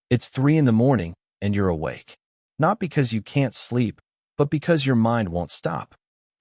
It's 3 in the morning and you're awake. Not because you can't sleep, but because your mind won't stop.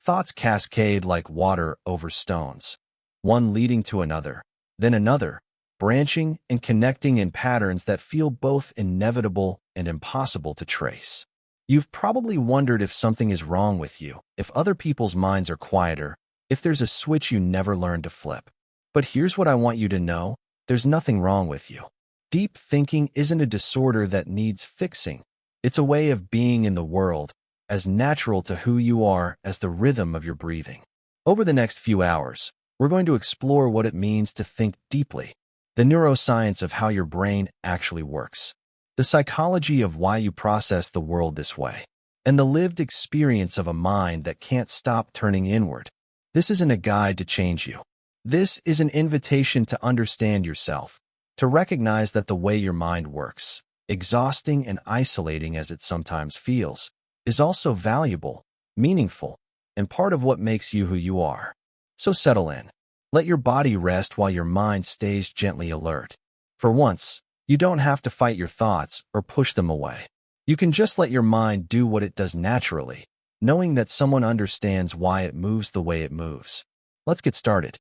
Thoughts cascade like water over stones, one leading to another, then another, branching and connecting in patterns that feel both inevitable and impossible to trace. You've probably wondered if something is wrong with you, if other people's minds are quieter, if there's a switch you never learned to flip. But here's what I want you to know: there's nothing wrong with you. Deep thinking isn't a disorder that needs fixing. It's a way of being in the world, as natural to who you are as the rhythm of your breathing. Over the next few hours, we're going to explore what it means to think deeply, the neuroscience of how your brain actually works, the psychology of why you process the world this way, and the lived experience of a mind that can't stop turning inward. This isn't a guide to change you. This is an invitation to understand yourself, to recognize that the way your mind works, exhausting and isolating as it sometimes feels, is also valuable, meaningful, and part of what makes you who you are. So settle in. Let your body rest while your mind stays gently alert. For once, you don't have to fight your thoughts or push them away. You can just let your mind do what it does naturally, knowing that someone understands why it moves the way it moves. Let's get started.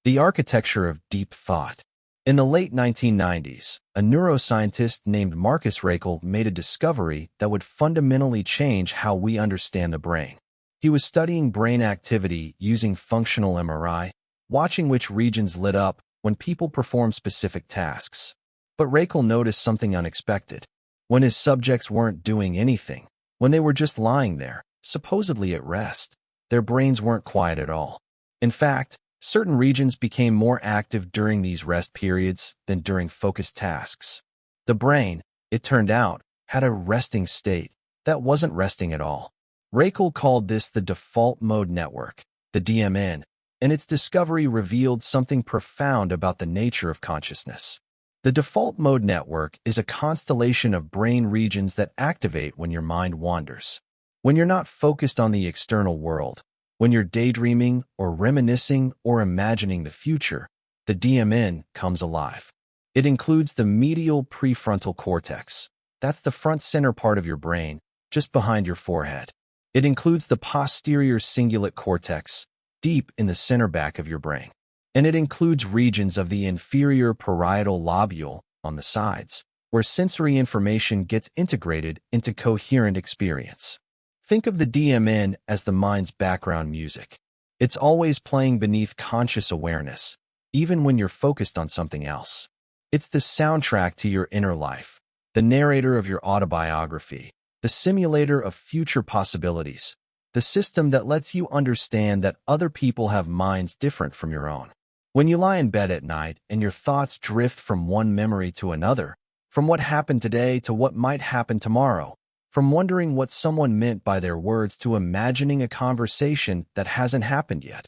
The architecture of deep thought. In the late 1990s, a neuroscientist named Marcus Raichle made a discovery that would fundamentally change how we understand the brain. He was studying brain activity using functional MRI, watching which regions lit up when people performed specific tasks. But Raichle noticed something unexpected. When his subjects weren't doing anything, when they were just lying there, supposedly at rest, their brains weren't quiet at all. In fact, certain regions became more active during these rest periods than during focused tasks. The brain, it turned out, had a resting state that wasn't resting at all. Raichle called this the default mode network, the DMN, and its discovery revealed something profound about the nature of consciousness. The default mode network is a constellation of brain regions that activate when your mind wanders. When you're not focused on the external world, when you're daydreaming or reminiscing or imagining the future, the DMN comes alive. It includes the medial prefrontal cortex. That's the front center part of your brain, just behind your forehead. It includes the posterior cingulate cortex, deep in the center back of your brain. And it includes regions of the inferior parietal lobule on the sides, where sensory information gets integrated into coherent experience. Think of the DMN as the mind's background music. It's always playing beneath conscious awareness, even when you're focused on something else. It's the soundtrack to your inner life, the narrator of your autobiography, the simulator of future possibilities, the system that lets you understand that other people have minds different from your own. When you lie in bed at night and your thoughts drift from one memory to another, from what happened today to what might happen tomorrow, from wondering what someone meant by their words to imagining a conversation that hasn't happened yet,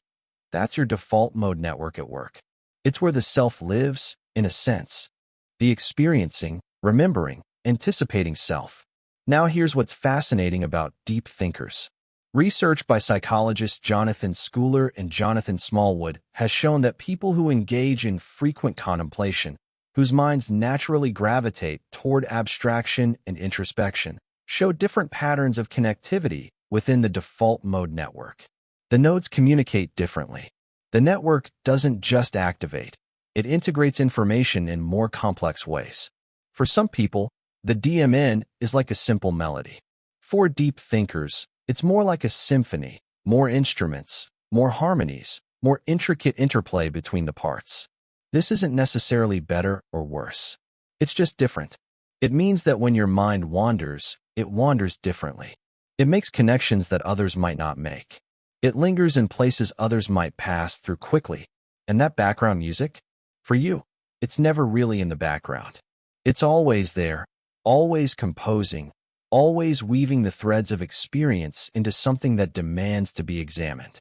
that's your default mode network at work. It's where the self lives, in a sense. The experiencing, remembering, anticipating self. Now here's what's fascinating about deep thinkers. Research by psychologists Jonathan Schooler and Jonathan Smallwood has shown that people who engage in frequent contemplation, whose minds naturally gravitate toward abstraction and introspection, show different patterns of connectivity within the default mode network. The nodes communicate differently. The network doesn't just activate, it integrates information in more complex ways. For some people, the DMN is like a simple melody. For deep thinkers, it's more like a symphony, more instruments, more harmonies, more intricate interplay between the parts. This isn't necessarily better or worse. It's just different. It means that when your mind wanders, it wanders differently. It makes connections that others might not make. It lingers in places others might pass through quickly. And that background music? For you, it's never really in the background. It's always there, always composing, always weaving the threads of experience into something that demands to be examined.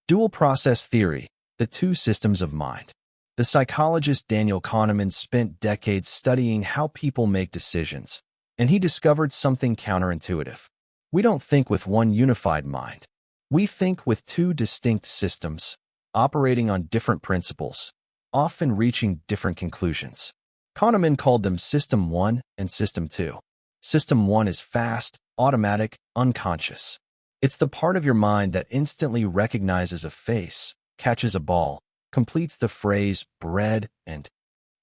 Dual process theory, the two systems of mind. The psychologist Daniel Kahneman spent decades studying how people make decisions, and he discovered something counterintuitive. We don't think with one unified mind. We think with two distinct systems, operating on different principles, often reaching different conclusions. Kahneman called them System 1 and System 2. System 1 is fast, automatic, unconscious. It's the part of your mind that instantly recognizes a face, catches a ball, completes the phrase bread, and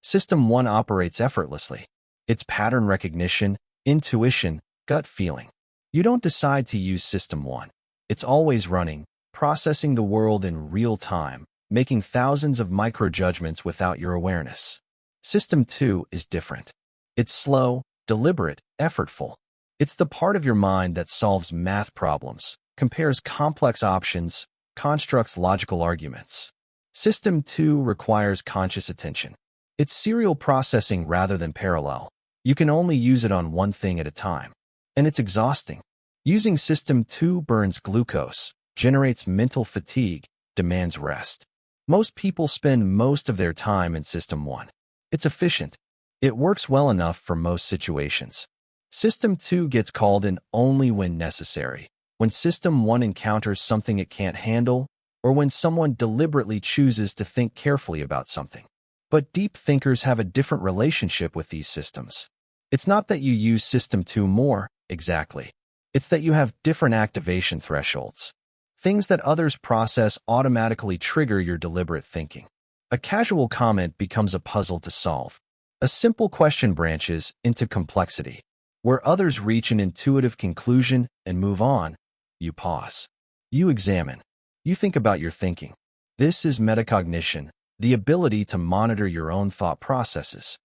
System 1 operates effortlessly. It's pattern recognition, intuition, gut feeling. You don't decide to use System 1. It's always running, processing the world in real time, making thousands of micro-judgments without your awareness. System 2 is different. It's slow, deliberate, effortful. It's the part of your mind that solves math problems, compares complex options, constructs logical arguments. System 2 requires conscious attention. It's serial processing rather than parallel. You can only use it on one thing at a time. And it's exhausting. Using System 2 burns glucose, generates mental fatigue, demands rest. Most people spend most of their time in System 1. It's efficient. It works well enough for most situations. System 2 gets called in only when necessary, when System 1 encounters something it can't handle, or when someone deliberately chooses to think carefully about something. But deep thinkers have a different relationship with these systems. It's not that you use System 2 more, exactly. It's that you have different activation thresholds. Things that others process automatically trigger your deliberate thinking. A casual comment becomes a puzzle to solve. A simple question branches into complexity. Where others reach an intuitive conclusion and move on, you pause. You examine. You think about your thinking. This is metacognition, the ability to monitor your own thought processes.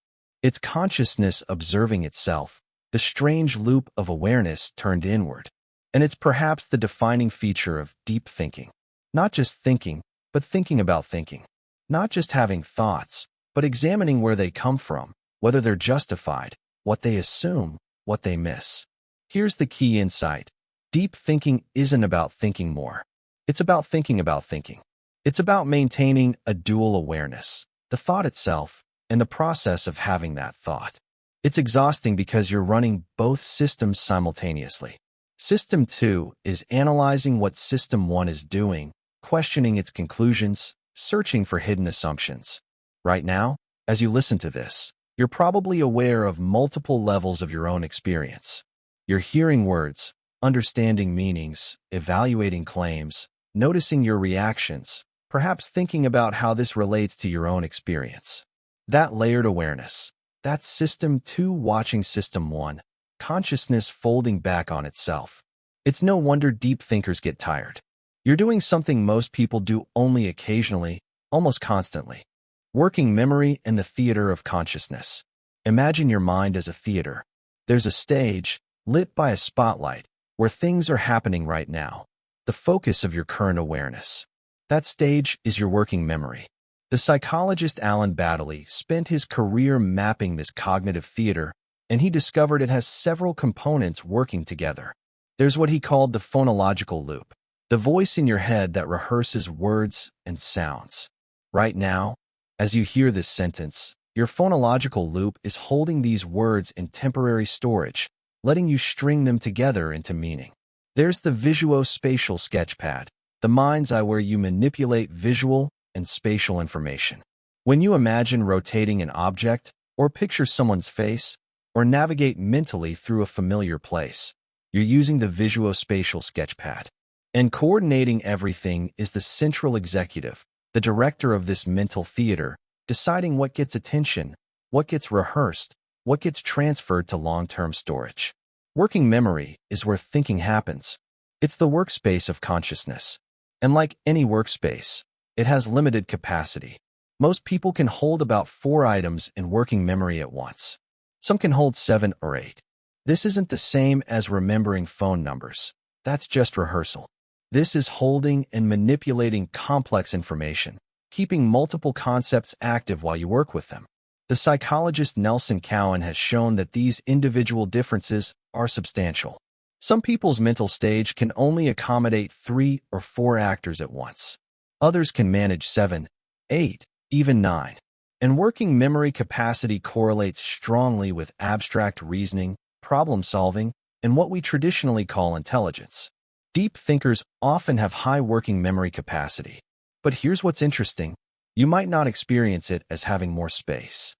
It's consciousness observing itself, the strange loop of awareness turned inward. And it's perhaps the defining feature of deep thinking. Not just thinking, but thinking about thinking. Not just having thoughts, but examining where they come from, whether they're justified, what they assume, what they miss. Here's the key insight. Deep thinking isn't about thinking more. It's about thinking about thinking. It's about maintaining a dual awareness, the thought itself, and the process of having that thought. It's exhausting because you're running both systems simultaneously. System 2 is analyzing what System 1 is doing, questioning its conclusions, searching for hidden assumptions. Right now, as you listen to this, you're probably aware of multiple levels of your own experience. You're hearing words, understanding meanings, evaluating claims, noticing your reactions, perhaps thinking about how this relates to your own experience. That layered awareness, that's System 2 watching System 1, consciousness folding back on itself. It's no wonder deep thinkers get tired. You're doing something most people do only occasionally, almost constantly. Working memory in the theater of consciousness. Imagine your mind as a theater. There's a stage, lit by a spotlight, where things are happening right now, the focus of your current awareness. That stage is your working memory. The psychologist Alan Baddeley spent his career mapping this cognitive theater, and he discovered it has several components working together. There's what he called the phonological loop, the voice in your head that rehearses words and sounds. Right now, as you hear this sentence, your phonological loop is holding these words in temporary storage, letting you string them together into meaning. There's the visuospatial sketchpad, the mind's eye where you manipulate visual and spatial information. When you imagine rotating an object, or picture someone's face, or navigate mentally through a familiar place, you're using the visuospatial sketchpad. And coordinating everything is the central executive, the director of this mental theater, deciding what gets attention, what gets rehearsed, what gets transferred to long-term storage. Working memory is where thinking happens. It's the workspace of consciousness. And like any workspace, it has limited capacity. Most people can hold about 4 items in working memory at once. Some can hold 7 or 8. This isn't the same as remembering phone numbers. That's just rehearsal. This is holding and manipulating complex information, keeping multiple concepts active while you work with them. The psychologist Nelson Cowan has shown that these individual differences are substantial. Some people's mental stage can only accommodate 3 or 4 actors at once. Others can manage 7, 8, even 9. And working memory capacity correlates strongly with abstract reasoning, problem solving, and what we traditionally call intelligence. Deep thinkers often have high working memory capacity. But here's what's interesting. You might not experience it as having more space.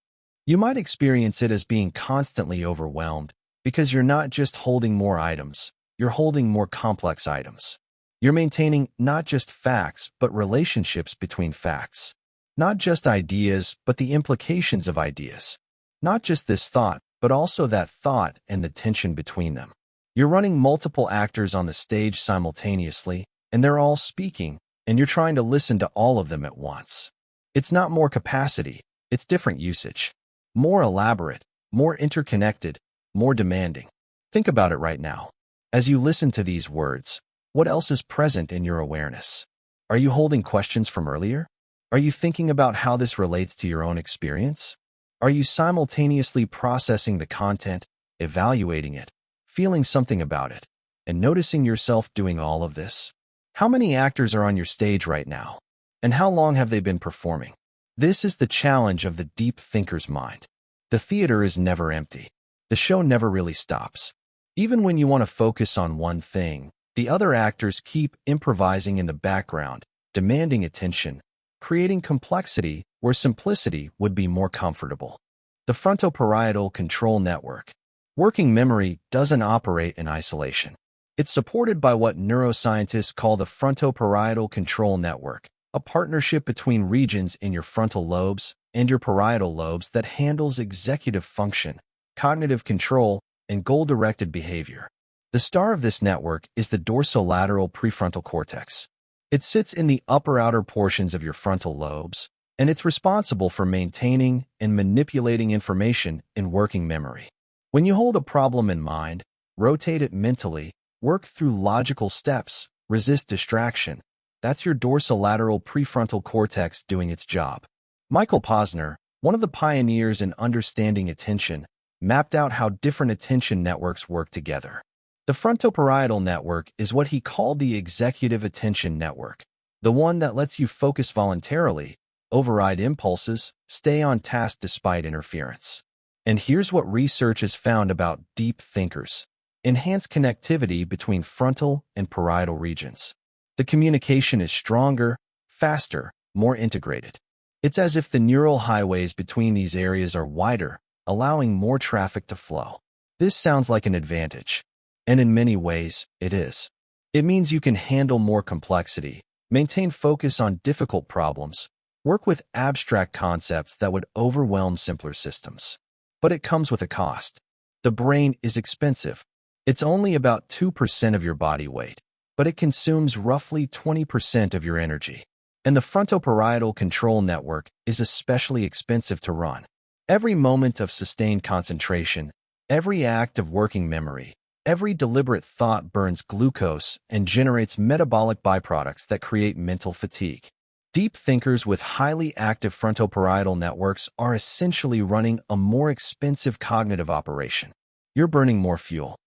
You might experience it as being constantly overwhelmed because you're not just holding more items, you're holding more complex items. You're maintaining not just facts, but relationships between facts. Not just ideas, but the implications of ideas. Not just this thought, but also that thought and the tension between them. You're running multiple actors on the stage simultaneously, and they're all speaking, and you're trying to listen to all of them at once. It's not more capacity, it's different usage. More elaborate, more interconnected, more demanding. Think about it right now. As you listen to these words, what else is present in your awareness? Are you holding questions from earlier? Are you thinking about how this relates to your own experience? Are you simultaneously processing the content, evaluating it, feeling something about it, and noticing yourself doing all of this? How many actors are on your stage right now? And how long have they been performing? This is the challenge of the deep thinker's mind. The theater is never empty. The show never really stops. Even when you want to focus on one thing, the other actors keep improvising in the background, demanding attention, creating complexity where simplicity would be more comfortable. The frontoparietal control network. Working memory doesn't operate in isolation. It's supported by what neuroscientists call the frontoparietal control network, a partnership between regions in your frontal lobes and your parietal lobes that handles executive function, cognitive control, and goal-directed behavior. The star of this network is the dorsolateral prefrontal cortex. It sits in the upper outer portions of your frontal lobes, and it's responsible for maintaining and manipulating information in working memory. When you hold a problem in mind, rotate it mentally, work through logical steps, resist distraction, that's your dorsolateral prefrontal cortex doing its job. Michael Posner, one of the pioneers in understanding attention, mapped out how different attention networks work together. The frontoparietal network is what he called the executive attention network, the one that lets you focus voluntarily, override impulses, stay on task despite interference. And here's what research has found about deep thinkers. Enhanced connectivity between frontal and parietal regions. The communication is stronger, faster, more integrated. It's as if the neural highways between these areas are wider, allowing more traffic to flow. This sounds like an advantage. And in many ways, it is. It means you can handle more complexity, maintain focus on difficult problems, work with abstract concepts that would overwhelm simpler systems. But it comes with a cost. The brain is expensive. It's only about 2% of your body weight, but it consumes roughly 20% of your energy. And the frontoparietal control network is especially expensive to run. Every moment of sustained concentration, every act of working memory, every deliberate thought burns glucose and generates metabolic byproducts that create mental fatigue. Deep thinkers with highly active frontoparietal networks are essentially running a more expensive cognitive operation. You're burning more fuel.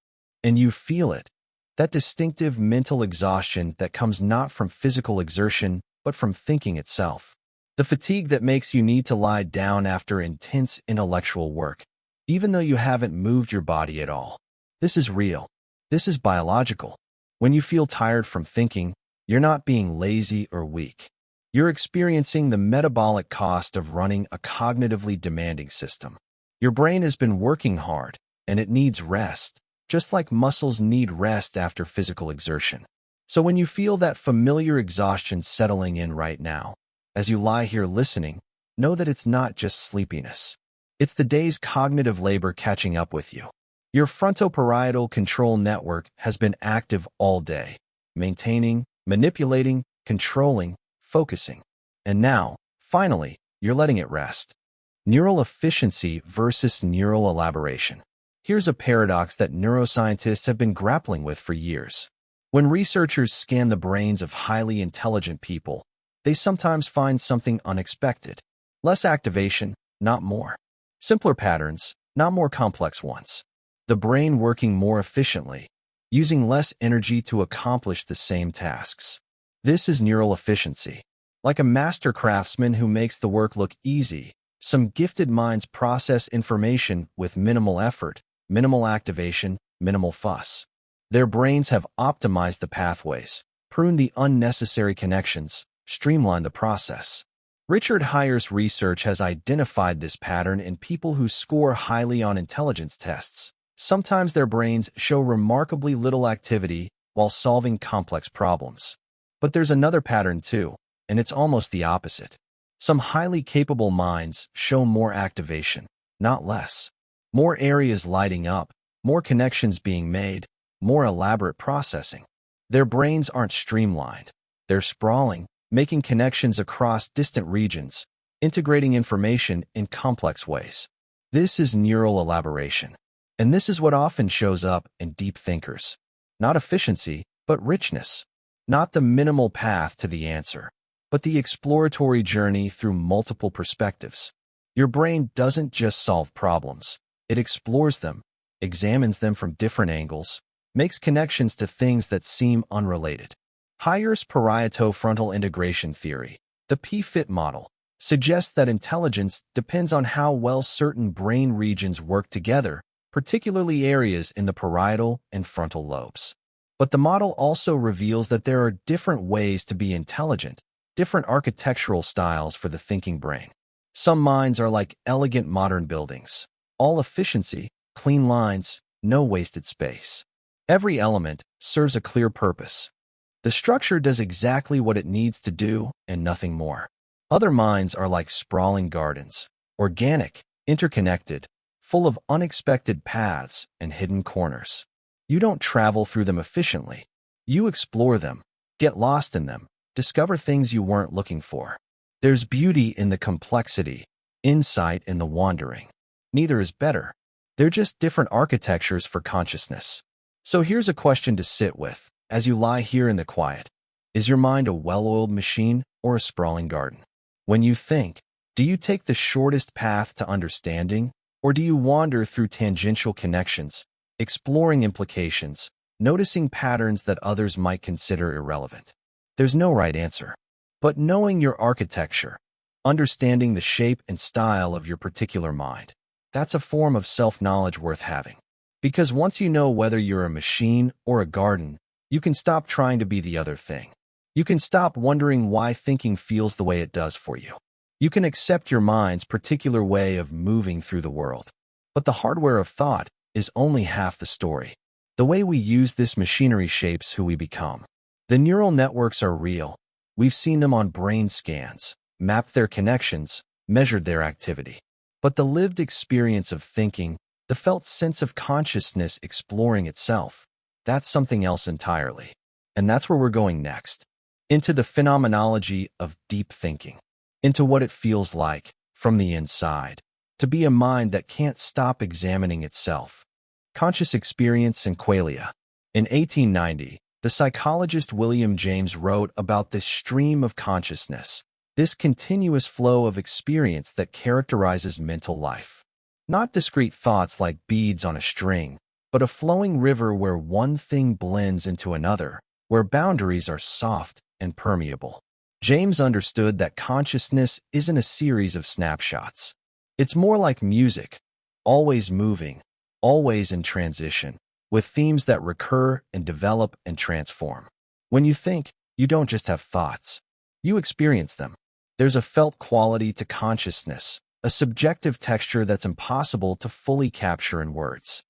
And you feel it. That distinctive mental exhaustion that comes not from physical exertion, but from thinking itself. The fatigue that makes you need to lie down after intense intellectual work, even though you haven't moved your body at all. This is real. This is biological. When you feel tired from thinking, you're not being lazy or weak. You're experiencing the metabolic cost of running a cognitively demanding system. Your brain has been working hard, and it needs rest, just like muscles need rest after physical exertion. So when you feel that familiar exhaustion settling in right now, as you lie here listening, know that it's not just sleepiness. It's the day's cognitive labor catching up with you. Your frontoparietal control network has been active all day, maintaining, manipulating, controlling, focusing. And now, finally, you're letting it rest. Neural efficiency versus neural elaboration. Here's a paradox that neuroscientists have been grappling with for years. When researchers scan the brains of highly intelligent people, they sometimes find something unexpected. Less activation, not more. Simpler patterns, not more complex ones. The brain working more efficiently, using less energy to accomplish the same tasks. This is neural efficiency. Like a master craftsman who makes the work look easy, some gifted minds process information with minimal effort, minimal activation, minimal fuss. Their brains have optimized the pathways, pruned the unnecessary connections, streamlined the process. Richard Heyer's research has identified this pattern in people who score highly on intelligence tests. Sometimes their brains show remarkably little activity while solving complex problems. But there's another pattern too, and it's almost the opposite. Some highly capable minds show more activation, not less. More areas lighting up, more connections being made, more elaborate processing. Their brains aren't streamlined. They're sprawling, making connections across distant regions, integrating information in complex ways. This is neural elaboration. And this is what often shows up in deep thinkers. Not efficiency, but richness. Not the minimal path to the answer, but the exploratory journey through multiple perspectives. Your brain doesn't just solve problems. It explores them, examines them from different angles, makes connections to things that seem unrelated. Heyer's Pareto frontal integration theory, the P-fit model, suggests that intelligence depends on how well certain brain regions work together, particularly areas in the parietal and frontal lobes. But the model also reveals that there are different ways to be intelligent, different architectural styles for the thinking brain. Some minds are like elegant modern buildings, all efficiency, clean lines, no wasted space. Every element serves a clear purpose. The structure does exactly what it needs to do and nothing more. Other minds are like sprawling gardens, organic, interconnected, full of unexpected paths and hidden corners. You don't travel through them efficiently. You explore them, get lost in them, discover things you weren't looking for. There's beauty in the complexity, insight in the wandering. Neither is better. They're just different architectures for consciousness. So here's a question to sit with as you lie here in the quiet. Is your mind a well-oiled machine or a sprawling garden? When you think, do you take the shortest path to understanding, or do you wander through tangential connections, exploring implications, noticing patterns that others might consider irrelevant? There's no right answer. But knowing your architecture, understanding the shape and style of your particular mind, that's a form of self-knowledge worth having. Because once you know whether you're a machine or a garden, you can stop trying to be the other thing. You can stop wondering why thinking feels the way it does for you. You can accept your mind's particular way of moving through the world. But the hardware of thought is only half the story. The way we use this machinery shapes who we become. The neural networks are real. We've seen them on brain scans, mapped their connections, measured their activity. But the lived experience of thinking, the felt sense of consciousness exploring itself, that's something else entirely. And that's where we're going next. Into the phenomenology of deep thinking. Into what it feels like, from the inside, to be a mind that can't stop examining itself. Conscious experience in Qualia. In 1890, the psychologist William James wrote about this stream of consciousness, this continuous flow of experience that characterizes mental life. Not discrete thoughts like beads on a string, but a flowing river where one thing blends into another, where boundaries are soft and permeable. James understood that consciousness isn't a series of snapshots. It's more like music, always moving, always in transition, with themes that recur and develop and transform. When you think, you don't just have thoughts. You experience them. There's a felt quality to consciousness, a subjective texture that's impossible to fully capture in words.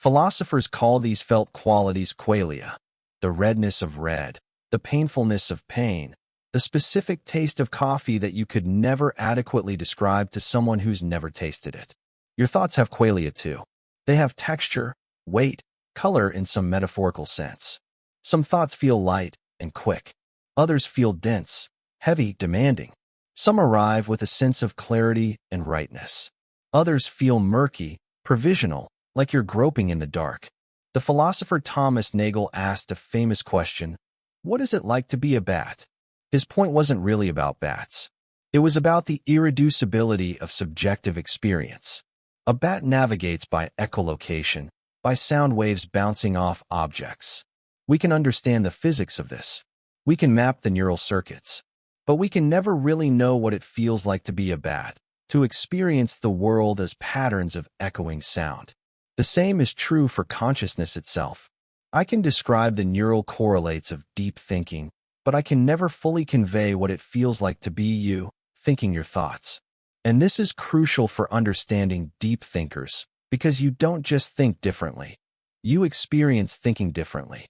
Philosophers call these felt qualities qualia, the redness of red, the painfulness of pain, the specific taste of coffee that you could never adequately describe to someone who's never tasted it. Your thoughts have qualia too. They have texture, weight, color in some metaphorical sense. Some thoughts feel light and quick. Others feel dense, heavy, demanding. Some arrive with a sense of clarity and rightness. Others feel murky, provisional, like you're groping in the dark. The philosopher Thomas Nagel asked a famous question, what is it like to be a bat? His point wasn't really about bats. It was about the irreducibility of subjective experience. A bat navigates by echolocation, by sound waves bouncing off objects. We can understand the physics of this. We can map the neural circuits. But we can never really know what it feels like to be a bat, to experience the world as patterns of echoing sound. The same is true for consciousness itself. I can describe the neural correlates of deep thinking, but I can never fully convey what it feels like to be you, thinking your thoughts. And this is crucial for understanding deep thinkers, because you don't just think differently. You experience thinking differently.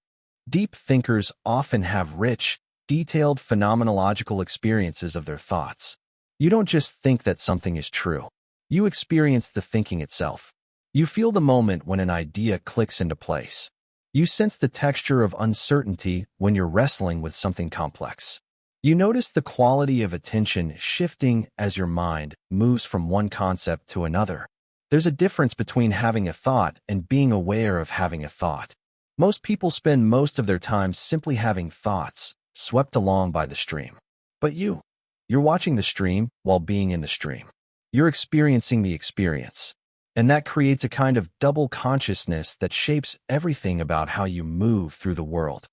Deep thinkers often have rich, detailed phenomenological experiences of their thoughts. You don't just think that something is true. You experience the thinking itself. You feel the moment when an idea clicks into place. You sense the texture of uncertainty when you're wrestling with something complex. You notice the quality of attention shifting as your mind moves from one concept to another. There's a difference between having a thought and being aware of having a thought. Most people spend most of their time simply having thoughts, swept along by the stream. But you're watching the stream while being in the stream. You're experiencing the experience. And that creates a kind of double consciousness that shapes everything about how you move through the world.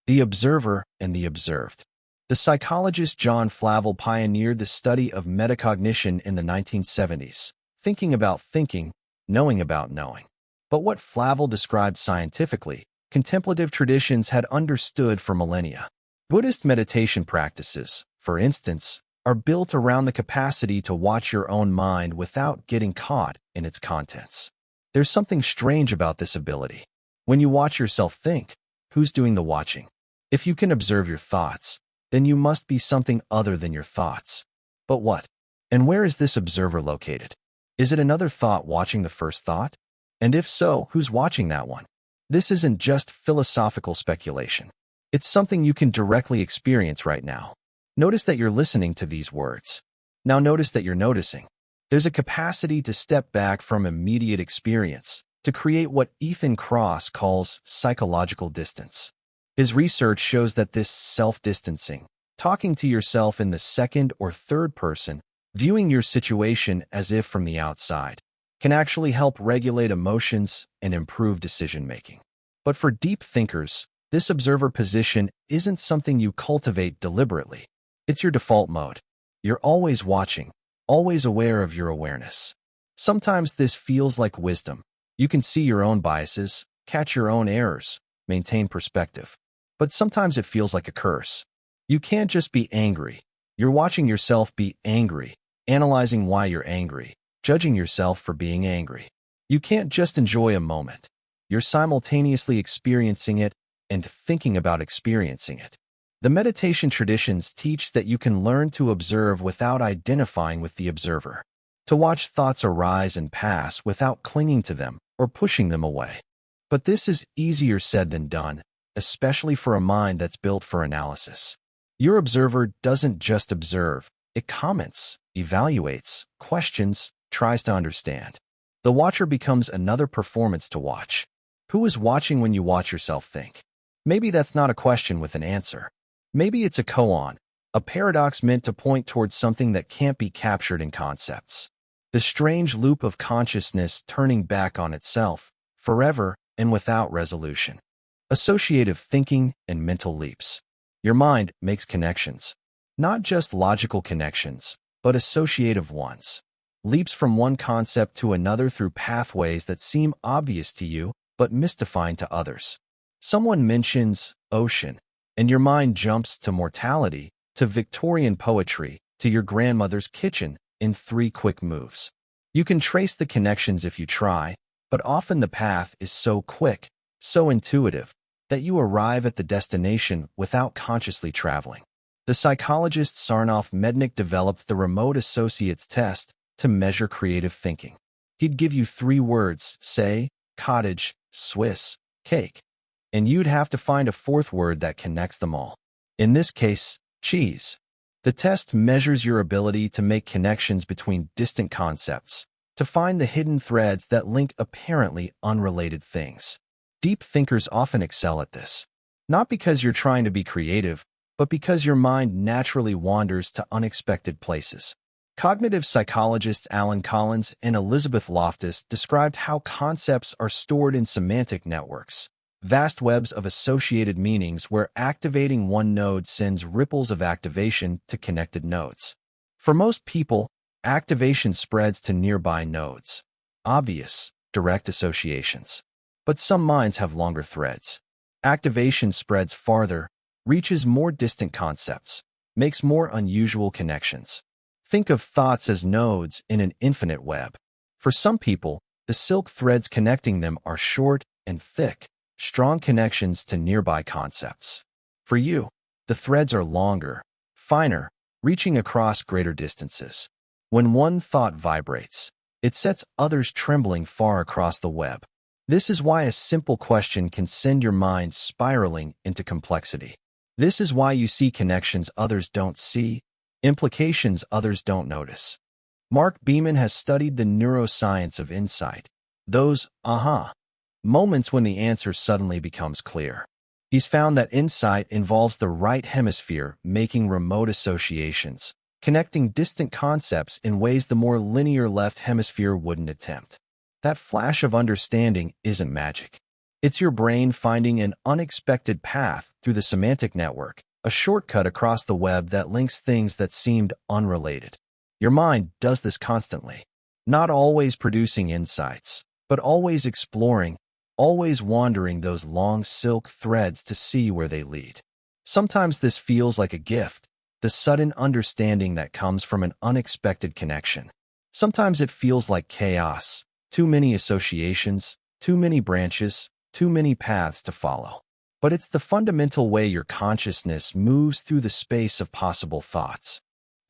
The observer and the observed. The psychologist John Flavel pioneered the study of metacognition in the 1970s, thinking about thinking, knowing about knowing. But what Flavel described scientifically, contemplative traditions had understood for millennia. Buddhist meditation practices, for instance, are built around the capacity to watch your own mind without getting caught in its contents. There's something strange about this ability. When you watch yourself think, who's doing the watching? If you can observe your thoughts, then you must be something other than your thoughts. But what? And where is this observer located? Is it another thought watching the first thought? And if so, who's watching that one? This isn't just philosophical speculation. It's something you can directly experience right now. Notice that you're listening to these words. Now notice that you're noticing. There's a capacity to step back from immediate experience, to create what Ethan Kross calls psychological distance. His research shows that this self-distancing, talking to yourself in the second or third person, viewing your situation as if from the outside, can actually help regulate emotions and improve decision-making. But for deep thinkers, this observer position isn't something you cultivate deliberately. It's your default mode. You're always watching, always aware of your awareness. Sometimes this feels like wisdom. You can see your own biases, catch your own errors, maintain perspective. But sometimes it feels like a curse. You can't just be angry. You're watching yourself be angry, analyzing why you're angry, judging yourself for being angry. You can't just enjoy a moment. You're simultaneously experiencing it and thinking about experiencing it. The meditation traditions teach that you can learn to observe without identifying with the observer, to watch thoughts arise and pass without clinging to them or pushing them away. But this is easier said than done, especially for a mind that's built for analysis. Your observer doesn't just observe, it comments, evaluates, questions, tries to understand. The watcher becomes another performance to watch. Who is watching when you watch yourself think? Maybe that's not a question with an answer. Maybe it's a koan, a paradox meant to point towards something that can't be captured in concepts. The strange loop of consciousness turning back on itself, forever and without resolution. Associative thinking and mental leaps. Your mind makes connections. Not just logical connections, but associative ones. Leaps from one concept to another through pathways that seem obvious to you, but mystifying to others. Someone mentions ocean, and your mind jumps to mortality, to Victorian poetry, to your grandmother's kitchen in 3 quick moves. You can trace the connections if you try, but often the path is so quick, so intuitive, that you arrive at the destination without consciously traveling. The psychologist Sarnoff Mednick developed the remote associates test to measure creative thinking. He'd give you 3 words, say, cottage, Swiss, cake, and you'd have to find a 4th word that connects them all. In this case, cheese. The test measures your ability to make connections between distant concepts, to find the hidden threads that link apparently unrelated things. Deep thinkers often excel at this, not because you're trying to be creative, but because your mind naturally wanders to unexpected places. Cognitive psychologists Alan Collins and Elizabeth Loftus described how concepts are stored in semantic networks, vast webs of associated meanings where activating one node sends ripples of activation to connected nodes. For most people, activation spreads to nearby nodes. Obvious, direct associations. But some minds have longer threads. Activation spreads farther, reaches more distant concepts, makes more unusual connections. Think of thoughts as nodes in an infinite web. For some people, the silk threads connecting them are short and thick, strong connections to nearby concepts. For you, the threads are longer, finer, reaching across greater distances. When one thought vibrates, it sets others trembling far across the web. This is why a simple question can send your mind spiraling into complexity. This is why you see connections others don't see, implications others don't notice. Mark Beeman has studied the neuroscience of insight, those aha moments when the answer suddenly becomes clear. He's found that insight involves the right hemisphere making remote associations, connecting distant concepts in ways the more linear left hemisphere wouldn't attempt. That flash of understanding isn't magic. It's your brain finding an unexpected path through the semantic network, a shortcut across the web that links things that seemed unrelated. Your mind does this constantly, not always producing insights, but always exploring, always wandering those long silk threads to see where they lead. Sometimes this feels like a gift, the sudden understanding that comes from an unexpected connection. Sometimes it feels like chaos, too many associations, too many branches, too many paths to follow. But it's the fundamental way your consciousness moves through the space of possible thoughts.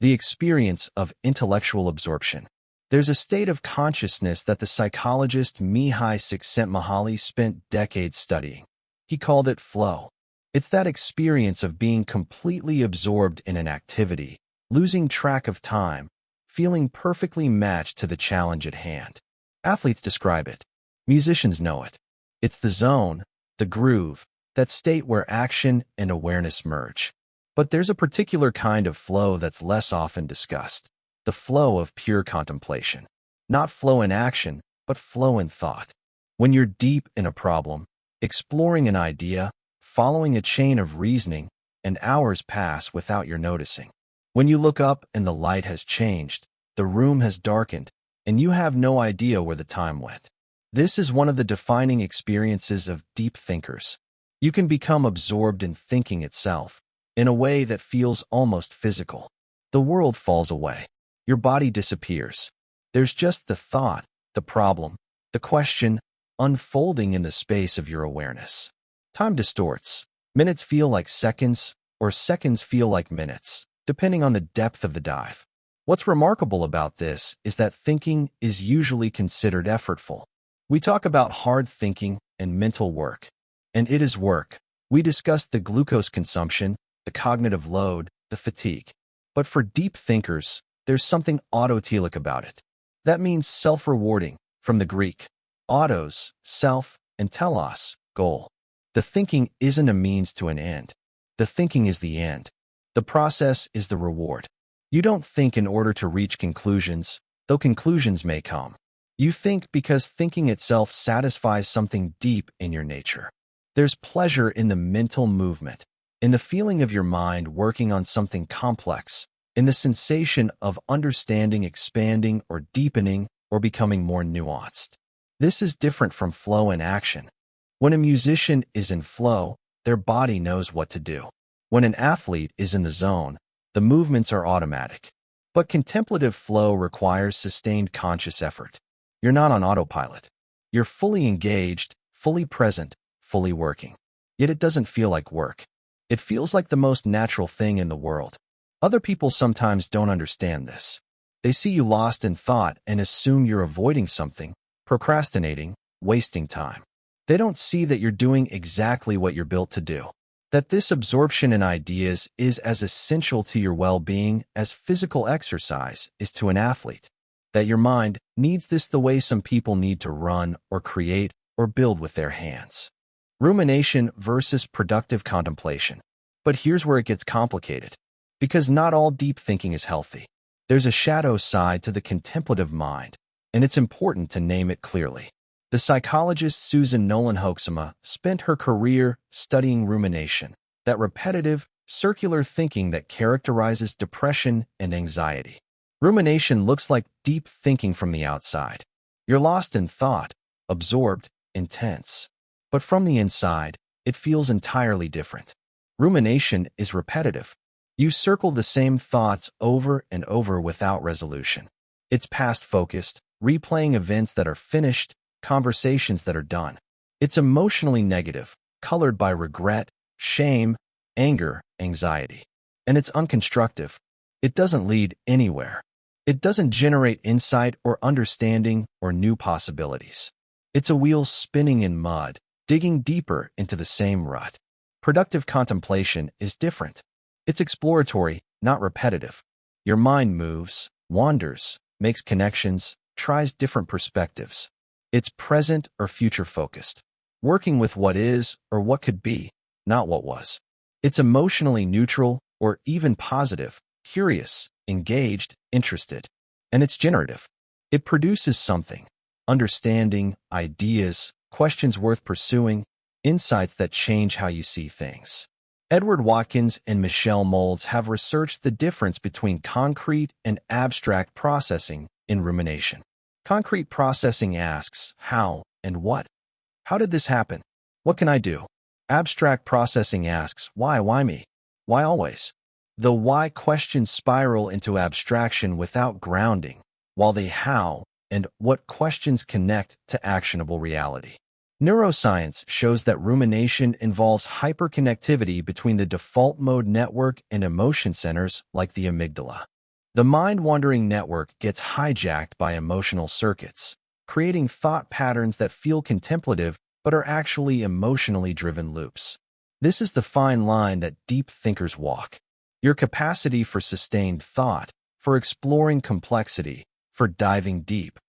The experience of intellectual absorption. There's a state of consciousness that the psychologist Mihai Csikszentmihalyi spent decades studying. He called it flow. It's that experience of being completely absorbed in an activity, losing track of time, feeling perfectly matched to the challenge at hand. Athletes describe it. Musicians know it. It's the zone, the groove, that state where action and awareness merge. But there's a particular kind of flow that's less often discussed. The flow of pure contemplation. Not flow in action, but flow in thought. When you're deep in a problem, exploring an idea, following a chain of reasoning, and hours pass without your noticing. When you look up and the light has changed, the room has darkened, and you have no idea where the time went. This is one of the defining experiences of deep thinkers. You can become absorbed in thinking itself, in a way that feels almost physical. The world falls away. Your body disappears. There's just the thought, the problem, the question, unfolding in the space of your awareness. Time distorts. Minutes feel like seconds, or seconds feel like minutes, depending on the depth of the dive. What's remarkable about this is that thinking is usually considered effortful. We talk about hard thinking and mental work, and it is work. We discuss the glucose consumption, the cognitive load, the fatigue. But for deep thinkers, there's something autotelic about it. That means self-rewarding, from the Greek. Autos, self, and telos, goal. The thinking isn't a means to an end. The thinking is the end. The process is the reward. You don't think in order to reach conclusions, though conclusions may come. You think because thinking itself satisfies something deep in your nature. There's pleasure in the mental movement, in the feeling of your mind working on something complex, in the sensation of understanding, expanding, or deepening, or becoming more nuanced. This is different from flow in action. When a musician is in flow, their body knows what to do. When an athlete is in the zone, the movements are automatic. But contemplative flow requires sustained conscious effort. You're not on autopilot. You're fully engaged, fully present, fully working. Yet it doesn't feel like work. It feels like the most natural thing in the world. Other people sometimes don't understand this. They see you lost in thought and assume you're avoiding something, procrastinating, wasting time. They don't see that you're doing exactly what you're built to do. That this absorption in ideas is as essential to your well-being as physical exercise is to an athlete. That your mind needs this the way some people need to run or create or build with their hands. Rumination versus productive contemplation. But here's where it gets complicated. Because not all deep thinking is healthy. There's a shadow side to the contemplative mind, and it's important to name it clearly. The psychologist Susan Nolan Hoeksema spent her career studying rumination, that repetitive, circular thinking that characterizes depression and anxiety. Rumination looks like deep thinking from the outside. You're lost in thought, absorbed, intense. But from the inside, it feels entirely different. Rumination is repetitive. You circle the same thoughts over and over without resolution. It's past-focused, replaying events that are finished, conversations that are done. It's emotionally negative, colored by regret, shame, anger, anxiety. And it's unconstructive. It doesn't lead anywhere. It doesn't generate insight or understanding or new possibilities. It's a wheel spinning in mud, digging deeper into the same rut. Productive contemplation is different. It's exploratory, not repetitive. Your mind moves, wanders, makes connections, tries different perspectives. It's present or future-focused, working with what is or what could be, not what was. It's emotionally neutral or even positive, curious, engaged, interested. And it's generative. It produces something, understanding, ideas, questions worth pursuing, insights that change how you see things. Edward Watkins and Michelle Moulds have researched the difference between concrete and abstract processing in rumination. Concrete processing asks, how and what? How did this happen? What can I do? Abstract processing asks, why me? Why always? The why questions spiral into abstraction without grounding, while the how and what questions connect to actionable reality. Neuroscience shows that rumination involves hyperconnectivity between the default mode network and emotion centers like the amygdala. The mind-wandering network gets hijacked by emotional circuits, creating thought patterns that feel contemplative but are actually emotionally driven loops. This is the fine line that deep thinkers walk. Your capacity for sustained thought, for exploring complexity, for diving deep.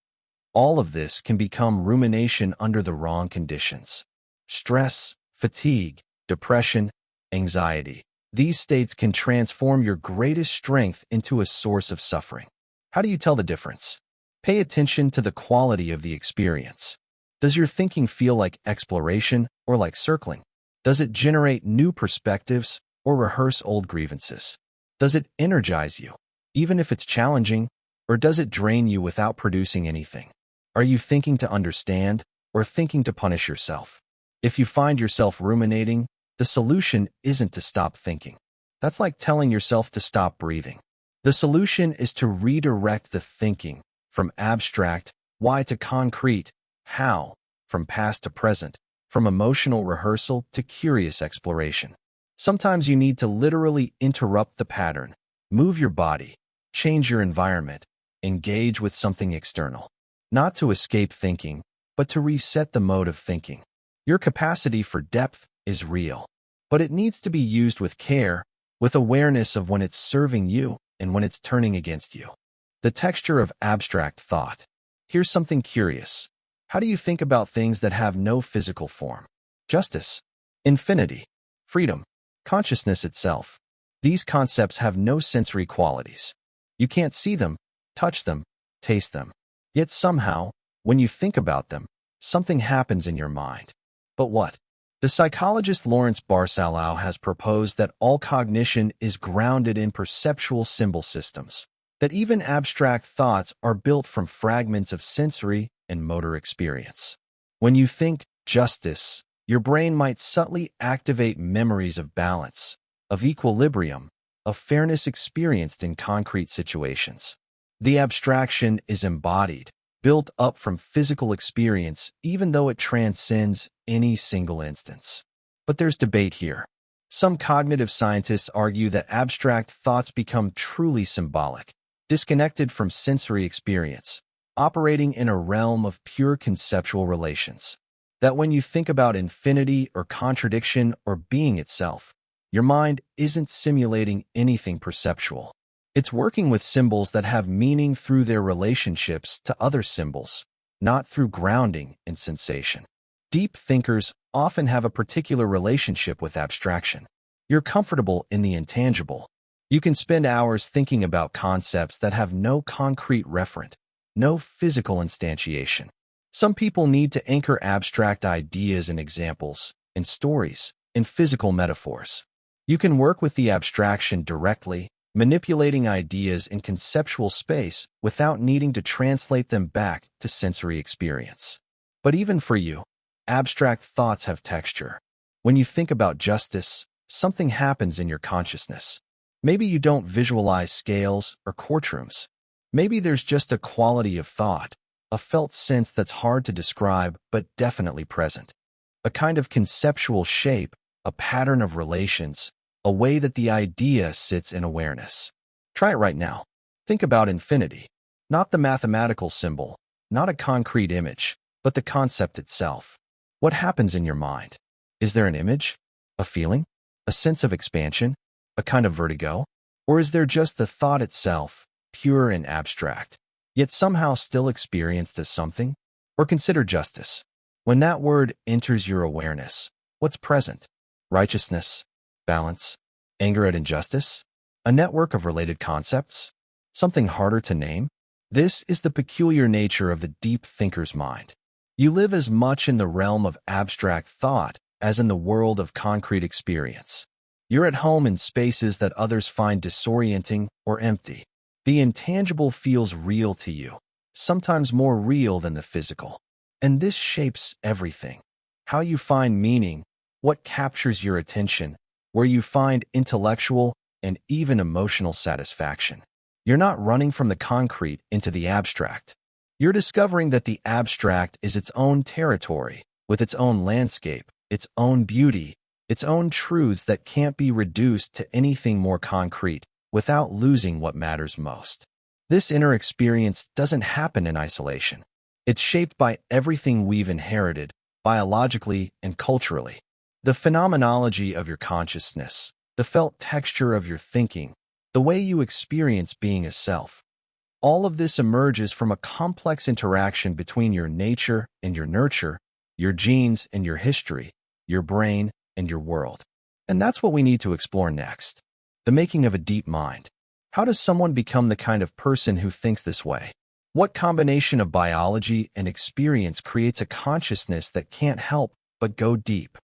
All of this can become rumination under the wrong conditions. Stress, fatigue, depression, anxiety. These states can transform your greatest strength into a source of suffering. How do you tell the difference? Pay attention to the quality of the experience. Does your thinking feel like exploration or like circling? Does it generate new perspectives or rehearse old grievances? Does it energize you, even if it's challenging, or does it drain you without producing anything? Are you thinking to understand or thinking to punish yourself? If you find yourself ruminating, the solution isn't to stop thinking. That's like telling yourself to stop breathing. The solution is to redirect the thinking from abstract, why, to concrete, how, from past to present, from emotional rehearsal to curious exploration. Sometimes you need to literally interrupt the pattern, move your body, change your environment, engage with something external. Not to escape thinking, but to reset the mode of thinking. Your capacity for depth is real, but it needs to be used with care, with awareness of when it's serving you and when it's turning against you. The texture of abstract thought. Here's something curious. How do you think about things that have no physical form? Justice, infinity, freedom, consciousness itself. These concepts have no sensory qualities. You can't see them, touch them, taste them. Yet somehow, when you think about them, something happens in your mind. But what? The psychologist Lawrence Barsalou has proposed that all cognition is grounded in perceptual symbol systems, that even abstract thoughts are built from fragments of sensory and motor experience. When you think justice, your brain might subtly activate memories of balance, of equilibrium, of fairness experienced in concrete situations. The abstraction is embodied, built up from physical experience, even though it transcends any single instance. But there's debate here. Some cognitive scientists argue that abstract thoughts become truly symbolic, disconnected from sensory experience, operating in a realm of pure conceptual relations. That when you think about infinity or contradiction or being itself, your mind isn't simulating anything perceptual. It's working with symbols that have meaning through their relationships to other symbols, not through grounding in sensation. Deep thinkers often have a particular relationship with abstraction. You're comfortable in the intangible. You can spend hours thinking about concepts that have no concrete referent, no physical instantiation. Some people need to anchor abstract ideas in examples, in stories, in physical metaphors. You can work with the abstraction directly, manipulating ideas in conceptual space without needing to translate them back to sensory experience. But even for you, abstract thoughts have texture. When you think about justice, something happens in your consciousness. Maybe you don't visualize scales or courtrooms. Maybe there's just a quality of thought, a felt sense that's hard to describe but definitely present. A kind of conceptual shape, a pattern of relations, a way that the idea sits in awareness. Try it right now. Think about infinity. Not the mathematical symbol, not a concrete image, but the concept itself. What happens in your mind? Is there an image? A feeling? A sense of expansion? A kind of vertigo? Or is there just the thought itself, pure and abstract, yet somehow still experienced as something? Or consider justice. When that word enters your awareness, what's present? Righteousness? Balance? Anger at injustice? A network of related concepts? Something harder to name? This is the peculiar nature of the deep thinker's mind. You live as much in the realm of abstract thought as in the world of concrete experience. You're at home in spaces that others find disorienting or empty. The intangible feels real to you, sometimes more real than the physical. And this shapes everything. How you find meaning, what captures your attention, where you find intellectual and even emotional satisfaction. You're not running from the concrete into the abstract. You're discovering that the abstract is its own territory, with its own landscape, its own beauty, its own truths that can't be reduced to anything more concrete without losing what matters most. This inner experience doesn't happen in isolation. It's shaped by everything we've inherited, biologically and culturally. The phenomenology of your consciousness, the felt texture of your thinking, the way you experience being a self. All of this emerges from a complex interaction between your nature and your nurture, your genes and your history, your brain and your world. And that's what we need to explore next. The making of a deep mind. How does someone become the kind of person who thinks this way? What combination of biology and experience creates a consciousness that can't help but go deep?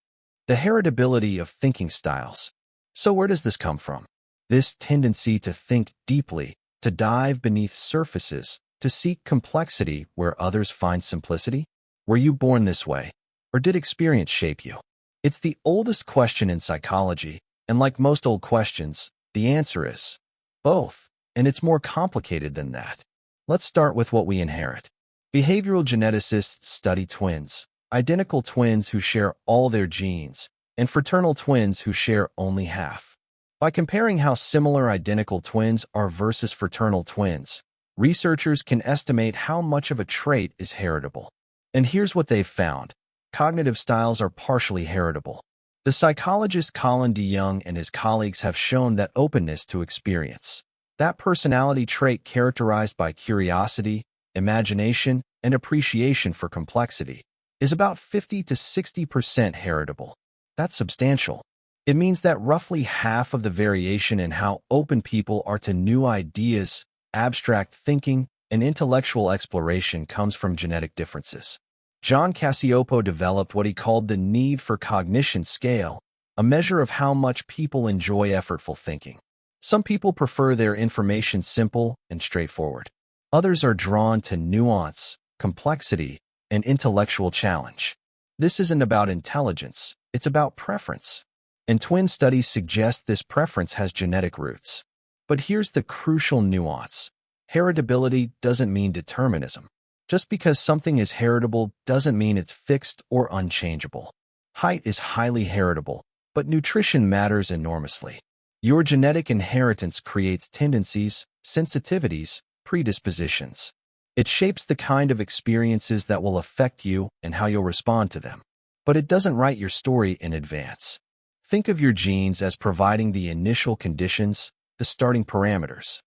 The heritability of thinking styles. So where does this come from? This tendency to think deeply, to dive beneath surfaces, to seek complexity where others find simplicity? Were you born this way, or did experience shape you? It's the oldest question in psychology, and like most old questions, the answer is both, and it's more complicated than that. Let's start with what we inherit. Behavioral geneticists study twins, identical twins who share all their genes, and fraternal twins who share only half. By comparing how similar identical twins are versus fraternal twins, researchers can estimate how much of a trait is heritable. And here's what they've found. Cognitive styles are partially heritable. The psychologist Colin DeYoung and his colleagues have shown that openness to experience, that personality trait characterized by curiosity, imagination, and appreciation for complexity, is about 50 to 60% heritable. That's substantial. It means that roughly half of the variation in how open people are to new ideas, abstract thinking, and intellectual exploration comes from genetic differences. John Cacioppo developed what he called the need for cognition scale, a measure of how much people enjoy effortful thinking. Some people prefer their information simple and straightforward. Others are drawn to nuance, complexity, and intellectual challenge. This isn't about intelligence, it's about preference. And twin studies suggest this preference has genetic roots. But here's the crucial nuance. Heritability doesn't mean determinism. Just because something is heritable doesn't mean it's fixed or unchangeable. Height is highly heritable, but nutrition matters enormously. Your genetic inheritance creates tendencies, sensitivities, predispositions. It shapes the kind of experiences that will affect you and how you'll respond to them. But it doesn't write your story in advance. Think of your genes as providing the initial conditions, the starting parameters.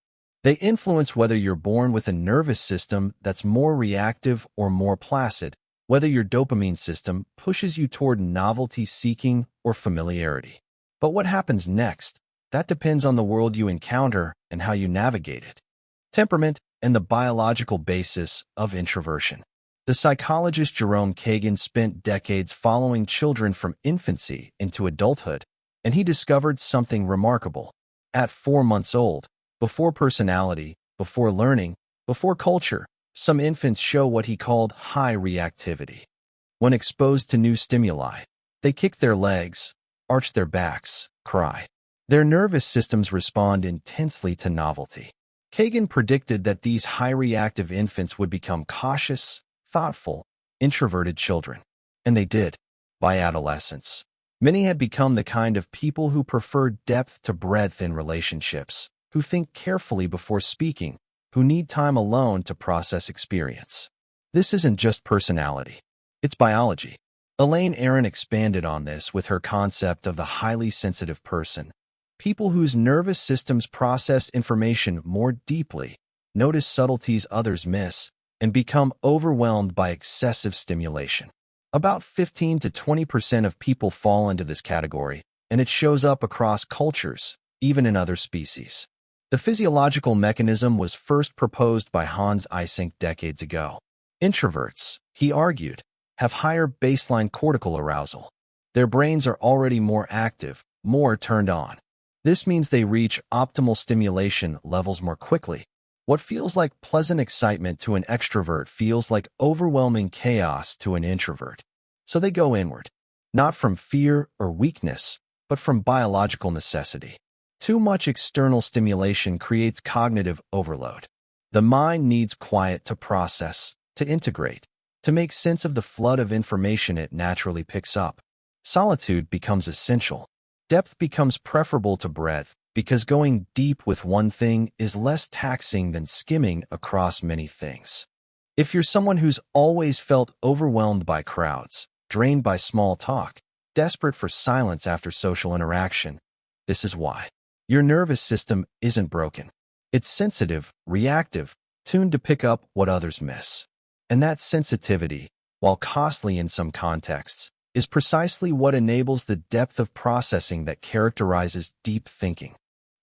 They influence whether you're born with a nervous system that's more reactive or more placid, whether your dopamine system pushes you toward novelty-seeking or familiarity. But what happens next? That depends on the world you encounter and how you navigate it. Temperament and the biological basis of introversion. The psychologist Jerome Kagan spent decades following children from infancy into adulthood, and he discovered something remarkable. At 4 months old, before personality, before learning, before culture, some infants show what he called high reactivity. When exposed to new stimuli, they kick their legs, arch their backs, cry. Their nervous systems respond intensely to novelty. Kagan predicted that these high-reactive infants would become cautious, thoughtful, introverted children. And they did, by adolescence. Many had become the kind of people who prefer depth to breadth in relationships, who think carefully before speaking, who need time alone to process experience. This isn't just personality. It's biology. Elaine Aron expanded on this with her concept of the highly sensitive person. People whose nervous systems process information more deeply, notice subtleties others miss, and become overwhelmed by excessive stimulation. About 15 to 20% of people fall into this category, and it shows up across cultures, even in other species. The physiological mechanism was first proposed by Hans Eysenck decades ago. Introverts, he argued, have higher baseline cortical arousal. Their brains are already more active, more turned on. This means they reach optimal stimulation levels more quickly. What feels like pleasant excitement to an extrovert feels like overwhelming chaos to an introvert. So they go inward, not from fear or weakness, but from biological necessity. Too much external stimulation creates cognitive overload. The mind needs quiet to process, to integrate, to make sense of the flood of information it naturally picks up. Solitude becomes essential. Depth becomes preferable to breadth because going deep with one thing is less taxing than skimming across many things. If you're someone who's always felt overwhelmed by crowds, drained by small talk, desperate for silence after social interaction, this is why. Your nervous system isn't broken. It's sensitive, reactive, tuned to pick up what others miss. And that sensitivity, while costly in some contexts, is precisely what enables the depth of processing that characterizes deep thinking.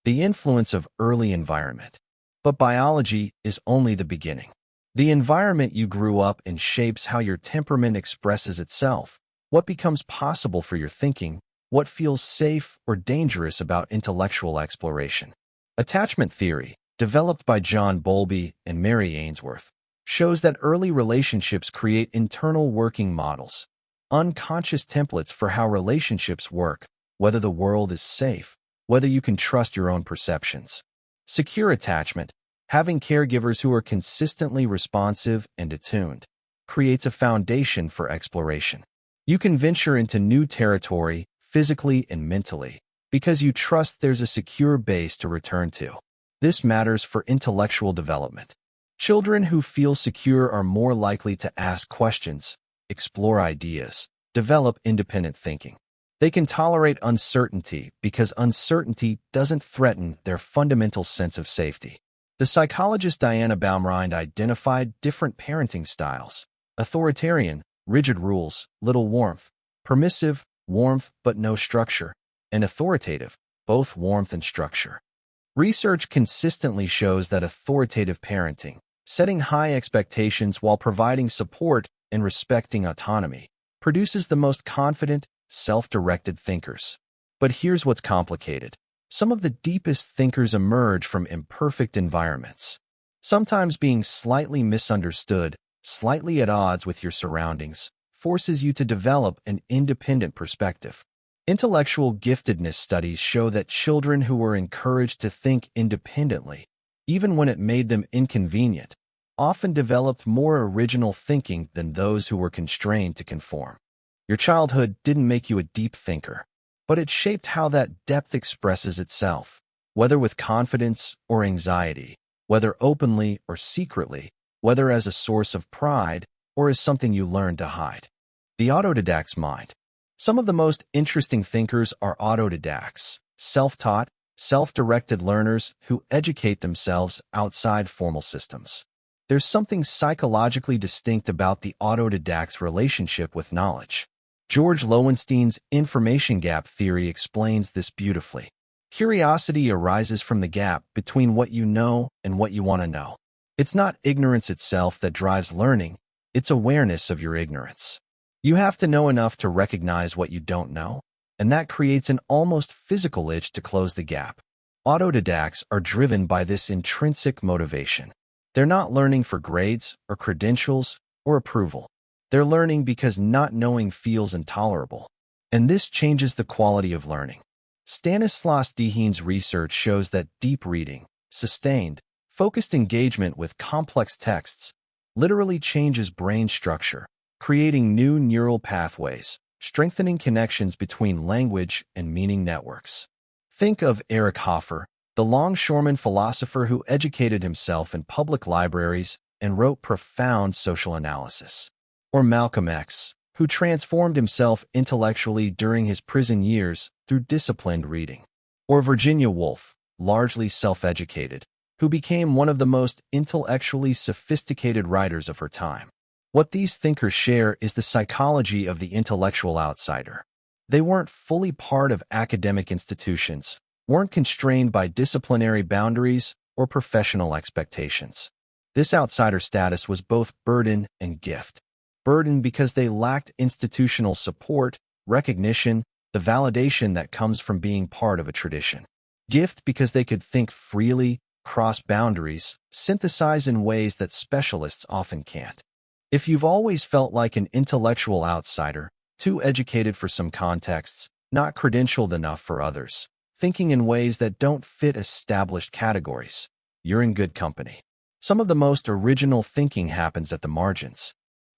The influence of early environment. But biology is only the beginning. The environment you grew up in shapes how your temperament expresses itself, what becomes possible for your thinking, what feels safe or dangerous about intellectual exploration. Attachment theory, developed by John Bowlby and Mary Ainsworth, shows that early relationships create internal working models, unconscious templates for how relationships work, whether the world is safe, whether you can trust your own perceptions. Secure attachment, having caregivers who are consistently responsive and attuned, creates a foundation for exploration. You can venture into new territory, physically and mentally, because you trust there's a secure base to return to. This matters for intellectual development. Children who feel secure are more likely to ask questions, explore ideas, develop independent thinking. They can tolerate uncertainty because uncertainty doesn't threaten their fundamental sense of safety. The psychologist Diana Baumrind identified different parenting styles: authoritarian, rigid rules, little warmth; permissive, warmth but no structure; and authoritative, both warmth and structure. Research consistently shows that authoritative parenting, setting high expectations while providing support and respecting autonomy, produces the most confident, self-directed thinkers. But here's what's complicated. Some of the deepest thinkers emerge from imperfect environments. Sometimes being slightly misunderstood, slightly at odds with your surroundings, forces you to develop an independent perspective. Intellectual giftedness studies show that children who were encouraged to think independently, even when it made them inconvenient, often developed more original thinking than those who were constrained to conform. Your childhood didn't make you a deep thinker, but it shaped how that depth expresses itself, whether with confidence or anxiety, whether openly or secretly, whether as a source of pride or as something you learn to hide. The autodidact's mind. Some of the most interesting thinkers are autodidacts, self-taught, self-directed learners who educate themselves outside formal systems. There's something psychologically distinct about the autodidact's relationship with knowledge. George Lowenstein's information gap theory explains this beautifully. Curiosity arises from the gap between what you know and what you want to know. It's not ignorance itself that drives learning, it's awareness of your ignorance. You have to know enough to recognize what you don't know, and that creates an almost physical itch to close the gap. Autodidacts are driven by this intrinsic motivation. They're not learning for grades or credentials or approval. They're learning because not knowing feels intolerable, and this changes the quality of learning. Stanislas Dehaene's research shows that deep reading, sustained, focused engagement with complex texts literally changes brain structure, creating new neural pathways, strengthening connections between language and meaning networks. Think of Eric Hoffer, the longshoreman philosopher who educated himself in public libraries and wrote profound social analysis. Or Malcolm X, who transformed himself intellectually during his prison years through disciplined reading. Or Virginia Woolf, largely self-educated, who became one of the most intellectually sophisticated writers of her time. What these thinkers share is the psychology of the intellectual outsider. They weren't fully part of academic institutions, weren't constrained by disciplinary boundaries or professional expectations. This outsider status was both burden and gift. Burden because they lacked institutional support, recognition, the validation that comes from being part of a tradition. Gift because they could think freely, cross boundaries, synthesize in ways that specialists often can't. If you've always felt like an intellectual outsider, too educated for some contexts, not credentialed enough for others, thinking in ways that don't fit established categories, you're in good company. Some of the most original thinking happens at the margins.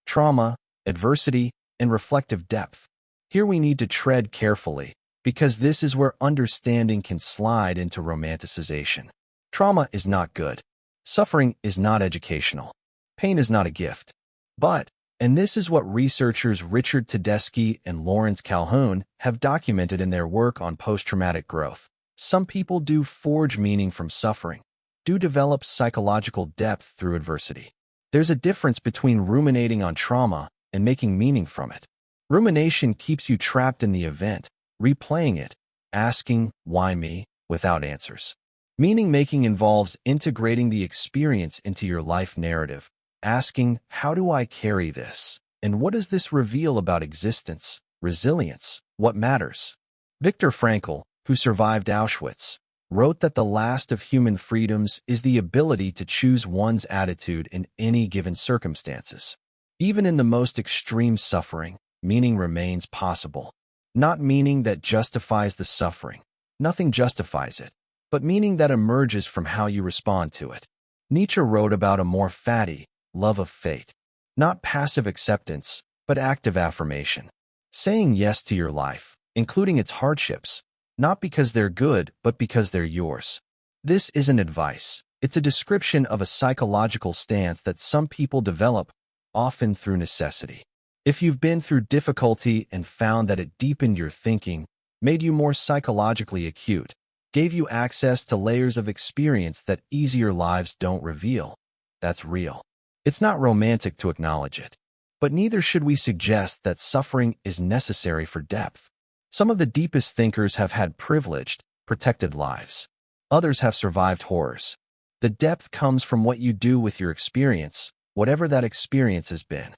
Trauma, adversity, and reflective depth. Here we need to tread carefully, because this is where understanding can slide into romanticization. Trauma is not good. Suffering is not educational. Pain is not a gift. But, and this is what researchers Richard Tedeschi and Lawrence Calhoun have documented in their work on post-traumatic growth, some people do forge meaning from suffering, do develop psychological depth through adversity. There's a difference between ruminating on trauma and making meaning from it. Rumination keeps you trapped in the event, replaying it, asking, why me, without answers. Meaning-making involves integrating the experience into your life narrative, asking, how do I carry this? And what does this reveal about existence, resilience, what matters? Viktor Frankl, who survived Auschwitz, wrote that the last of human freedoms is the ability to choose one's attitude in any given circumstances. Even in the most extreme suffering, meaning remains possible. Not meaning that justifies the suffering. Nothing justifies it, but meaning that emerges from how you respond to it. Nietzsche wrote about a more fatty love of fate. Not passive acceptance, but active affirmation. Saying yes to your life, including its hardships, not because they're good, but because they're yours. This isn't advice. It's a description of a psychological stance that some people develop, often through necessity. If you've been through difficulty and found that it deepened your thinking, made you more psychologically acute, gave you access to layers of experience that easier lives don't reveal, that's real. It's not romantic to acknowledge it, but neither should we suggest that suffering is necessary for depth. Some of the deepest thinkers have had privileged, protected lives. Others have survived horrors. The depth comes from what you do with your experience, whatever that experience has been.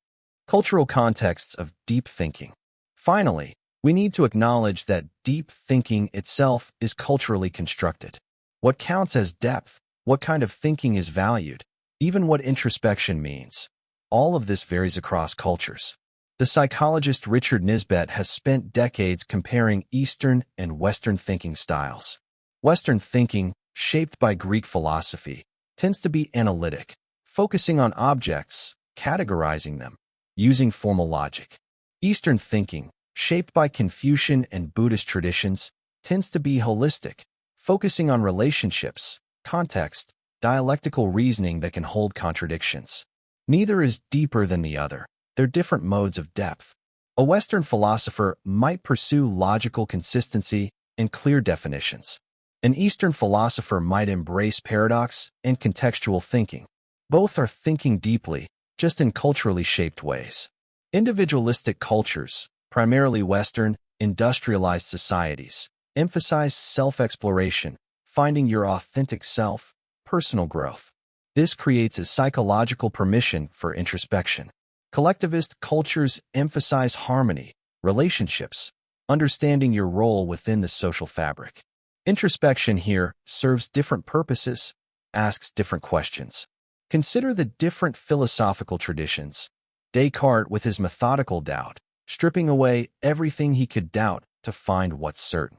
Cultural contexts of deep thinking. Finally, we need to acknowledge that deep thinking itself is culturally constructed. What counts as depth, what kind of thinking is valued, even what introspection means. All of this varies across cultures. The psychologist Richard Nisbett has spent decades comparing Eastern and Western thinking styles. Western thinking, shaped by Greek philosophy, tends to be analytic, focusing on objects, categorizing them, using formal logic. Eastern thinking, shaped by Confucian and Buddhist traditions, tends to be holistic, focusing on relationships, context, dialectical reasoning that can hold contradictions. Neither is deeper than the other. They're different modes of depth. A Western philosopher might pursue logical consistency and clear definitions. An Eastern philosopher might embrace paradox and contextual thinking. Both are thinking deeply, just in culturally shaped ways. Individualistic cultures, primarily Western, industrialized societies, emphasize self-exploration, finding your authentic self, personal growth. This creates a psychological permission for introspection. Collectivist cultures emphasize harmony, relationships, understanding your role within the social fabric. Introspection here serves different purposes, asks different questions. Consider the different philosophical traditions. Descartes with his methodical doubt, stripping away everything he could doubt to find what's certain.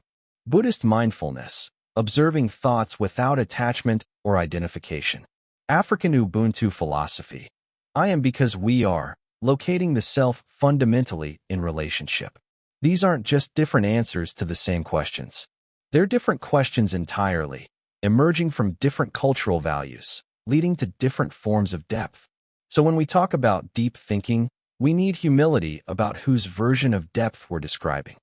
Buddhist mindfulness, observing thoughts without attachment or identification. African Ubuntu philosophy, I am because we are, locating the self fundamentally in relationship. These aren't just different answers to the same questions. They're different questions entirely, emerging from different cultural values, leading to different forms of depth. So when we talk about deep thinking, we need humility about whose version of depth we're describing.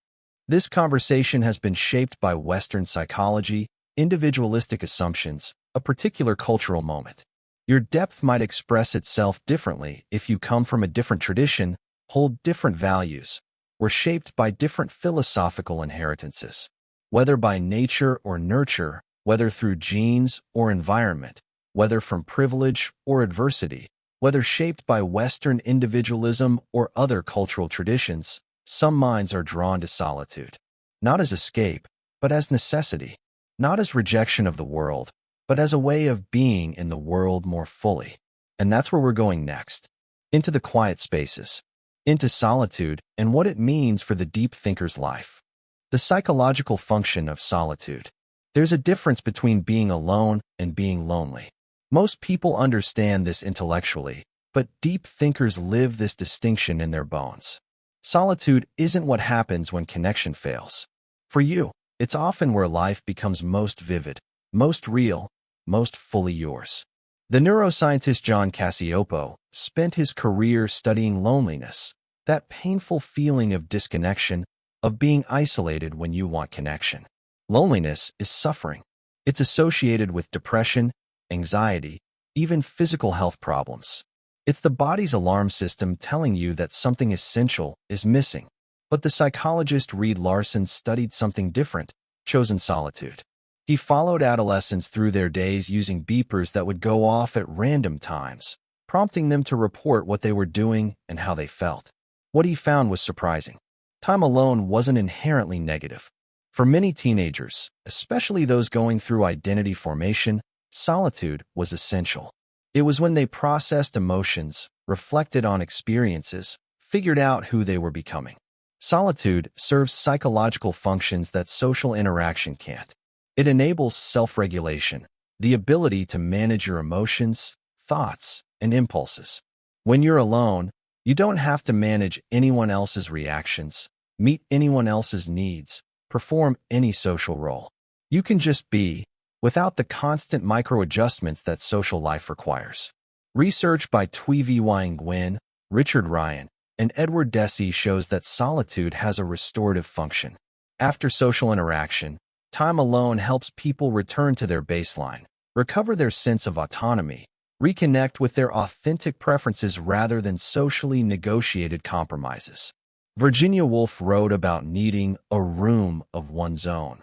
This conversation has been shaped by Western psychology, individualistic assumptions, a particular cultural moment. Your depth might express itself differently if you come from a different tradition, hold different values, were shaped by different philosophical inheritances. Whether by nature or nurture, whether through genes or environment, whether from privilege or adversity, whether shaped by Western individualism or other cultural traditions, some minds are drawn to solitude. Not as escape, but as necessity. Not as rejection of the world, but as a way of being in the world more fully. And that's where we're going next. Into the quiet spaces. Into solitude and what it means for the deep thinker's life. The psychological function of solitude. There's a difference between being alone and being lonely. Most people understand this intellectually, but deep thinkers live this distinction in their bones. Solitude isn't what happens when connection fails. For you, it's often where life becomes most vivid, most real, most fully yours. The neuroscientist John Cacioppo spent his career studying loneliness, that painful feeling of disconnection, of being isolated when you want connection. Loneliness is suffering. It's associated with depression, anxiety, even physical health problems. It's the body's alarm system telling you that something essential is missing. But the psychologist Reed Larson studied something different, chosen solitude. He followed adolescents through their days using beepers that would go off at random times, prompting them to report what they were doing and how they felt. What he found was surprising. Time alone wasn't inherently negative. For many teenagers, especially those going through identity formation, solitude was essential. It was when they processed emotions, reflected on experiences, figured out who they were becoming. Solitude serves psychological functions that social interaction can't. It enables self-regulation, the ability to manage your emotions, thoughts, and impulses. When you're alone, you don't have to manage anyone else's reactions, meet anyone else's needs, perform any social role. You can just be, without the constant micro-adjustments that social life requires. Research by Tui Nguyen, Richard Ryan, and Edward Deci shows that solitude has a restorative function. After social interaction, time alone helps people return to their baseline, recover their sense of autonomy, reconnect with their authentic preferences rather than socially negotiated compromises. Virginia Woolf wrote about needing a room of one's own.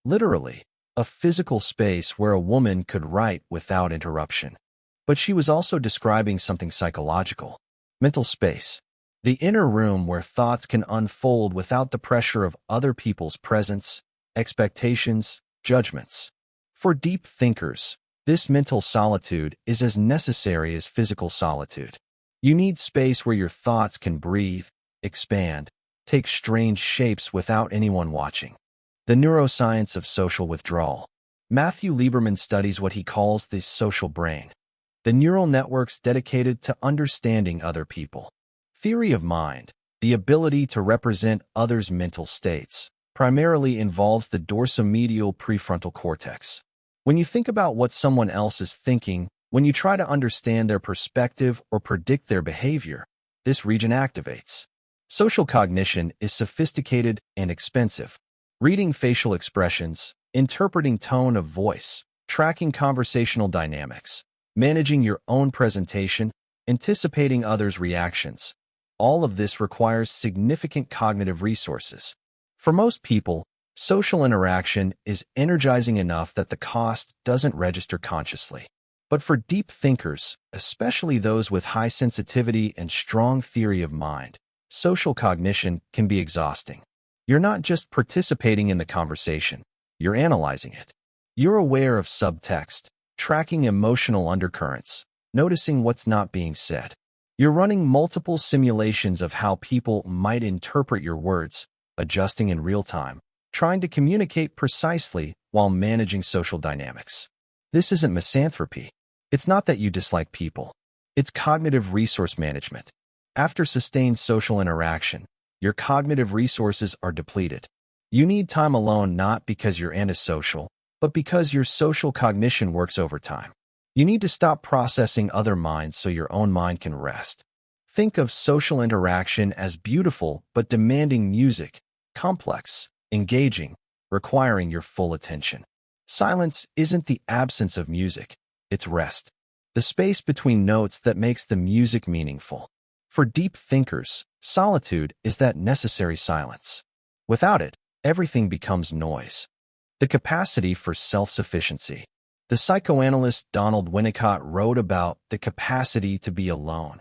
Literally, a physical space where a woman could write without interruption. But she was also describing something psychological. Mental space. The inner room where thoughts can unfold without the pressure of other people's presence, expectations, judgments. For deep thinkers, this mental solitude is as necessary as physical solitude. You need space where your thoughts can breathe, expand, take strange shapes without anyone watching. The neuroscience of social withdrawal. Matthew Lieberman studies what he calls the social brain, the neural networks dedicated to understanding other people. Theory of mind, the ability to represent others' mental states, primarily involves the dorsomedial prefrontal cortex. When you think about what someone else is thinking, when you try to understand their perspective or predict their behavior, this region activates. Social cognition is sophisticated and expensive. Reading facial expressions, interpreting tone of voice, tracking conversational dynamics, managing your own presentation, anticipating others' reactions. All of this requires significant cognitive resources. For most people, social interaction is energizing enough that the cost doesn't register consciously. But for deep thinkers, especially those with high sensitivity and strong theory of mind, social cognition can be exhausting. You're not just participating in the conversation, you're analyzing it. You're aware of subtext, tracking emotional undercurrents, noticing what's not being said. You're running multiple simulations of how people might interpret your words, adjusting in real time, trying to communicate precisely while managing social dynamics. This isn't misanthropy. It's not that you dislike people. It's cognitive resource management. After sustained social interaction, your cognitive resources are depleted. You need time alone not because you're antisocial, but because your social cognition works overtime. You need to stop processing other minds so your own mind can rest. Think of social interaction as beautiful but demanding music, complex, engaging, requiring your full attention. Silence isn't the absence of music, it's rest. The space between notes that makes the music meaningful. For deep thinkers, solitude is that necessary silence. Without it, everything becomes noise. The capacity for self-sufficiency. The psychoanalyst Donald Winnicott wrote about the capacity to be alone.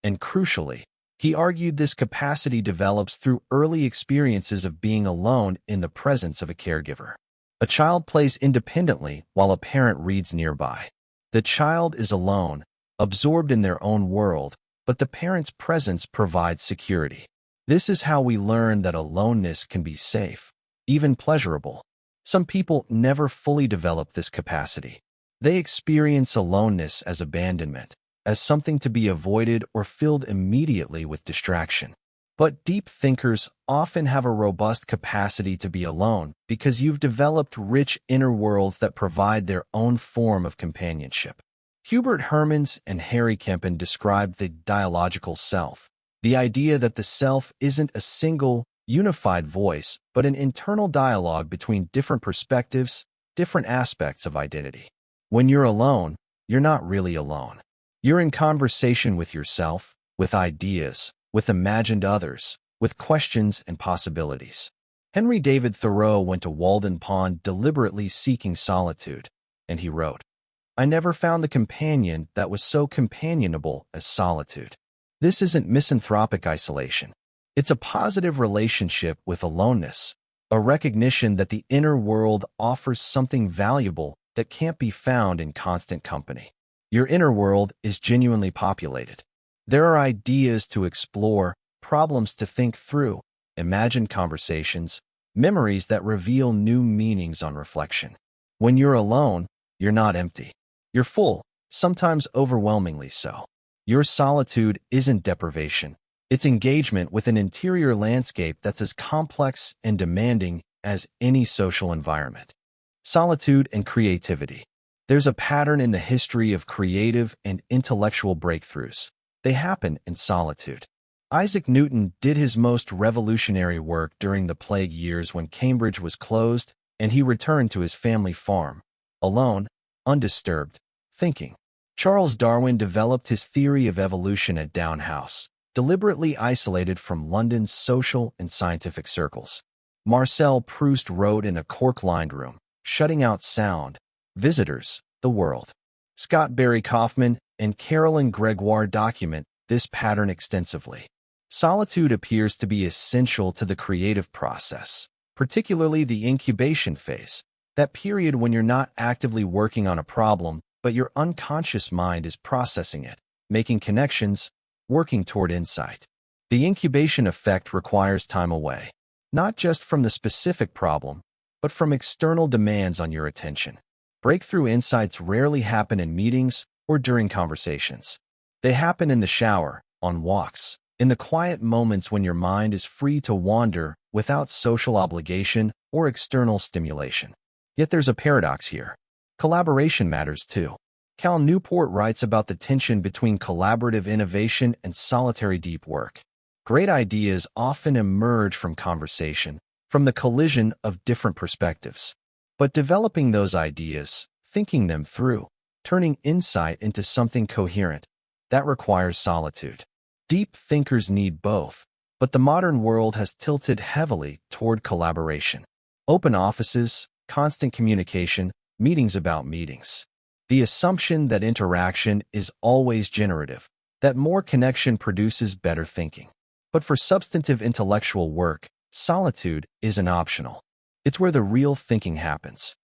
And crucially, he argued this capacity develops through early experiences of being alone in the presence of a caregiver. A child plays independently while a parent reads nearby. The child is alone, absorbed in their own world, but the parent's presence provides security. This is how we learn that aloneness can be safe, even pleasurable. Some people never fully develop this capacity. They experience aloneness as abandonment, as something to be avoided or filled immediately with distraction. But deep thinkers often have a robust capacity to be alone because you've developed rich inner worlds that provide their own form of companionship. Hubert Hermans and Harry Kempen described the dialogical self, the idea that the self isn't a single, unified voice, but an internal dialogue between different perspectives, different aspects of identity. When you're alone, you're not really alone. You're in conversation with yourself, with ideas, with imagined others, with questions and possibilities. Henry David Thoreau went to Walden Pond deliberately seeking solitude, and he wrote, "I never found the companion that was so companionable as solitude." This isn't misanthropic isolation. It's a positive relationship with aloneness, a recognition that the inner world offers something valuable that can't be found in constant company. Your inner world is genuinely populated. There are ideas to explore, problems to think through, imagined conversations, memories that reveal new meanings on reflection. When you're alone, you're not empty. You're full, sometimes overwhelmingly so. Your solitude isn't deprivation. It's engagement with an interior landscape that's as complex and demanding as any social environment. Solitude and creativity. There's a pattern in the history of creative and intellectual breakthroughs. They happen in solitude. Isaac Newton did his most revolutionary work during the plague years when Cambridge was closed and he returned to his family farm, alone, undisturbed, thinking. Charles Darwin developed his theory of evolution at Down House, deliberately isolated from London's social and scientific circles. Marcel Proust wrote in a cork-lined room, shutting out sound, visitors, the world. Scott Barry Kaufman and Carolyn Gregoire document this pattern extensively. Solitude appears to be essential to the creative process, particularly the incubation phase, that period when you're not actively working on a problem, but your unconscious mind is processing it, making connections, working toward insight. The incubation effect requires time away, not just from the specific problem, but from external demands on your attention. Breakthrough insights rarely happen in meetings or during conversations. They happen in the shower, on walks, in the quiet moments when your mind is free to wander without social obligation or external stimulation. Yet there's a paradox here. Collaboration matters too. Cal Newport writes about the tension between collaborative innovation and solitary deep work. Great ideas often emerge from conversation, from the collision of different perspectives. But developing those ideas, thinking them through, turning insight into something coherent, that requires solitude. Deep thinkers need both, but the modern world has tilted heavily toward collaboration. Open offices, constant communication, meetings about meetings. The assumption that interaction is always generative, that more connection produces better thinking. But for substantive intellectual work, solitude isn't optional. It's where the real thinking happens.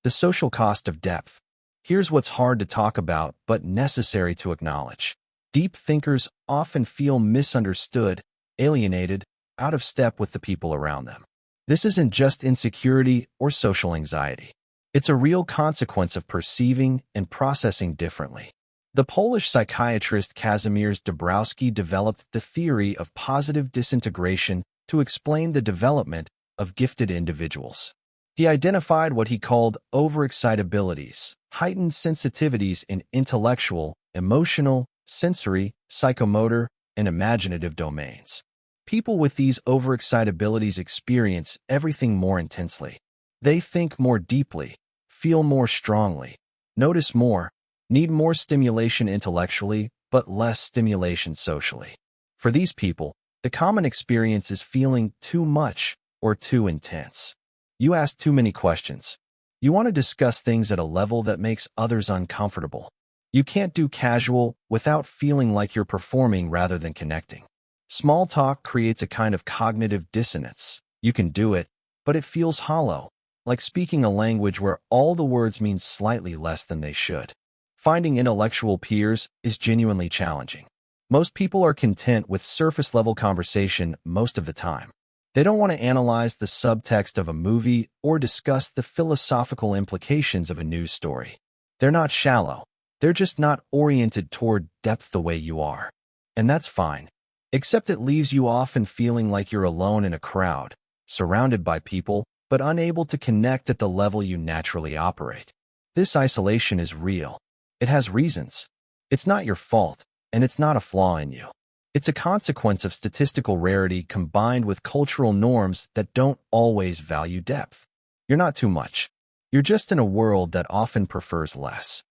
The social cost of depth. Here's what's hard to talk about but necessary to acknowledge. Deep thinkers often feel misunderstood, alienated, out of step with the people around them. This isn't just insecurity or social anxiety. It's a real consequence of perceiving and processing differently. The Polish psychiatrist Kazimierz Dabrowski developed the theory of positive disintegration to explain the development of gifted individuals. He identified what he called overexcitabilities, heightened sensitivities in intellectual, emotional, sensory, psychomotor, and imaginative domains. People with these overexcitabilities experience everything more intensely. They think more deeply, feel more strongly, notice more, need more stimulation intellectually, but less stimulation socially. For these people, the common experience is feeling too much or too intense. You ask too many questions. You want to discuss things at a level that makes others uncomfortable. You can't do casual without feeling like you're performing rather than connecting. Small talk creates a kind of cognitive dissonance. You can do it, but it feels hollow, like speaking a language where all the words mean slightly less than they should. Finding intellectual peers is genuinely challenging. Most people are content with surface-level conversation most of the time. They don't want to analyze the subtext of a movie or discuss the philosophical implications of a news story. They're not shallow. They're just not oriented toward depth the way you are. And that's fine, except it leaves you often feeling like you're alone in a crowd, surrounded by people, but unable to connect at the level you naturally operate. This isolation is real. It has reasons. It's not your fault, and it's not a flaw in you. It's a consequence of statistical rarity combined with cultural norms that don't always value depth. You're not too much. You're just in a world that often prefers less.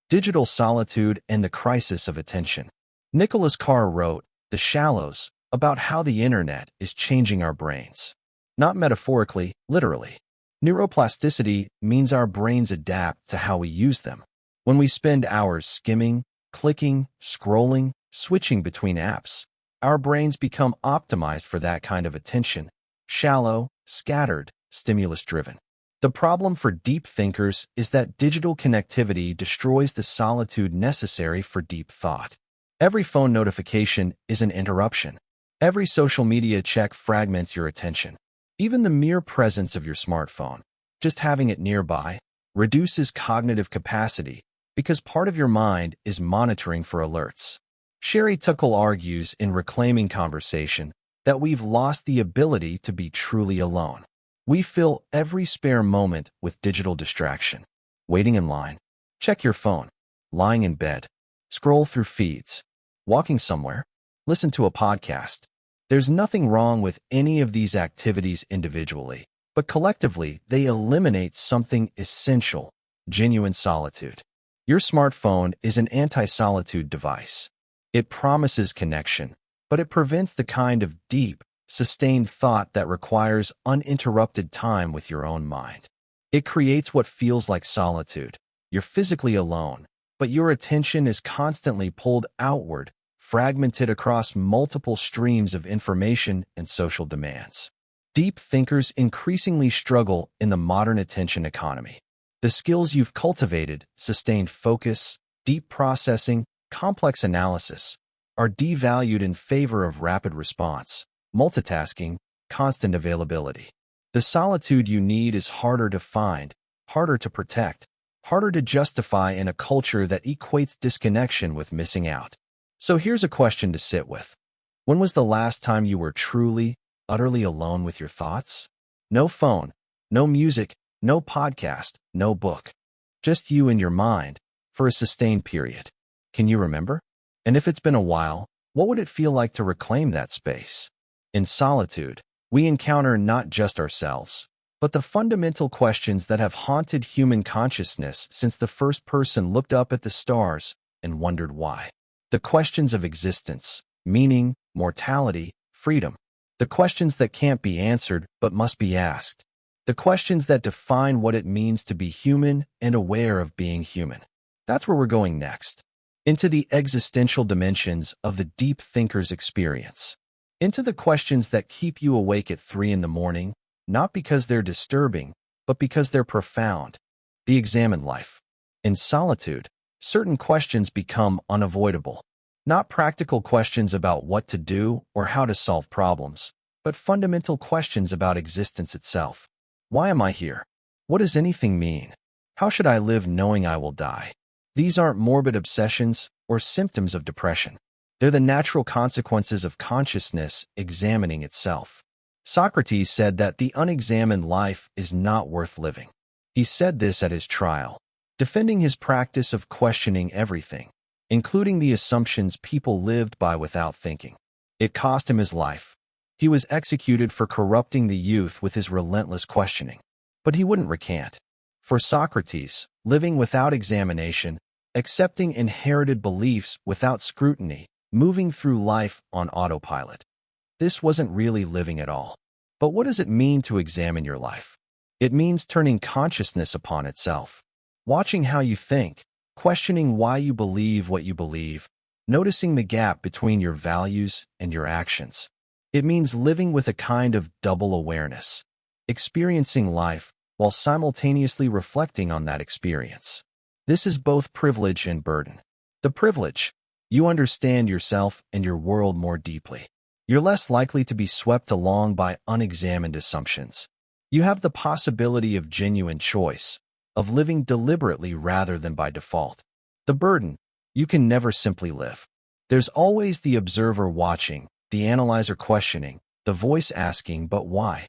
Digital solitude and the crisis of attention. Nicholas Carr wrote, The Shallows, about how the internet is changing our brains. Not metaphorically, literally. Neuroplasticity means our brains adapt to how we use them. When we spend hours skimming, clicking, scrolling, switching between apps, our brains become optimized for that kind of attention, shallow, scattered, stimulus-driven. The problem for deep thinkers is that digital connectivity destroys the solitude necessary for deep thought. Every phone notification is an interruption. Every social media check fragments your attention. Even the mere presence of your smartphone, just having it nearby, reduces cognitive capacity because part of your mind is monitoring for alerts. Sherry Tuckle argues in Reclaiming Conversation that we've lost the ability to be truly alone. We fill every spare moment with digital distraction. Waiting in line, check your phone, lying in bed, scroll through feeds, walking somewhere, listen to a podcast. There's nothing wrong with any of these activities individually, but collectively they eliminate something essential, genuine solitude. Your smartphone is an anti-solitude device. It promises connection, but it prevents the kind of deep, sustained thought that requires uninterrupted time with your own mind. It creates what feels like solitude. You're physically alone, but your attention is constantly pulled outward, fragmented across multiple streams of information and social demands. Deep thinkers increasingly struggle in the modern attention economy. The skills you've cultivated, sustained focus, deep processing, complex analysis, are devalued in favor of rapid response, multitasking, constant availability. The solitude you need is harder to find, harder to protect, harder to justify in a culture that equates disconnection with missing out. So here's a question to sit with. When was the last time you were truly, utterly alone with your thoughts? No phone, no music, no podcast, no book. Just you and your mind, for a sustained period. Can you remember? And if it's been a while, what would it feel like to reclaim that space? In solitude, we encounter not just ourselves, but the fundamental questions that have haunted human consciousness since the first person looked up at the stars and wondered why. The questions of existence, meaning, mortality, freedom. The questions that can't be answered but must be asked. The questions that define what it means to be human and aware of being human. That's where we're going next. Into the existential dimensions of the deep thinker's experience. Into the questions that keep you awake at 3 a.m, not because they're disturbing, but because they're profound. The examined life. In solitude, certain questions become unavoidable. Not practical questions about what to do or how to solve problems, but fundamental questions about existence itself. Why am I here? What does anything mean? How should I live knowing I will die? These aren't morbid obsessions or symptoms of depression. They're the natural consequences of consciousness examining itself. Socrates said that the unexamined life is not worth living. He said this at his trial, defending his practice of questioning everything, including the assumptions people lived by without thinking. It cost him his life. He was executed for corrupting the youth with his relentless questioning. But he wouldn't recant. For Socrates, living without examination, accepting inherited beliefs without scrutiny, moving through life on autopilot. This wasn't really living at all. But what does it mean to examine your life? It means turning consciousness upon itself, watching how you think, questioning why you believe what you believe, noticing the gap between your values and your actions. It means living with a kind of double awareness, experiencing life while simultaneously reflecting on that experience. This is both privilege and burden. The privilege: you understand yourself and your world more deeply. You're less likely to be swept along by unexamined assumptions. You have the possibility of genuine choice, of living deliberately rather than by default. The burden: you can never simply live. There's always the observer watching, the analyzer questioning, the voice asking, but why?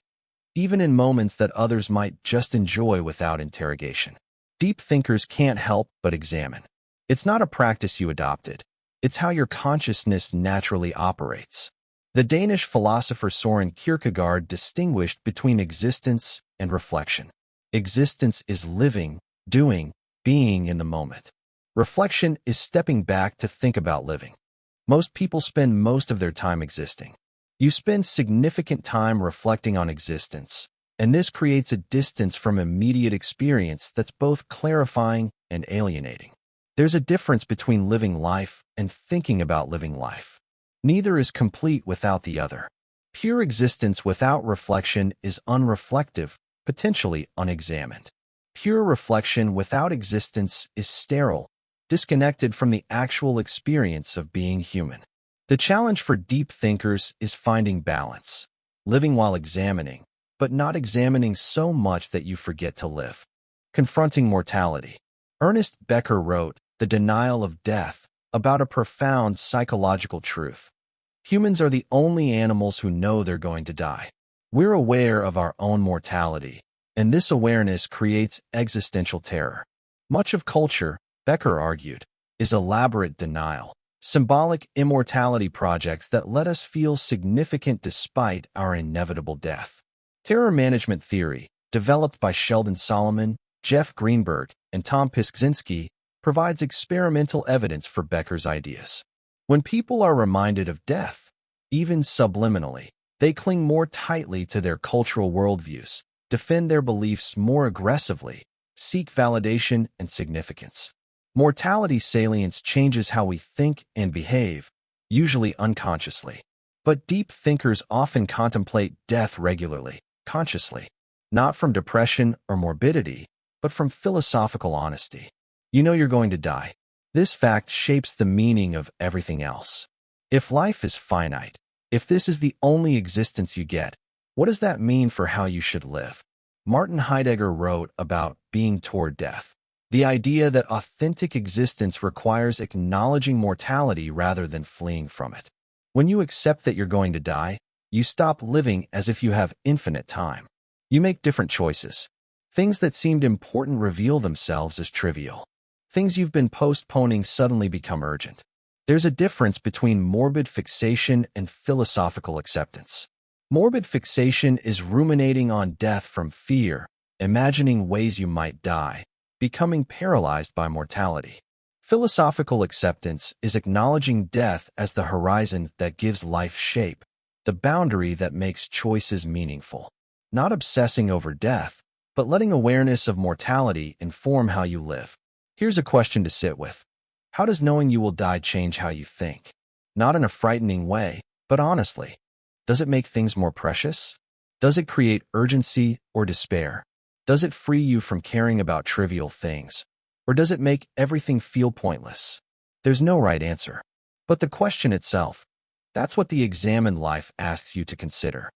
Even in moments that others might just enjoy without interrogation. Deep thinkers can't help but examine. It's not a practice you adopted. It's how your consciousness naturally operates. The Danish philosopher Søren Kierkegaard distinguished between existence and reflection. Existence is living, doing, being in the moment. Reflection is stepping back to think about living. Most people spend most of their time existing. You spend significant time reflecting on existence, and this creates a distance from immediate experience that's both clarifying and alienating. There's a difference between living life and thinking about living life. Neither is complete without the other. Pure existence without reflection is unreflective, potentially unexamined. Pure reflection without existence is sterile, disconnected from the actual experience of being human. The challenge for deep thinkers is finding balance, living while examining, but not examining so much that you forget to live. Confronting Mortality. Ernest Becker wrote The Denial of Death about a profound psychological truth. Humans are the only animals who know they're going to die. We're aware of our own mortality, and this awareness creates existential terror. Much of culture, Becker argued, is elaborate denial, symbolic immortality projects that let us feel significant despite our inevitable death. Terror management theory, developed by Sheldon Solomon, Jeff Greenberg, and Tom Piszczynski, provides experimental evidence for Becker's ideas. When people are reminded of death, even subliminally, they cling more tightly to their cultural worldviews, defend their beliefs more aggressively, seek validation and significance. Mortality salience changes how we think and behave, usually unconsciously. But deep thinkers often contemplate death regularly, consciously, not from depression or morbidity, but from philosophical honesty. You know you're going to die. This fact shapes the meaning of everything else. If life is finite, if this is the only existence you get, what does that mean for how you should live? Martin Heidegger wrote about being toward death. The idea that authentic existence requires acknowledging mortality rather than fleeing from it. When you accept that you're going to die, you stop living as if you have infinite time. You make different choices. Things that seemed important reveal themselves as trivial. Things you've been postponing suddenly become urgent. There's a difference between morbid fixation and philosophical acceptance. Morbid fixation is ruminating on death from fear, imagining ways you might die, becoming paralyzed by mortality. Philosophical acceptance is acknowledging death as the horizon that gives life shape, the boundary that makes choices meaningful. Not obsessing over death, but letting awareness of mortality inform how you live. Here's a question to sit with. How does knowing you will die change how you think? Not in a frightening way, but honestly. Does it make things more precious? Does it create urgency or despair? Does it free you from caring about trivial things? Or does it make everything feel pointless? There's no right answer. But the question itself, that's what the examined life asks you to consider.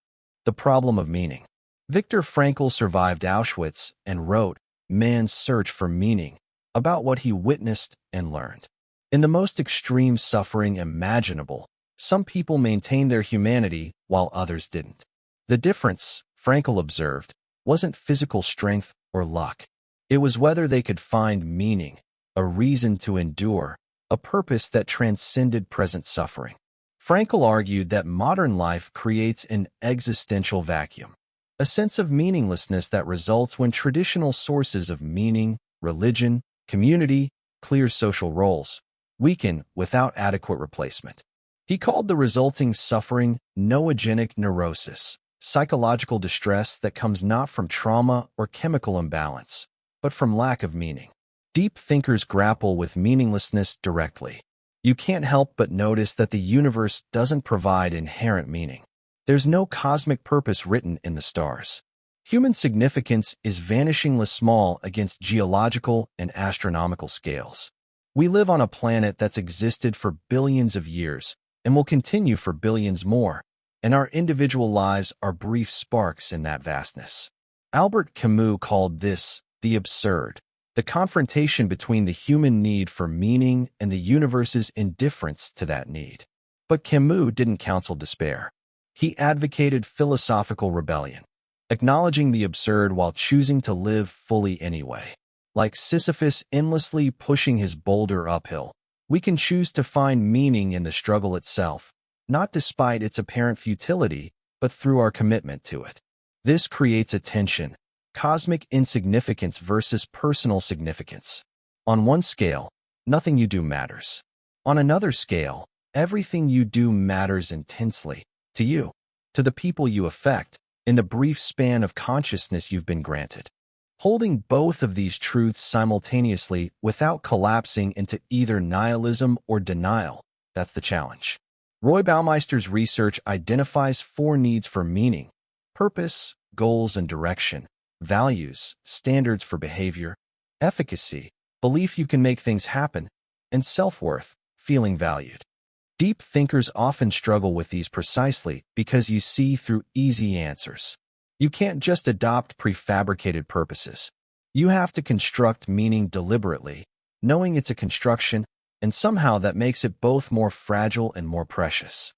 The Problem of Meaning. Viktor Frankl survived Auschwitz and wrote Man's Search for Meaning about what he witnessed and learned. In the most extreme suffering imaginable, some people maintained their humanity while others didn't. The difference, Frankl observed, wasn't physical strength or luck. It was whether they could find meaning, a reason to endure, a purpose that transcended present suffering. Frankl argued that modern life creates an existential vacuum, a sense of meaninglessness that results when traditional sources of meaning, religion, community, clear social roles, weaken without adequate replacement. He called the resulting suffering noogenic neurosis, psychological distress that comes not from trauma or chemical imbalance, but from lack of meaning. Deep thinkers grapple with meaninglessness directly. You can't help but notice that the universe doesn't provide inherent meaning. There's no cosmic purpose written in the stars. Human significance is vanishingly small against geological and astronomical scales. We live on a planet that's existed for billions of years and will continue for billions more, and our individual lives are brief sparks in that vastness. Albert Camus called this the absurd, the confrontation between the human need for meaning and the universe's indifference to that need. But Camus didn't counsel despair. He advocated philosophical rebellion, acknowledging the absurd while choosing to live fully anyway. Like Sisyphus endlessly pushing his boulder uphill, we can choose to find meaning in the struggle itself, not despite its apparent futility, but through our commitment to it. This creates a tension, cosmic insignificance versus personal significance. On one scale, nothing you do matters. On another scale, everything you do matters intensely, to you, to the people you affect, in the brief span of consciousness you've been granted. Holding both of these truths simultaneously without collapsing into either nihilism or denial, that's the challenge. Roy Baumeister's research identifies 4 needs for meaning: purpose, goals and direction, values, standards for behavior, efficacy, belief you can make things happen, and self-worth, feeling valued. Deep thinkers often struggle with these precisely because you see through easy answers. You can't just adopt prefabricated purposes. You have to construct meaning deliberately, knowing it's a construction, and somehow that makes it both more fragile and more precious.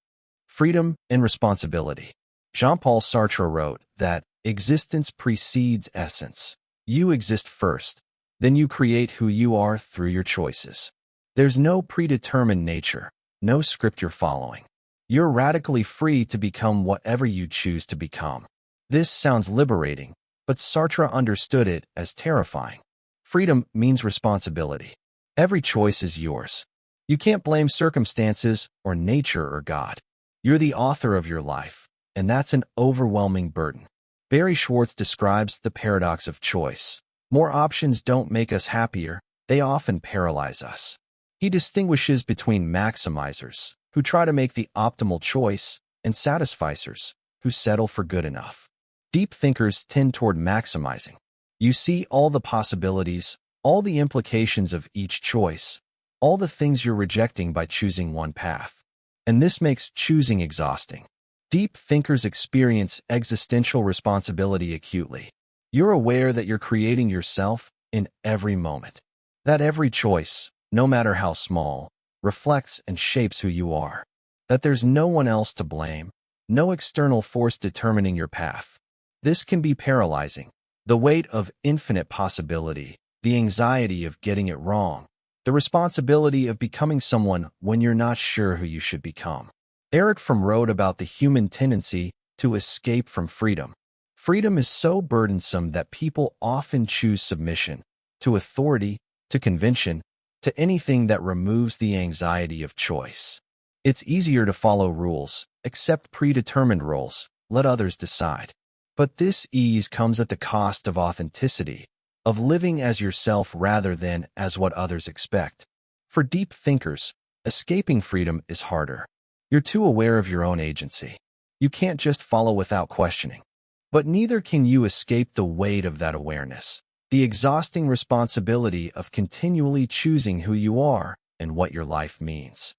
Freedom and responsibility. Jean-Paul Sartre wrote that existence precedes essence. You exist first, then you create who you are through your choices. There's no predetermined nature, no script you're following. You're radically free to become whatever you choose to become. This sounds liberating, but Sartre understood it as terrifying. Freedom means responsibility. Every choice is yours. You can't blame circumstances or nature or God. You're the author of your life, and that's an overwhelming burden. Barry Schwartz describes the paradox of choice. More options don't make us happier, they often paralyze us. He distinguishes between maximizers, who try to make the optimal choice, and satisficers, who settle for good enough. Deep thinkers tend toward maximizing. You see all the possibilities, all the implications of each choice, all the things you're rejecting by choosing one path. And this makes choosing exhausting. Deep thinkers experience existential responsibility acutely. You're aware that you're creating yourself in every moment. That every choice, no matter how small, reflects and shapes who you are. That there's no one else to blame, no external force determining your path. This can be paralyzing. The weight of infinite possibility, the anxiety of getting it wrong, the responsibility of becoming someone when you're not sure who you should become. Eric Fromm wrote about the human tendency to escape from freedom. Freedom is so burdensome that people often choose submission to authority, to convention, to anything that removes the anxiety of choice. It's easier to follow rules, accept predetermined roles, let others decide. But this ease comes at the cost of authenticity, of living as yourself rather than as what others expect. For deep thinkers, escaping freedom is harder. You're too aware of your own agency. You can't just follow without questioning. But neither can you escape the weight of that awareness, the exhausting responsibility of continually choosing who you are and what your life means.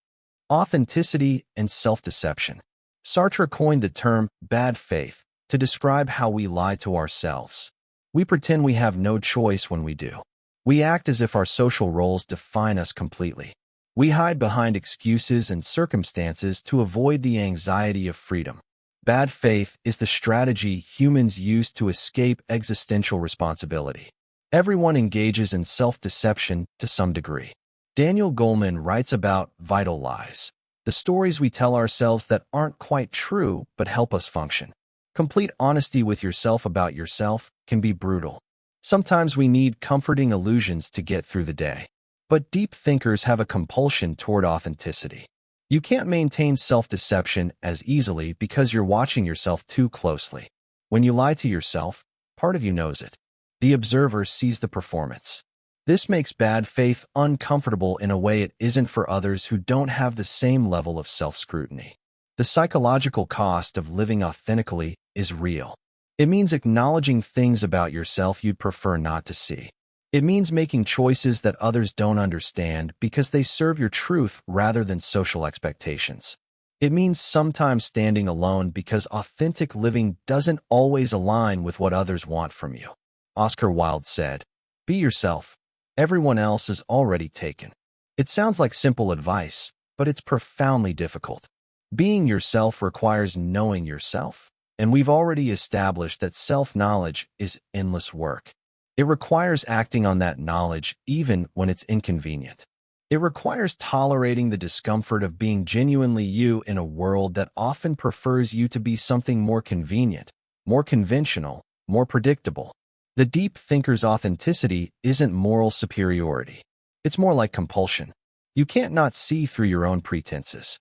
Authenticity and self-deception. Sartre coined the term bad faith to describe how we lie to ourselves. We pretend we have no choice when we do. We act as if our social roles define us completely. We hide behind excuses and circumstances to avoid the anxiety of freedom. Bad faith is the strategy humans use to escape existential responsibility. Everyone engages in self-deception to some degree. Daniel Goleman writes about vital lies, the stories we tell ourselves that aren't quite true but help us function. Complete honesty with yourself about yourself can be brutal. Sometimes we need comforting illusions to get through the day. But deep thinkers have a compulsion toward authenticity. You can't maintain self-deception as easily because you're watching yourself too closely. When you lie to yourself, part of you knows it. The observer sees the performance. This makes bad faith uncomfortable in a way it isn't for others who don't have the same level of self-scrutiny. The psychological cost of living authentically is real. It means acknowledging things about yourself you'd prefer not to see. It means making choices that others don't understand because they serve your truth rather than social expectations. It means sometimes standing alone because authentic living doesn't always align with what others want from you. Oscar Wilde said, "Be yourself. Everyone else is already taken." It sounds like simple advice, but it's profoundly difficult. Being yourself requires knowing yourself, and we've already established that self-knowledge is endless work. It requires acting on that knowledge even when it's inconvenient. It requires tolerating the discomfort of being genuinely you in a world that often prefers you to be something more convenient, more conventional, more predictable. The deep thinker's authenticity isn't moral superiority. It's more like compulsion. You can't not see through your own pretenses.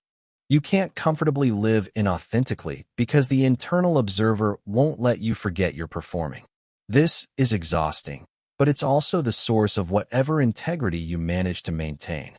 You can't comfortably live inauthentically because the internal observer won't let you forget you're performing. This is exhausting, but it's also the source of whatever integrity you manage to maintain.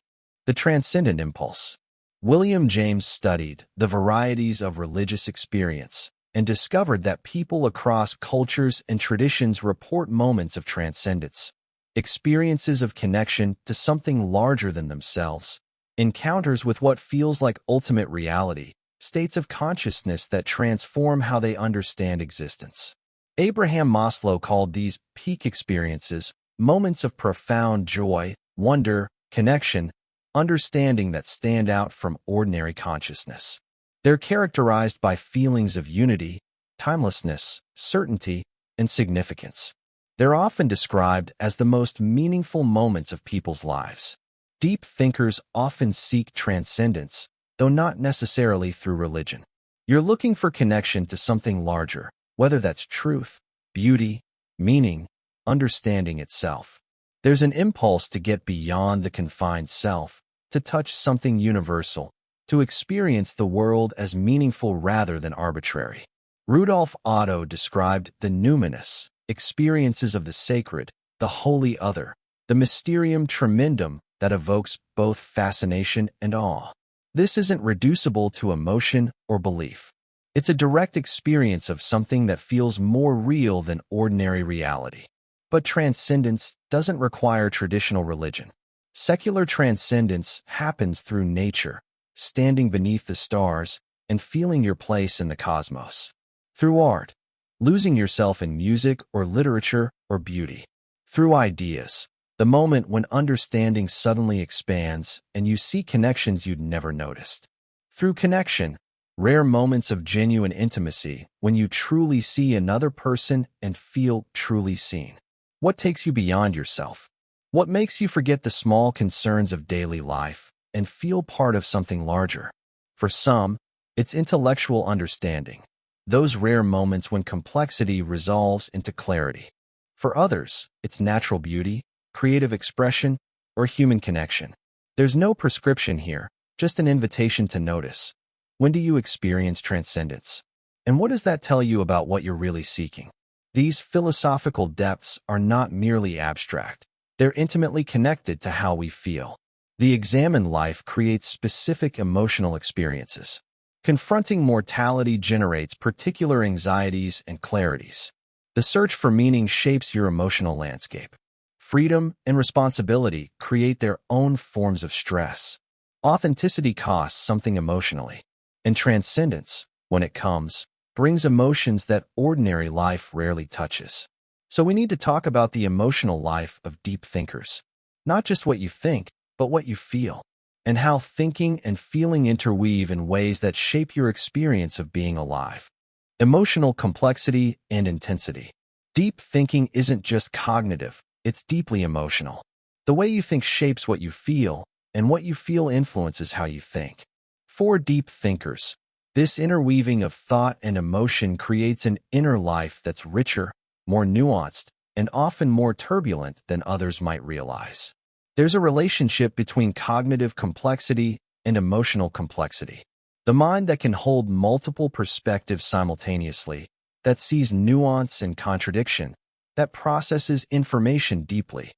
The Transcendent Impulse. William James studied the varieties of religious experience and discovered that people across cultures and traditions report moments of transcendence, experiences of connection to something larger than themselves, encounters with what feels like ultimate reality, states of consciousness that transform how they understand existence. Abraham Maslow called these peak experiences moments of profound joy, wonder, connection, understanding that stand out from ordinary consciousness. They're characterized by feelings of unity, timelessness, certainty, and significance. They're often described as the most meaningful moments of people's lives. Deep thinkers often seek transcendence, though not necessarily through religion. You're looking for connection to something larger, whether that's truth, beauty, meaning, understanding itself. There's an impulse to get beyond the confined self, to touch something universal, to experience the world as meaningful rather than arbitrary. Rudolf Otto described the numinous, experiences of the sacred, the holy other, the mysterium tremendum that evokes both fascination and awe. This isn't reducible to emotion or belief. It's a direct experience of something that feels more real than ordinary reality. But transcendence doesn't require traditional religion. Secular transcendence happens through nature, standing beneath the stars and feeling your place in the cosmos. Through art, losing yourself in music or literature or beauty. Through ideas, the moment when understanding suddenly expands and you see connections you'd never noticed. Through connection, rare moments of genuine intimacy when you truly see another person and feel truly seen. What takes you beyond yourself? What makes you forget the small concerns of daily life and feel part of something larger? For some, it's intellectual understanding, those rare moments when complexity resolves into clarity. For others, it's natural beauty, creative expression, or human connection. There's no prescription here, just an invitation to notice. When do you experience transcendence? And what does that tell you about what you're really seeking? These philosophical depths are not merely abstract. They're intimately connected to how we feel. The examined life creates specific emotional experiences. Confronting mortality generates particular anxieties and clarities. The search for meaning shapes your emotional landscape. Freedom and responsibility create their own forms of stress. Authenticity costs something emotionally. And transcendence, when it comes, brings emotions that ordinary life rarely touches. So we need to talk about the emotional life of deep thinkers. Not just what you think, but what you feel, and how thinking and feeling interweave in ways that shape your experience of being alive. Emotional complexity and intensity. Deep thinking isn't just cognitive, it's deeply emotional. The way you think shapes what you feel, and what you feel influences how you think. For deep thinkers, this interweaving of thought and emotion creates an inner life that's richer, more nuanced, and often more turbulent than others might realize. There's a relationship between cognitive complexity and emotional complexity. The mind that can hold multiple perspectives simultaneously, that sees nuance and contradiction, that processes information deeply.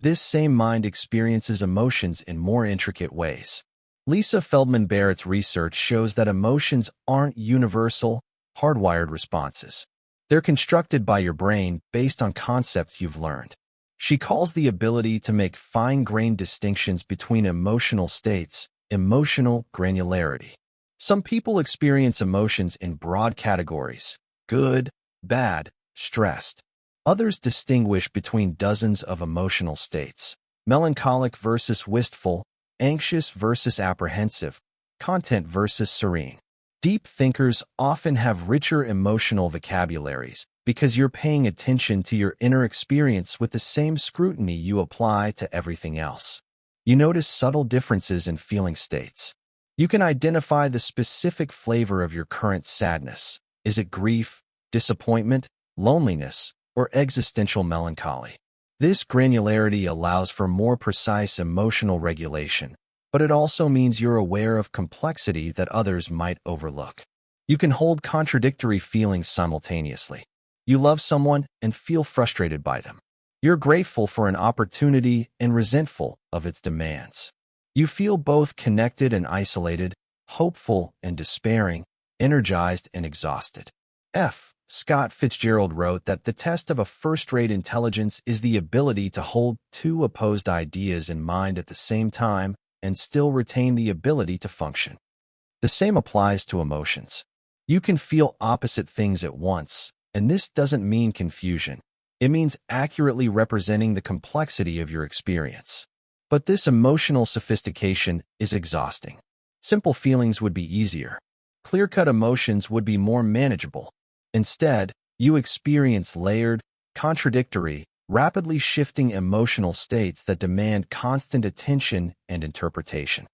This same mind experiences emotions in more intricate ways. Lisa Feldman Barrett's research shows that emotions aren't universal, hardwired responses. They're constructed by your brain based on concepts you've learned. She calls the ability to make fine-grained distinctions between emotional states emotional granularity. Some people experience emotions in broad categories: good, bad, stressed. Others distinguish between dozens of emotional states: melancholic versus wistful, anxious versus apprehensive, content versus serene. Deep thinkers often have richer emotional vocabularies because you're paying attention to your inner experience with the same scrutiny you apply to everything else. You notice subtle differences in feeling states. You can identify the specific flavor of your current sadness. Is it grief, disappointment, loneliness, or existential melancholy? This granularity allows for more precise emotional regulation, but it also means you're aware of complexity that others might overlook. You can hold contradictory feelings simultaneously. You love someone and feel frustrated by them. You're grateful for an opportunity and resentful of its demands. You feel both connected and isolated, hopeful and despairing, energized and exhausted. F. Scott Fitzgerald wrote that the test of a first-rate intelligence is the ability to hold two opposed ideas in mind at the same time and still retain the ability to function. The same applies to emotions. You can feel opposite things at once, and this doesn't mean confusion. It means accurately representing the complexity of your experience. But this emotional sophistication is exhausting. Simple feelings would be easier. Clear-cut emotions would be more manageable. Instead, you experience layered, contradictory, rapidly shifting emotional states that demand constant attention and interpretation.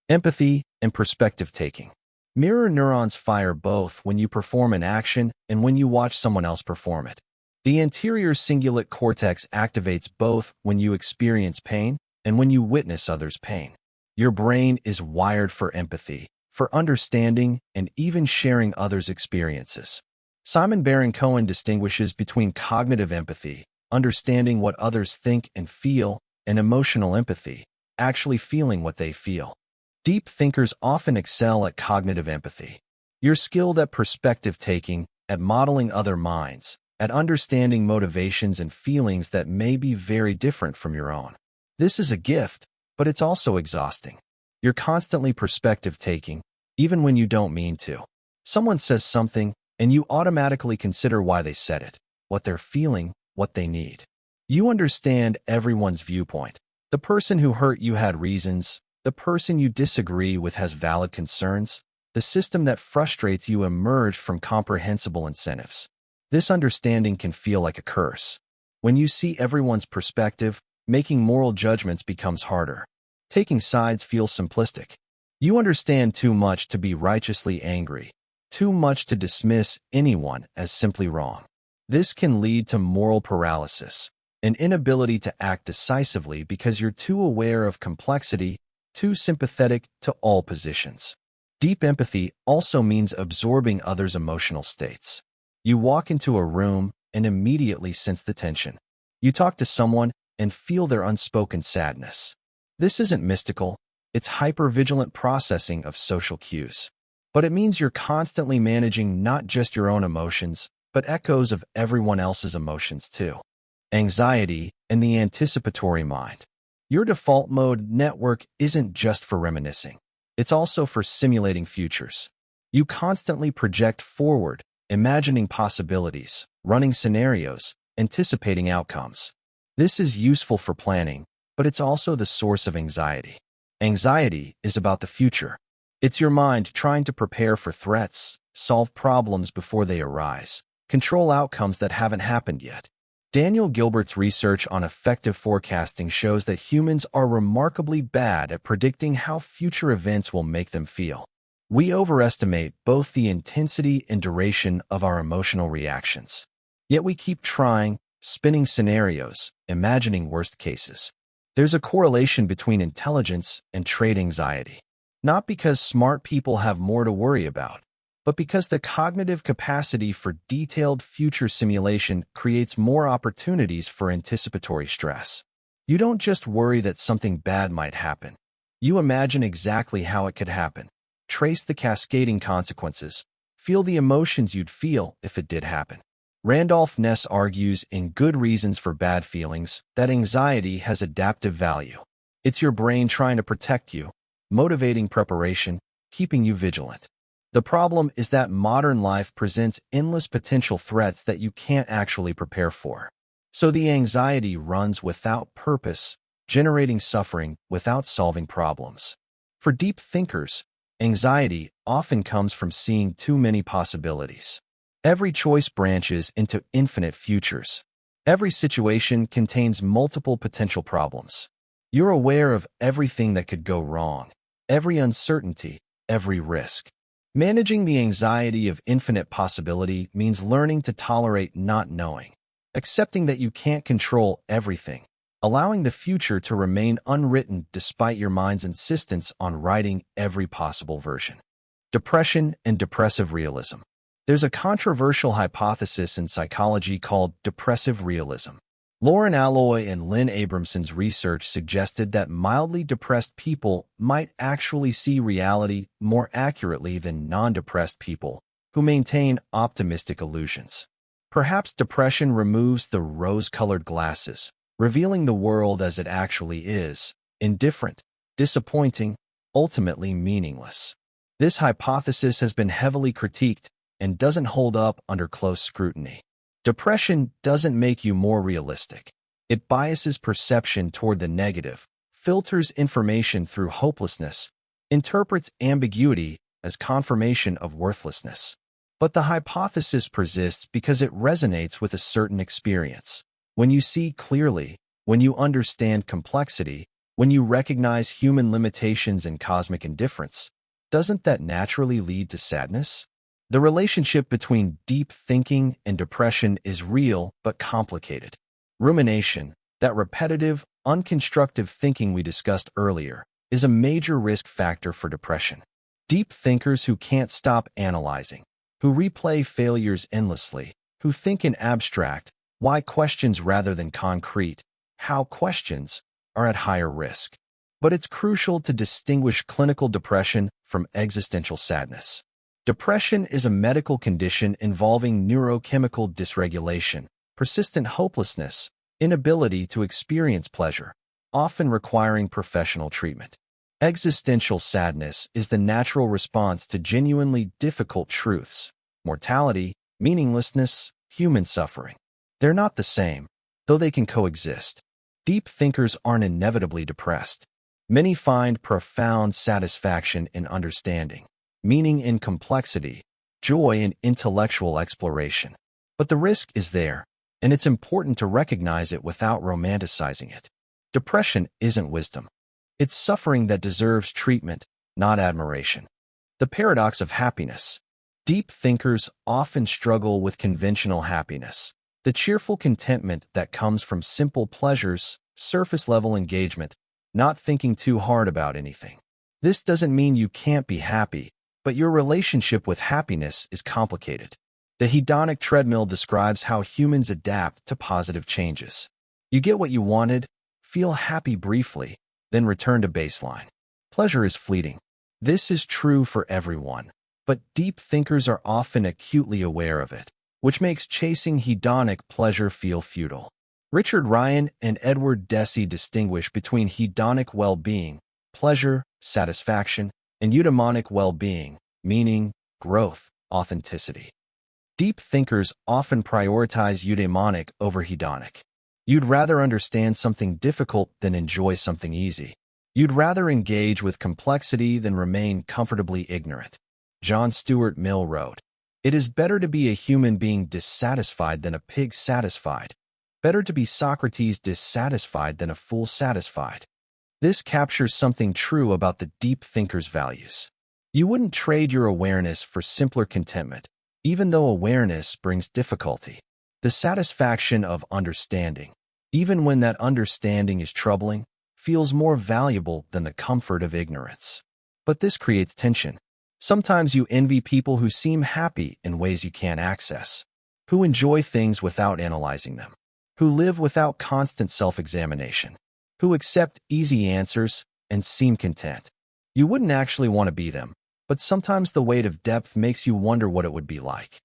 Empathy and perspective-taking. Mirror neurons fire both when you perform an action and when you watch someone else perform it. The anterior cingulate cortex activates both when you experience pain and when you witness others' pain. Your brain is wired for empathy, for understanding, and even sharing others' experiences. Simon Baron-Cohen distinguishes between cognitive empathy, understanding what others think and feel, and emotional empathy, actually feeling what they feel. Deep thinkers often excel at cognitive empathy. You're skilled at perspective-taking, at modeling other minds, at understanding motivations and feelings that may be very different from your own. This is a gift, but it's also exhausting. You're constantly perspective-taking, even when you don't mean to. Someone says something, and you automatically consider why they said it, what they're feeling, what they need. You understand everyone's viewpoint. The person who hurt you had reasons. The person you disagree with has valid concerns. The system that frustrates you emerged from comprehensible incentives. This understanding can feel like a curse. When you see everyone's perspective, making moral judgments becomes harder. Taking sides feels simplistic. You understand too much to be righteously angry, too much to dismiss anyone as simply wrong. This can lead to moral paralysis, an inability to act decisively because you're too aware of complexity, too sympathetic to all positions. Deep empathy also means absorbing others' emotional states. You walk into a room and immediately sense the tension. You talk to someone and feel their unspoken sadness. This isn't mystical, it's hypervigilant processing of social cues. But it means you're constantly managing not just your own emotions, but echoes of everyone else's emotions too. Anxiety and the anticipatory mind. Your default mode network isn't just for reminiscing. It's also for simulating futures. You constantly project forward, imagining possibilities, running scenarios, anticipating outcomes. This is useful for planning, but it's also the source of anxiety. Anxiety is about the future. It's your mind trying to prepare for threats, solve problems before they arise, control outcomes that haven't happened yet. Daniel Gilbert's research on effective forecasting shows that humans are remarkably bad at predicting how future events will make them feel. We overestimate both the intensity and duration of our emotional reactions. Yet we keep trying, spinning scenarios, imagining worst cases. There's a correlation between intelligence and trait anxiety. Not because smart people have more to worry about, but because the cognitive capacity for detailed future simulation creates more opportunities for anticipatory stress. You don't just worry that something bad might happen. You imagine exactly how it could happen, trace the cascading consequences, feel the emotions you'd feel if it did happen. Randolph Ness argues in Good Reasons for Bad Feelings that anxiety has adaptive value. It's your brain trying to protect you, motivating preparation, keeping you vigilant. The problem is that modern life presents endless potential threats that you can't actually prepare for. So the anxiety runs without purpose, generating suffering without solving problems. For deep thinkers, anxiety often comes from seeing too many possibilities. Every choice branches into infinite futures. Every situation contains multiple potential problems. You're aware of everything that could go wrong, every uncertainty, every risk. Managing the anxiety of infinite possibility means learning to tolerate not knowing, accepting that you can't control everything, allowing the future to remain unwritten despite your mind's insistence on writing every possible version. Depression and depressive realism. There's a controversial hypothesis in psychology called depressive realism. Lauren Alloy and Lynn Abramson's research suggested that mildly depressed people might actually see reality more accurately than non-depressed people who maintain optimistic illusions. Perhaps depression removes the rose-colored glasses, revealing the world as it actually is, indifferent, disappointing, ultimately meaningless. This hypothesis has been heavily critiqued and doesn't hold up under close scrutiny. Depression doesn't make you more realistic. It biases perception toward the negative, filters information through hopelessness, interprets ambiguity as confirmation of worthlessness. But the hypothesis persists because it resonates with a certain experience. When you see clearly, when you understand complexity, when you recognize human limitations and cosmic indifference, doesn't that naturally lead to sadness? The relationship between deep thinking and depression is real but complicated. Rumination, that repetitive, unconstructive thinking we discussed earlier, is a major risk factor for depression. Deep thinkers who can't stop analyzing, who replay failures endlessly, who think in abstract, why questions rather than concrete, how questions, are at higher risk. But it's crucial to distinguish clinical depression from existential sadness. Depression is a medical condition involving neurochemical dysregulation, persistent hopelessness, inability to experience pleasure, often requiring professional treatment. Existential sadness is the natural response to genuinely difficult truths, mortality, meaninglessness, human suffering. They're not the same, though they can coexist. Deep thinkers aren't inevitably depressed. Many find profound satisfaction in understanding, meaning in complexity, joy in intellectual exploration. But the risk is there, and it's important to recognize it without romanticizing it. Depression isn't wisdom. It's suffering that deserves treatment, not admiration. The paradox of happiness. Deep thinkers often struggle with conventional happiness, the cheerful contentment that comes from simple pleasures, surface-level engagement, not thinking too hard about anything. This doesn't mean you can't be happy, but your relationship with happiness is complicated. The hedonic treadmill describes how humans adapt to positive changes. You get what you wanted, feel happy briefly, then return to baseline. Pleasure is fleeting. This is true for everyone, but deep thinkers are often acutely aware of it, which makes chasing hedonic pleasure feel futile. Richard Ryan and Edward Deci distinguish between hedonic well-being, pleasure, satisfaction, and eudaimonic well-being, meaning, growth, authenticity. Deep thinkers often prioritize eudaimonic over hedonic. You'd rather understand something difficult than enjoy something easy. You'd rather engage with complexity than remain comfortably ignorant. John Stuart Mill wrote, "It is better to be a human being dissatisfied than a pig satisfied. Better to be Socrates dissatisfied than a fool satisfied." This captures something true about the deep thinker's values. You wouldn't trade your awareness for simpler contentment, even though awareness brings difficulty. The satisfaction of understanding, even when that understanding is troubling, feels more valuable than the comfort of ignorance. But this creates tension. Sometimes you envy people who seem happy in ways you can't access, who enjoy things without analyzing them, who live without constant self-examination, who accept easy answers and seem content. You wouldn't actually want to be them, but sometimes the weight of depth makes you wonder what it would be like.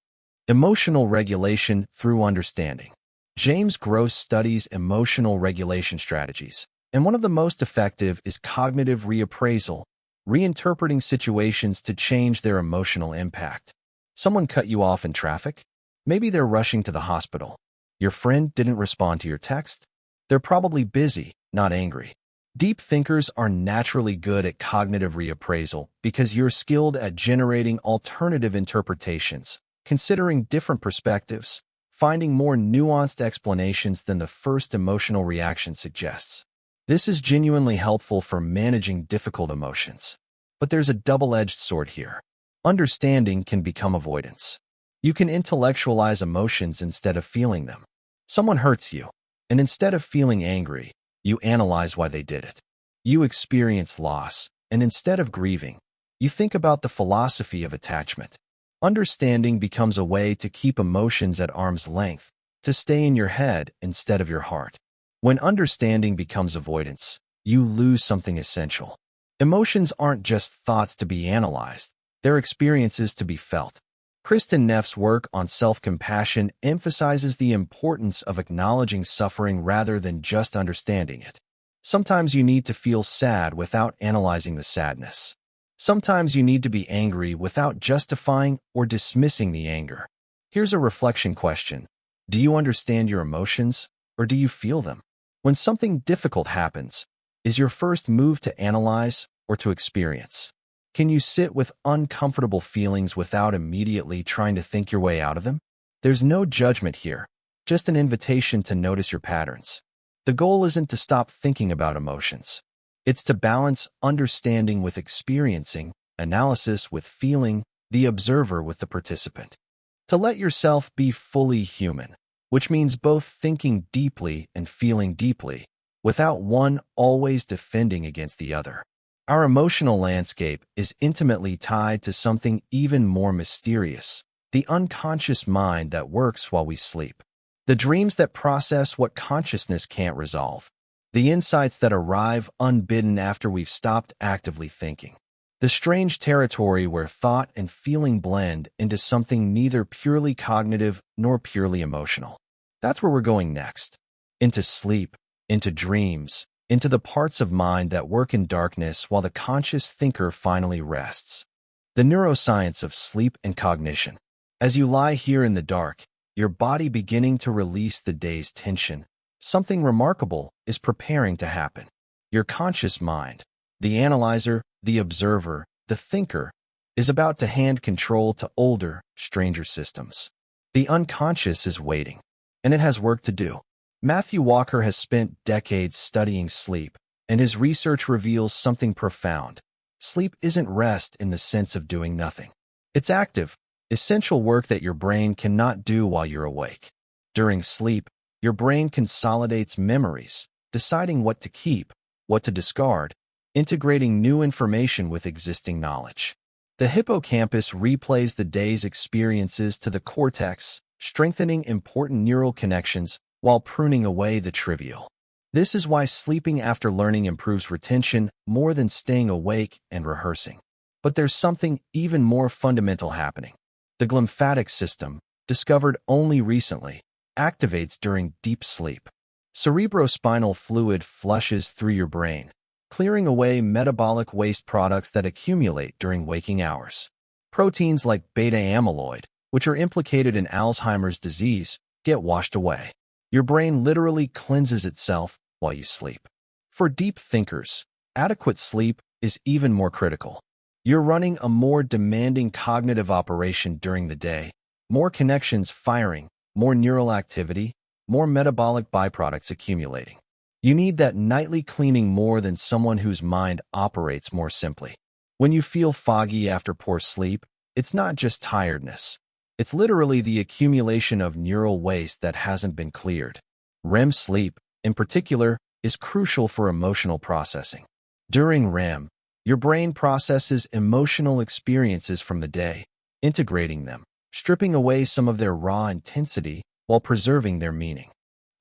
Emotional regulation through understanding. James Gross studies emotional regulation strategies, and one of the most effective is cognitive reappraisal, reinterpreting situations to change their emotional impact. Someone cut you off in traffic? Maybe they're rushing to the hospital. Your friend didn't respond to your text? They're probably busy, not angry. Deep thinkers are naturally good at cognitive reappraisal because you're skilled at generating alternative interpretations, considering different perspectives, finding more nuanced explanations than the first emotional reaction suggests. This is genuinely helpful for managing difficult emotions. But there's a double-edged sword here. Understanding can become avoidance. You can intellectualize emotions instead of feeling them. Someone hurts you, and instead of feeling angry, you analyze why they did it. You experience loss, and instead of grieving, you think about the philosophy of attachment. Understanding becomes a way to keep emotions at arm's length, to stay in your head instead of your heart. When understanding becomes avoidance, you lose something essential. Emotions aren't just thoughts to be analyzed, they're experiences to be felt. Kristin Neff's work on self-compassion emphasizes the importance of acknowledging suffering rather than just understanding it. Sometimes you need to feel sad without analyzing the sadness. Sometimes you need to be angry without justifying or dismissing the anger. Here's a reflection question. Do you understand your emotions, or do you feel them? When something difficult happens, is your first move to analyze or to experience? Can you sit with uncomfortable feelings without immediately trying to think your way out of them? There's no judgment here, just an invitation to notice your patterns. The goal isn't to stop thinking about emotions. It's to balance understanding with experiencing, analysis with feeling, the observer with the participant. To let yourself be fully human, which means both thinking deeply and feeling deeply, without one always defending against the other. Our emotional landscape is intimately tied to something even more mysterious, the unconscious mind that works while we sleep. The dreams that process what consciousness can't resolve. The insights that arrive unbidden after we've stopped actively thinking. The strange territory where thought and feeling blend into something neither purely cognitive nor purely emotional. That's where we're going next. Into sleep, into dreams, into the parts of mind that work in darkness while the conscious thinker finally rests. The neuroscience of sleep and cognition. As you lie here in the dark, your body beginning to release the day's tension, something remarkable is preparing to happen. Your conscious mind, the analyzer, the observer, the thinker, is about to hand control to older, stranger systems. The unconscious is waiting, and it has work to do. Matthew Walker has spent decades studying sleep, and his research reveals something profound. Sleep isn't rest in the sense of doing nothing. It's active, essential work that your brain cannot do while you're awake. During sleep, your brain consolidates memories, deciding what to keep, what to discard, integrating new information with existing knowledge. The hippocampus replays the day's experiences to the cortex, strengthening important neural connections while pruning away the trivial. This is why sleeping after learning improves retention more than staying awake and rehearsing. But there's something even more fundamental happening. The glymphatic system, discovered only recently, activates during deep sleep. Cerebrospinal fluid flushes through your brain, clearing away metabolic waste products that accumulate during waking hours. Proteins like beta amyloid, which are implicated in Alzheimer's disease, get washed away. Your brain literally cleanses itself while you sleep. For deep thinkers, adequate sleep is even more critical. You're running a more demanding cognitive operation during the day, more connections firing, more neural activity, more metabolic byproducts accumulating. You need that nightly cleaning more than someone whose mind operates more simply. When you feel foggy after poor sleep, it's not just tiredness. It's literally the accumulation of neural waste that hasn't been cleared. REM sleep, in particular, is crucial for emotional processing. During REM, your brain processes emotional experiences from the day, integrating them, stripping away some of their raw intensity while preserving their meaning.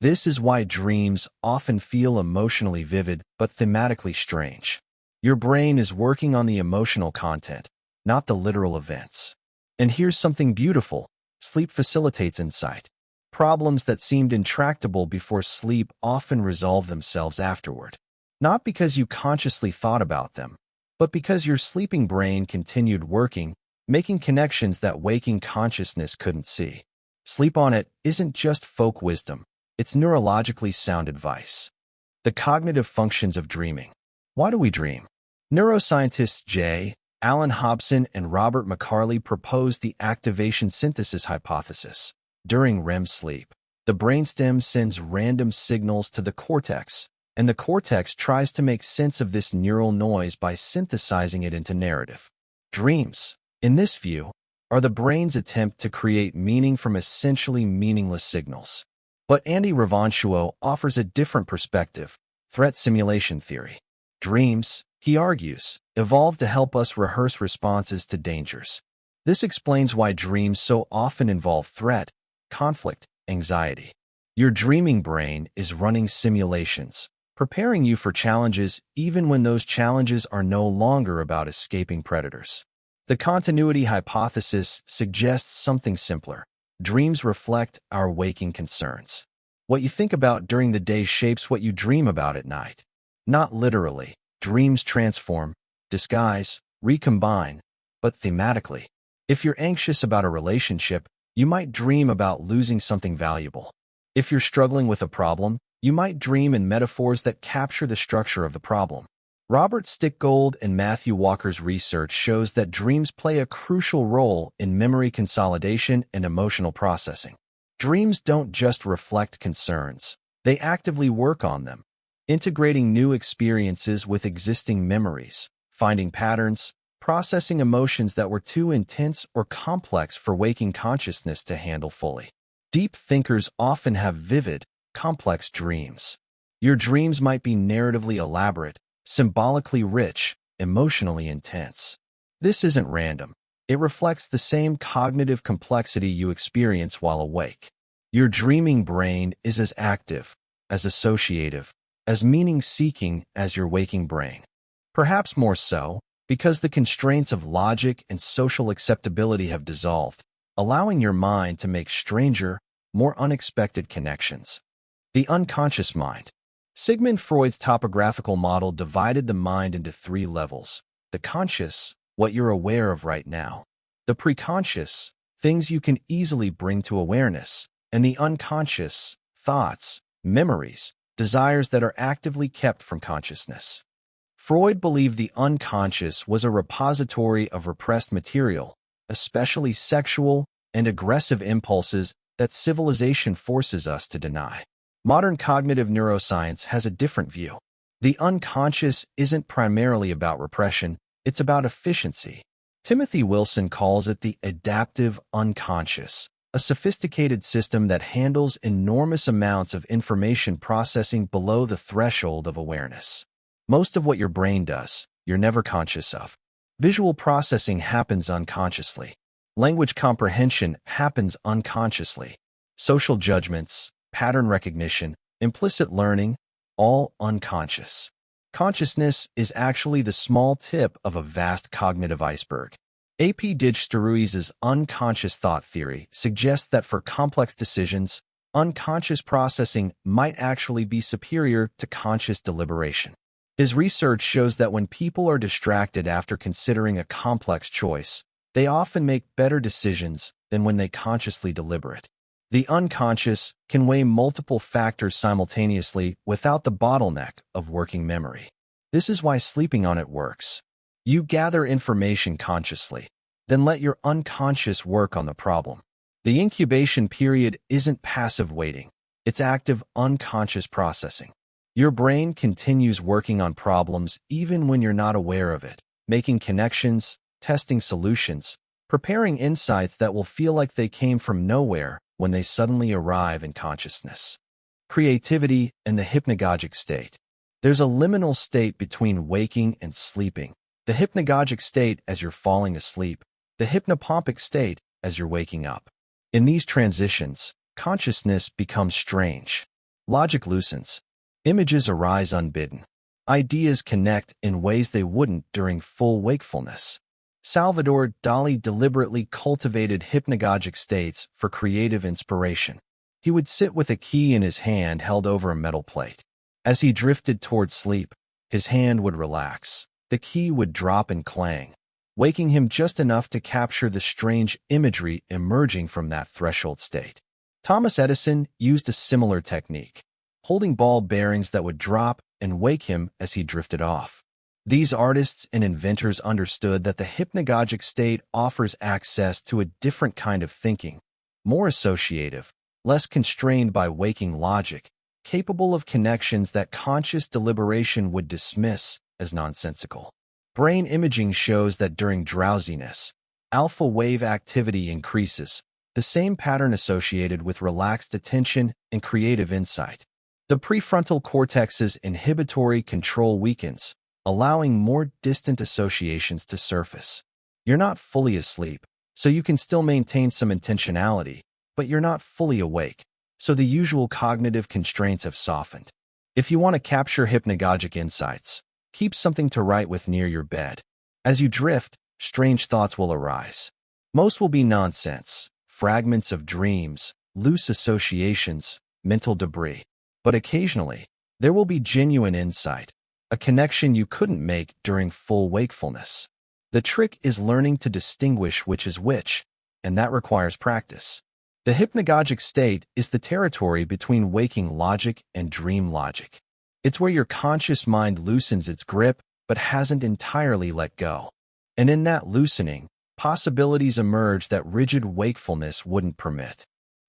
This is why dreams often feel emotionally vivid but thematically strange. Your brain is working on the emotional content, not the literal events. And here's something beautiful. Sleep facilitates insight. Problems that seemed intractable before sleep often resolve themselves afterward. Not because you consciously thought about them, but because your sleeping brain continued working, making connections that waking consciousness couldn't see. Sleep on it isn't just folk wisdom, it's neurologically sound advice. The cognitive functions of dreaming. Why do we dream? Neuroscientists J. Allen Hobson and Robert McCarley proposed the activation synthesis hypothesis. During REM sleep, the brainstem sends random signals to the cortex, and the cortex tries to make sense of this neural noise by synthesizing it into narrative. Dreams, in this view, are the brain's attempt to create meaning from essentially meaningless signals. But Andy Ravanchuo offers a different perspective, threat simulation theory. Dreams, he argues, evolved to help us rehearse responses to dangers. This explains why dreams so often involve threat, conflict, anxiety. Your dreaming brain is running simulations, preparing you for challenges even when those challenges are no longer about escaping predators. The continuity hypothesis suggests something simpler. Dreams reflect our waking concerns. What you think about during the day shapes what you dream about at night. Not literally. Dreams transform, disguise, recombine, but thematically. If you're anxious about a relationship, you might dream about losing something valuable. If you're struggling with a problem, you might dream in metaphors that capture the structure of the problem. Robert Stickgold and Matthew Walker's research shows that dreams play a crucial role in memory consolidation and emotional processing. Dreams don't just reflect concerns, they actively work on them, integrating new experiences with existing memories, finding patterns, processing emotions that were too intense or complex for waking consciousness to handle fully. Deep thinkers often have vivid, complex dreams. Your dreams might be narratively elaborate, symbolically rich, emotionally intense. This isn't random. It reflects the same cognitive complexity you experience while awake. Your dreaming brain is as active, as associative, as meaning-seeking as your waking brain. Perhaps more so, because the constraints of logic and social acceptability have dissolved, allowing your mind to make stranger, more unexpected connections. The unconscious mind. Sigmund Freud's topographical model divided the mind into three levels. The conscious, what you're aware of right now. The preconscious, things you can easily bring to awareness. And the unconscious, thoughts, memories, desires that are actively kept from consciousness. Freud believed the unconscious was a repository of repressed material, especially sexual and aggressive impulses that civilization forces us to deny. Modern cognitive neuroscience has a different view. The unconscious isn't primarily about repression, it's about efficiency. Timothy Wilson calls it the adaptive unconscious, a sophisticated system that handles enormous amounts of information processing below the threshold of awareness. Most of what your brain does, you're never conscious of. Visual processing happens unconsciously. Language comprehension happens unconsciously. Social judgments, pattern recognition, implicit learning, all unconscious. Consciousness is actually the small tip of a vast cognitive iceberg. A.P. Dijksterhuis's unconscious thought theory suggests that for complex decisions, unconscious processing might actually be superior to conscious deliberation. His research shows that when people are distracted after considering a complex choice, they often make better decisions than when they consciously deliberate. The unconscious can weigh multiple factors simultaneously without the bottleneck of working memory. This is why sleeping on it works. You gather information consciously, then let your unconscious work on the problem. The incubation period isn't passive waiting, it's active unconscious processing. Your brain continues working on problems even when you're not aware of it, making connections, testing solutions, preparing insights that will feel like they came from nowhere when they suddenly arrive in consciousness. Creativity and the hypnagogic state. There's a liminal state between waking and sleeping. The hypnagogic state as you're falling asleep, the hypnopompic state as you're waking up. In these transitions, consciousness becomes strange. Logic loosens. Images arise unbidden. Ideas connect in ways they wouldn't during full wakefulness. Salvador Dali deliberately cultivated hypnagogic states for creative inspiration. He would sit with a key in his hand held over a metal plate. As he drifted toward sleep, his hand would relax. The key would drop and clang, waking him just enough to capture the strange imagery emerging from that threshold state. Thomas Edison used a similar technique, holding ball bearings that would drop and wake him as he drifted off. These artists and inventors understood that the hypnagogic state offers access to a different kind of thinking, more associative, less constrained by waking logic, capable of connections that conscious deliberation would dismiss as nonsensical. Brain imaging shows that during drowsiness, alpha wave activity increases, the same pattern associated with relaxed attention and creative insight. The prefrontal cortex's inhibitory control weakens, allowing more distant associations to surface. You're not fully asleep, so you can still maintain some intentionality, but you're not fully awake, so the usual cognitive constraints have softened. If you want to capture hypnagogic insights, keep something to write with near your bed. As you drift, strange thoughts will arise. Most will be nonsense, fragments of dreams, loose associations, mental debris. But occasionally, there will be genuine insight, a connection you couldn't make during full wakefulness. The trick is learning to distinguish which is which, and that requires practice. The hypnagogic state is the territory between waking logic and dream logic. It's where your conscious mind loosens its grip but hasn't entirely let go. And in that loosening, possibilities emerge that rigid wakefulness wouldn't permit.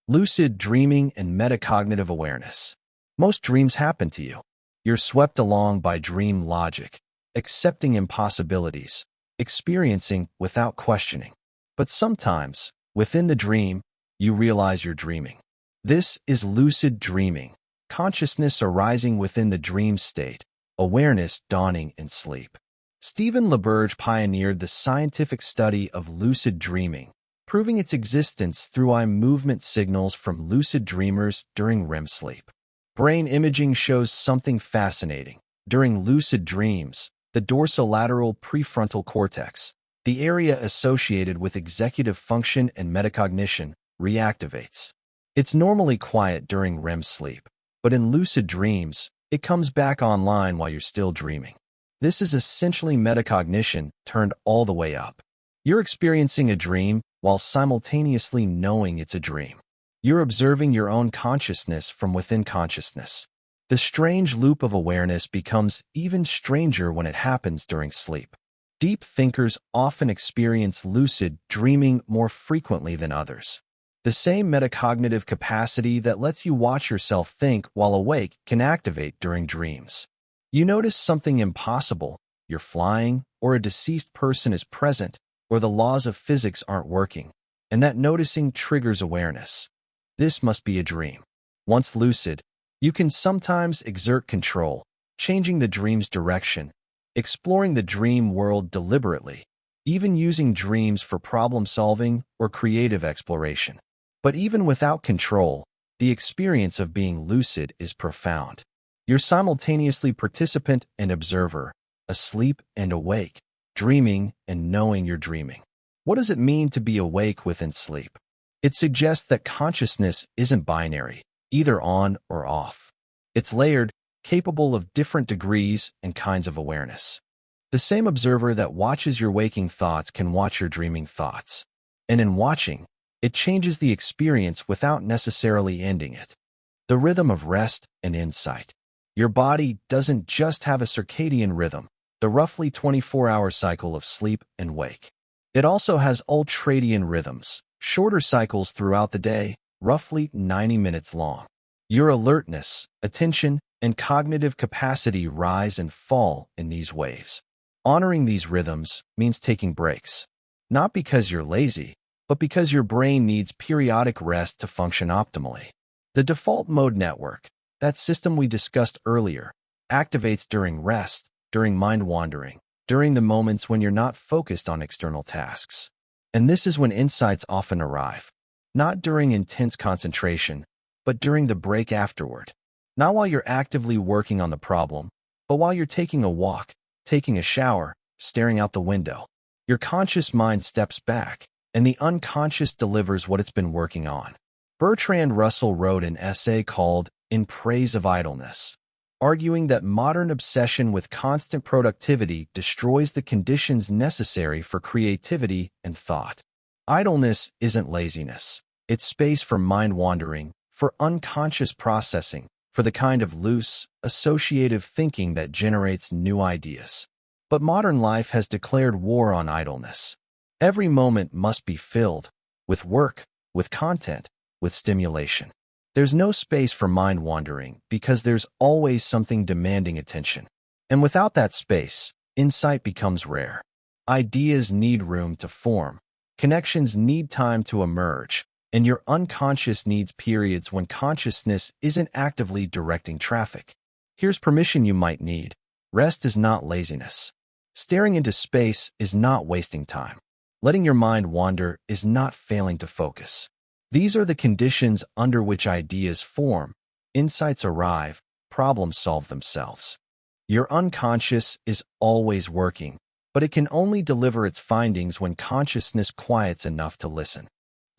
Lucid dreaming and metacognitive awareness. Most dreams happen to you. You're swept along by dream logic, accepting impossibilities, experiencing without questioning. But sometimes, within the dream, you realize you're dreaming. This is lucid dreaming, consciousness arising within the dream state, awareness dawning in sleep. Stephen LaBerge pioneered the scientific study of lucid dreaming, proving its existence through eye movement signals from lucid dreamers during REM sleep. Brain imaging shows something fascinating. During lucid dreams, the dorsolateral prefrontal cortex, the area associated with executive function and metacognition, reactivates. It's normally quiet during REM sleep, but in lucid dreams, it comes back online while you're still dreaming. This is essentially metacognition turned all the way up. You're experiencing a dream while simultaneously knowing it's a dream. You're observing your own consciousness from within consciousness. The strange loop of awareness becomes even stranger when it happens during sleep. Deep thinkers often experience lucid dreaming more frequently than others. The same metacognitive capacity that lets you watch yourself think while awake can activate during dreams. You notice something impossible, you're flying, or a deceased person is present, or the laws of physics aren't working, and that noticing triggers awareness. This must be a dream. Once lucid, you can sometimes exert control, changing the dream's direction, exploring the dream world deliberately, even using dreams for problem-solving or creative exploration. But even without control, the experience of being lucid is profound. You're simultaneously participant and observer, asleep and awake, dreaming and knowing you're dreaming. What does it mean to be awake within sleep? It suggests that consciousness isn't binary, either on or off. It's layered, capable of different degrees and kinds of awareness. The same observer that watches your waking thoughts can watch your dreaming thoughts. And in watching, It changes the experience without necessarily ending it. The rhythm of rest and insight. Your body doesn't just have a circadian rhythm, the roughly 24-hour cycle of sleep and wake. It also has ultradian rhythms, shorter cycles throughout the day, roughly 90 minutes long. Your alertness, attention, and cognitive capacity rise and fall in these waves. Honoring these rhythms means taking breaks, not because you're lazy, but because your brain needs periodic rest to function optimally. The default mode network, that system we discussed earlier, activates during rest, during mind wandering, during the moments when you're not focused on external tasks. And this is when insights often arrive, not during intense concentration, but during the break afterward. Not while you're actively working on the problem, but while you're taking a walk, taking a shower, staring out the window. Your conscious mind steps back, and the unconscious delivers what it's been working on. Bertrand Russell wrote an essay called In Praise of Idleness, arguing that modern obsession with constant productivity destroys the conditions necessary for creativity and thought. Idleness isn't laziness. It's space for mind wandering, for unconscious processing, for the kind of loose, associative thinking that generates new ideas. But modern life has declared war on idleness. Every moment must be filled with work, with content, with stimulation. There's no space for mind wandering because there's always something demanding attention. And without that space, insight becomes rare. Ideas need room to form. Connections need time to emerge. And your unconscious needs periods when consciousness isn't actively directing traffic. Here's permission you might need. Rest is not laziness. Staring into space is not wasting time. Letting your mind wander is not failing to focus. These are the conditions under which ideas form, insights arrive, problems solve themselves. Your unconscious is always working, but it can only deliver its findings when consciousness quiets enough to listen.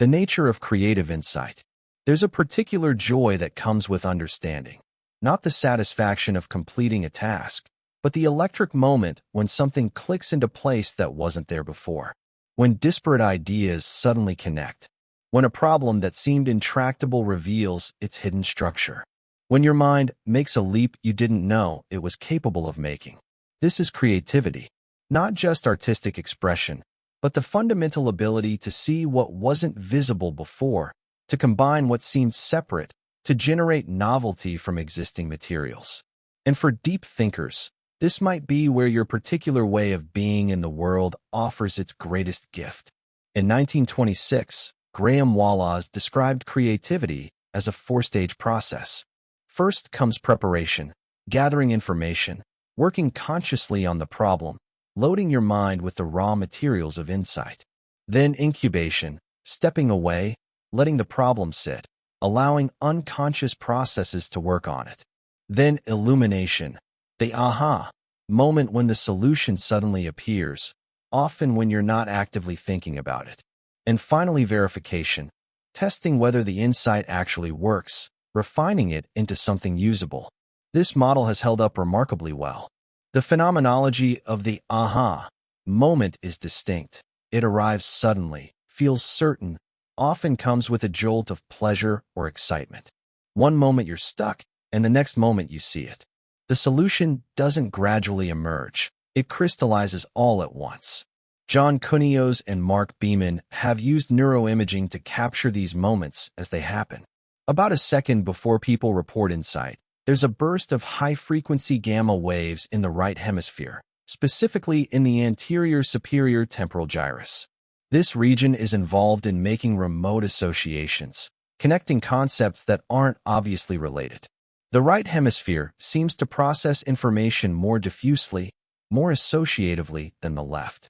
The nature of creative insight. There's a particular joy that comes with understanding, not the satisfaction of completing a task, but the electric moment when something clicks into place that wasn't there before. When disparate ideas suddenly connect. When a problem that seemed intractable reveals its hidden structure. When your mind makes a leap you didn't know it was capable of making. This is creativity, not just artistic expression, but the fundamental ability to see what wasn't visible before, to combine what seemed separate, to generate novelty from existing materials. And for deep thinkers, this might be where your particular way of being in the world offers its greatest gift. In 1926, Graham Wallace described creativity as a four-stage process. First comes preparation, gathering information, working consciously on the problem, loading your mind with the raw materials of insight. Then incubation, stepping away, letting the problem sit, allowing unconscious processes to work on it. Then illumination, the aha moment when the solution suddenly appears, often when you're not actively thinking about it. And finally verification, testing whether the insight actually works, refining it into something usable. This model has held up remarkably well. The phenomenology of the aha moment is distinct. It arrives suddenly, feels certain, often comes with a jolt of pleasure or excitement. One moment you're stuck, and the next moment you see it. The solution doesn't gradually emerge. It crystallizes all at once. John Cunios and Mark Beeman have used neuroimaging to capture these moments as they happen. About a second before people report insight, there's a burst of high-frequency gamma waves in the right hemisphere, specifically in the anterior superior temporal gyrus. This region is involved in making remote associations, connecting concepts that aren't obviously related. The right hemisphere seems to process information more diffusely, more associatively than the left.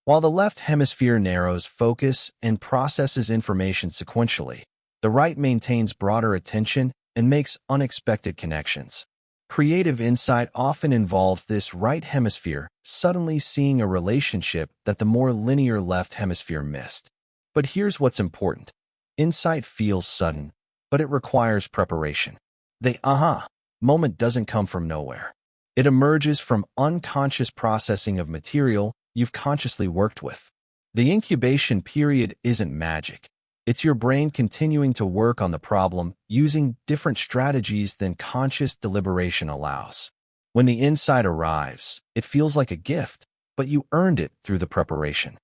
While the left hemisphere narrows focus and processes information sequentially, the right maintains broader attention and makes unexpected connections. Creative insight often involves this right hemisphere suddenly seeing a relationship that the more linear left hemisphere missed. But here's what's important. Insight feels sudden, but it requires preparation. The aha moment doesn't come from nowhere. It emerges from unconscious processing of material you've consciously worked with. The incubation period isn't magic. It's your brain continuing to work on the problem using different strategies than conscious deliberation allows. When the insight arrives, it feels like a gift, but you earned it through the preparation.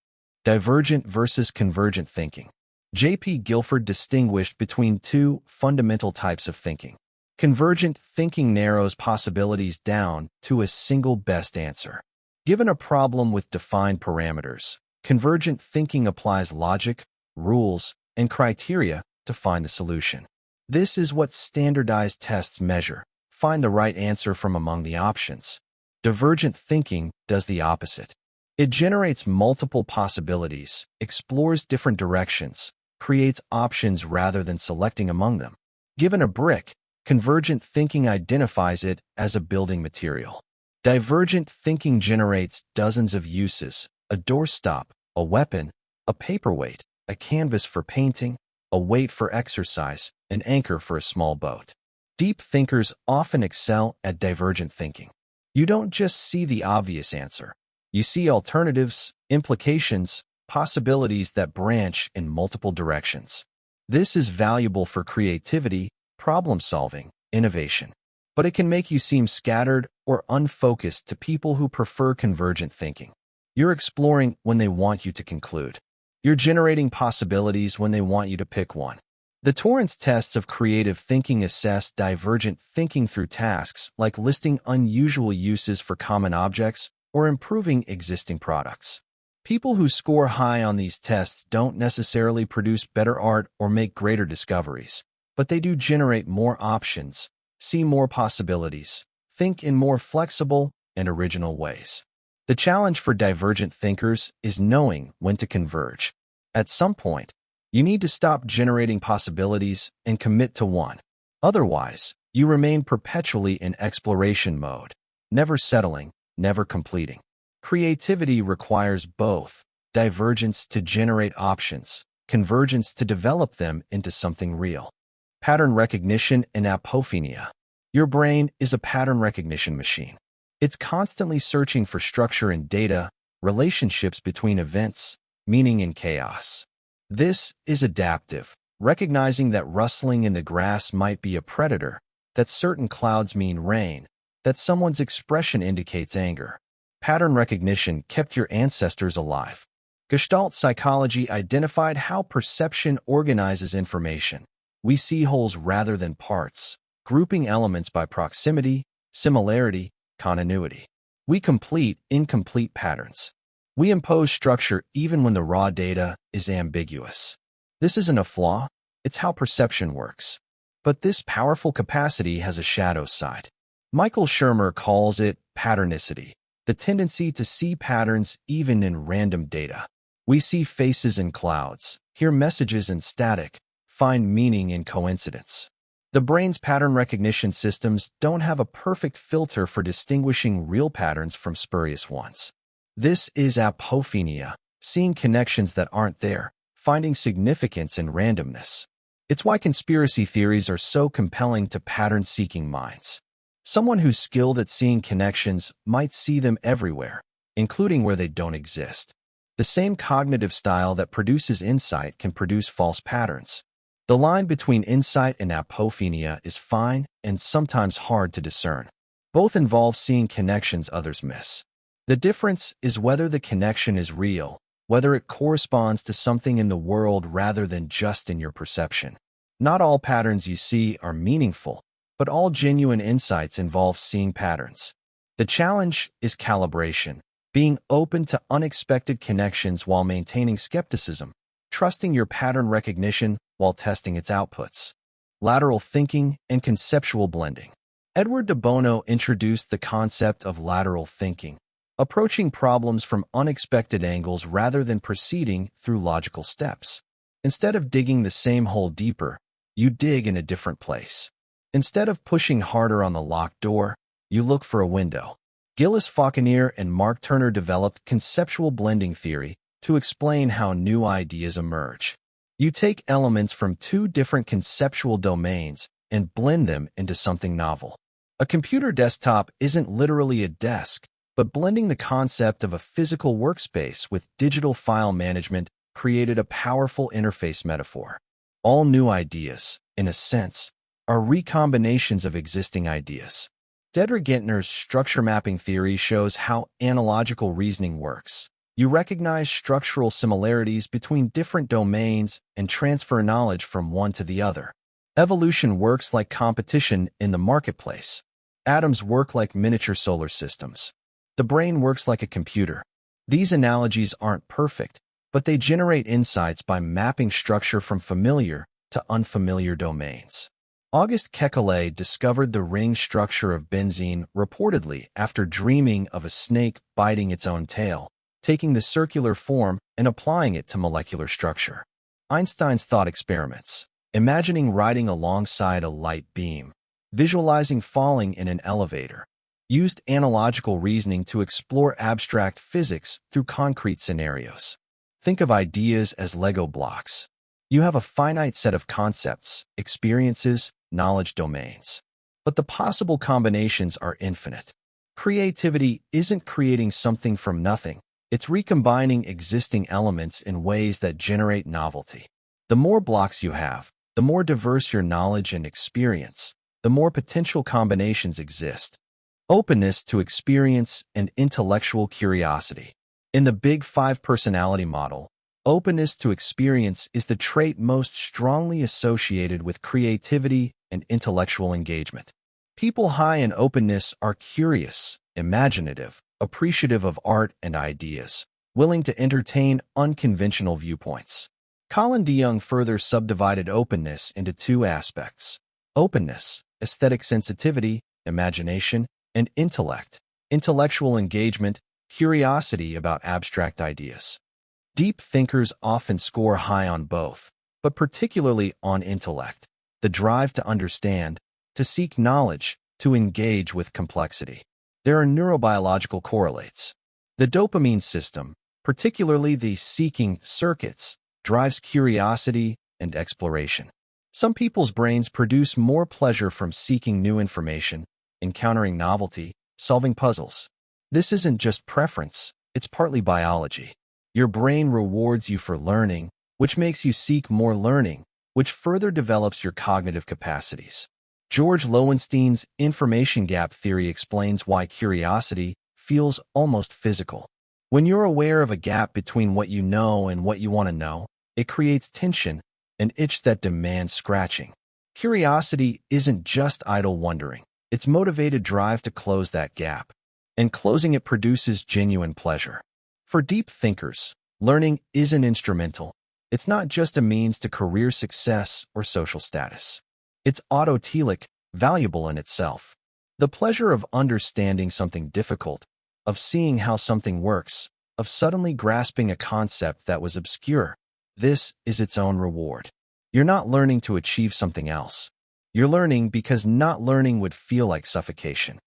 Divergent versus convergent thinking. J.P. Guilford distinguished between two fundamental types of thinking. Convergent thinking narrows possibilities down to a single best answer. Given a problem with defined parameters, convergent thinking applies logic, rules, and criteria to find the solution. This is what standardized tests measure. Find the right answer from among the options. Divergent thinking does the opposite. It generates multiple possibilities, explores different directions, creates options rather than selecting among them. Given a brick, convergent thinking identifies it as a building material. Divergent thinking generates dozens of uses: a doorstop, a weapon, a paperweight, a canvas for painting, a weight for exercise, an anchor for a small boat. Deep thinkers often excel at divergent thinking. You don't just see the obvious answer. You see alternatives, implications, possibilities that branch in multiple directions. This is valuable for creativity, problem-solving, innovation. But it can make you seem scattered or unfocused to people who prefer convergent thinking. You're exploring when they want you to conclude. You're generating possibilities when they want you to pick one. The Torrance tests of creative thinking assess divergent thinking through tasks like listing unusual uses for common objects or improving existing products. People who score high on these tests don't necessarily produce better art or make greater discoveries, but they do generate more options, see more possibilities, think in more flexible and original ways. The challenge for divergent thinkers is knowing when to converge. At some point, you need to stop generating possibilities and commit to one. Otherwise, you remain perpetually in exploration mode, never settling, never completing. Creativity requires both: divergence to generate options, convergence to develop them into something real. Pattern recognition and apophenia. Your brain is a pattern recognition machine. It's constantly searching for structure in data, relationships between events, meaning in chaos. This is adaptive, recognizing that rustling in the grass might be a predator, that certain clouds mean rain, that someone's expression indicates anger. Pattern recognition kept your ancestors alive. Gestalt psychology identified how perception organizes information. We see wholes rather than parts, grouping elements by proximity, similarity, continuity. We complete incomplete patterns. We impose structure even when the raw data is ambiguous. This isn't a flaw, it's how perception works. But this powerful capacity has a shadow side. Michael Shermer calls it patternicity, the tendency to see patterns even in random data. We see faces in clouds, hear messages in static, find meaning in coincidence. The brain's pattern recognition systems don't have a perfect filter for distinguishing real patterns from spurious ones. This is apophenia, seeing connections that aren't there, finding significance in randomness. It's why conspiracy theories are so compelling to pattern-seeking minds. Someone who's skilled at seeing connections might see them everywhere, including where they don't exist. The same cognitive style that produces insight can produce false patterns. The line between insight and apophenia is fine and sometimes hard to discern. Both involve seeing connections others miss. The difference is whether the connection is real, whether it corresponds to something in the world rather than just in your perception. Not all patterns you see are meaningful, but all genuine insights involve seeing patterns. The challenge is calibration, being open to unexpected connections while maintaining skepticism, trusting your pattern recognition while testing its outputs. Lateral thinking and conceptual blending. Edward de Bono introduced the concept of lateral thinking, approaching problems from unexpected angles rather than proceeding through logical steps. Instead of digging the same hole deeper, you dig in a different place. Instead of pushing harder on the locked door, you look for a window. Gillis Fauconnier and Mark Turner developed conceptual blending theory to explain how new ideas emerge. You take elements from two different conceptual domains and blend them into something novel. A computer desktop isn't literally a desk, but blending the concept of a physical workspace with digital file management created a powerful interface metaphor. All new ideas, in a sense, are recombinations of existing ideas. Deirdre Gintner's structure mapping theory shows how analogical reasoning works. You recognize structural similarities between different domains and transfer knowledge from one to the other. Evolution works like competition in the marketplace. Atoms work like miniature solar systems. The brain works like a computer. These analogies aren't perfect, but they generate insights by mapping structure from familiar to unfamiliar domains. Auguste Kekulé discovered the ring structure of benzene reportedly after dreaming of a snake biting its own tail, taking the circular form and applying it to molecular structure. Einstein's thought experiments, imagining riding alongside a light beam, visualizing falling in an elevator, used analogical reasoning to explore abstract physics through concrete scenarios. Think of ideas as Lego blocks. You have a finite set of concepts, experiences, knowledge domains. But the possible combinations are infinite. Creativity isn't creating something from nothing. It's recombining existing elements in ways that generate novelty. The more blocks you have, the more diverse your knowledge and experience, the more potential combinations exist. Openness to experience and intellectual curiosity. In the Big Five personality model, openness to experience is the trait most strongly associated with creativity and intellectual engagement. People high in openness are curious, imaginative, appreciative of art and ideas, willing to entertain unconventional viewpoints. Colin DeYoung further subdivided openness into two aspects: openness, aesthetic sensitivity, imagination, and intellect, intellectual engagement, curiosity about abstract ideas. Deep thinkers often score high on both, but particularly on intellect, the drive to understand, to seek knowledge, to engage with complexity. There are neurobiological correlates. The dopamine system, particularly the seeking circuits, drives curiosity and exploration. Some people's brains produce more pleasure from seeking new information, encountering novelty, solving puzzles. This isn't just preference, it's partly biology. Your brain rewards you for learning, which makes you seek more learning, which further develops your cognitive capacities. George Lowenstein's information gap theory explains why curiosity feels almost physical. When you're aware of a gap between what you know and what you want to know, it creates tension, an itch that demands scratching. Curiosity isn't just idle wondering. It's motivated drive to close that gap. And closing it produces genuine pleasure. For deep thinkers, learning isn't instrumental. It's not just a means to career success or social status. It's autotelic, valuable in itself. The pleasure of understanding something difficult, of seeing how something works, of suddenly grasping a concept that was obscure, this is its own reward. You're not learning to achieve something else. You're learning because not learning would feel like suffocation.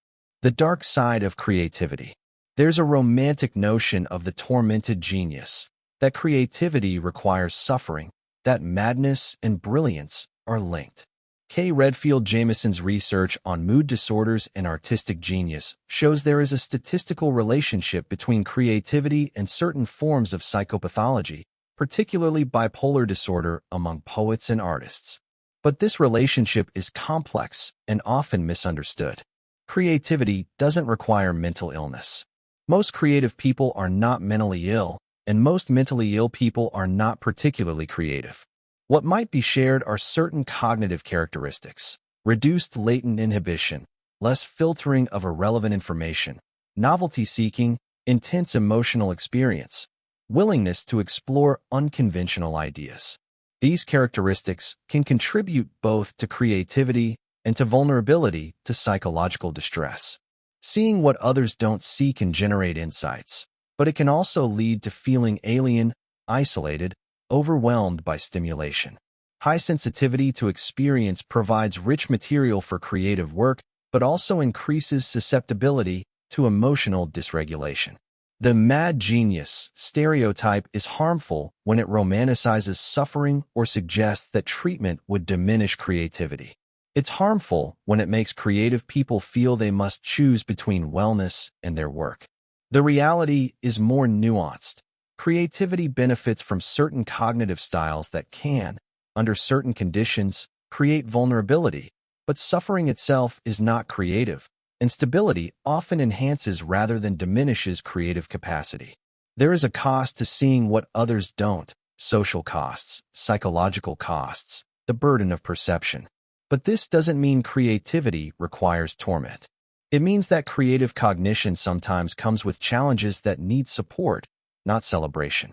The dark side of creativity. There's a romantic notion of the tormented genius, that creativity requires suffering, that madness and brilliance are linked. K. Redfield Jamison's research on mood disorders and artistic genius shows there is a statistical relationship between creativity and certain forms of psychopathology, particularly bipolar disorder among poets and artists. But this relationship is complex and often misunderstood. Creativity doesn't require mental illness. Most creative people are not mentally ill, and most mentally ill people are not particularly creative. What might be shared are certain cognitive characteristics: reduced latent inhibition, less filtering of irrelevant information, novelty-seeking, intense emotional experience, willingness to explore unconventional ideas. These characteristics can contribute both to creativity and to vulnerability to psychological distress. Seeing what others don't see can generate insights, but it can also lead to feeling alien, isolated, overwhelmed by stimulation. High sensitivity to experience provides rich material for creative work, but also increases susceptibility to emotional dysregulation. The mad genius stereotype is harmful when it romanticizes suffering or suggests that treatment would diminish creativity. It's harmful when it makes creative people feel they must choose between wellness and their work. The reality is more nuanced. Creativity benefits from certain cognitive styles that can, under certain conditions, create vulnerability, but suffering itself is not creative. Instability often enhances rather than diminishes creative capacity. There is a cost to seeing what others don't: social costs, psychological costs, the burden of perception. But this doesn't mean creativity requires torment. It means that creative cognition sometimes comes with challenges that need support, not celebration.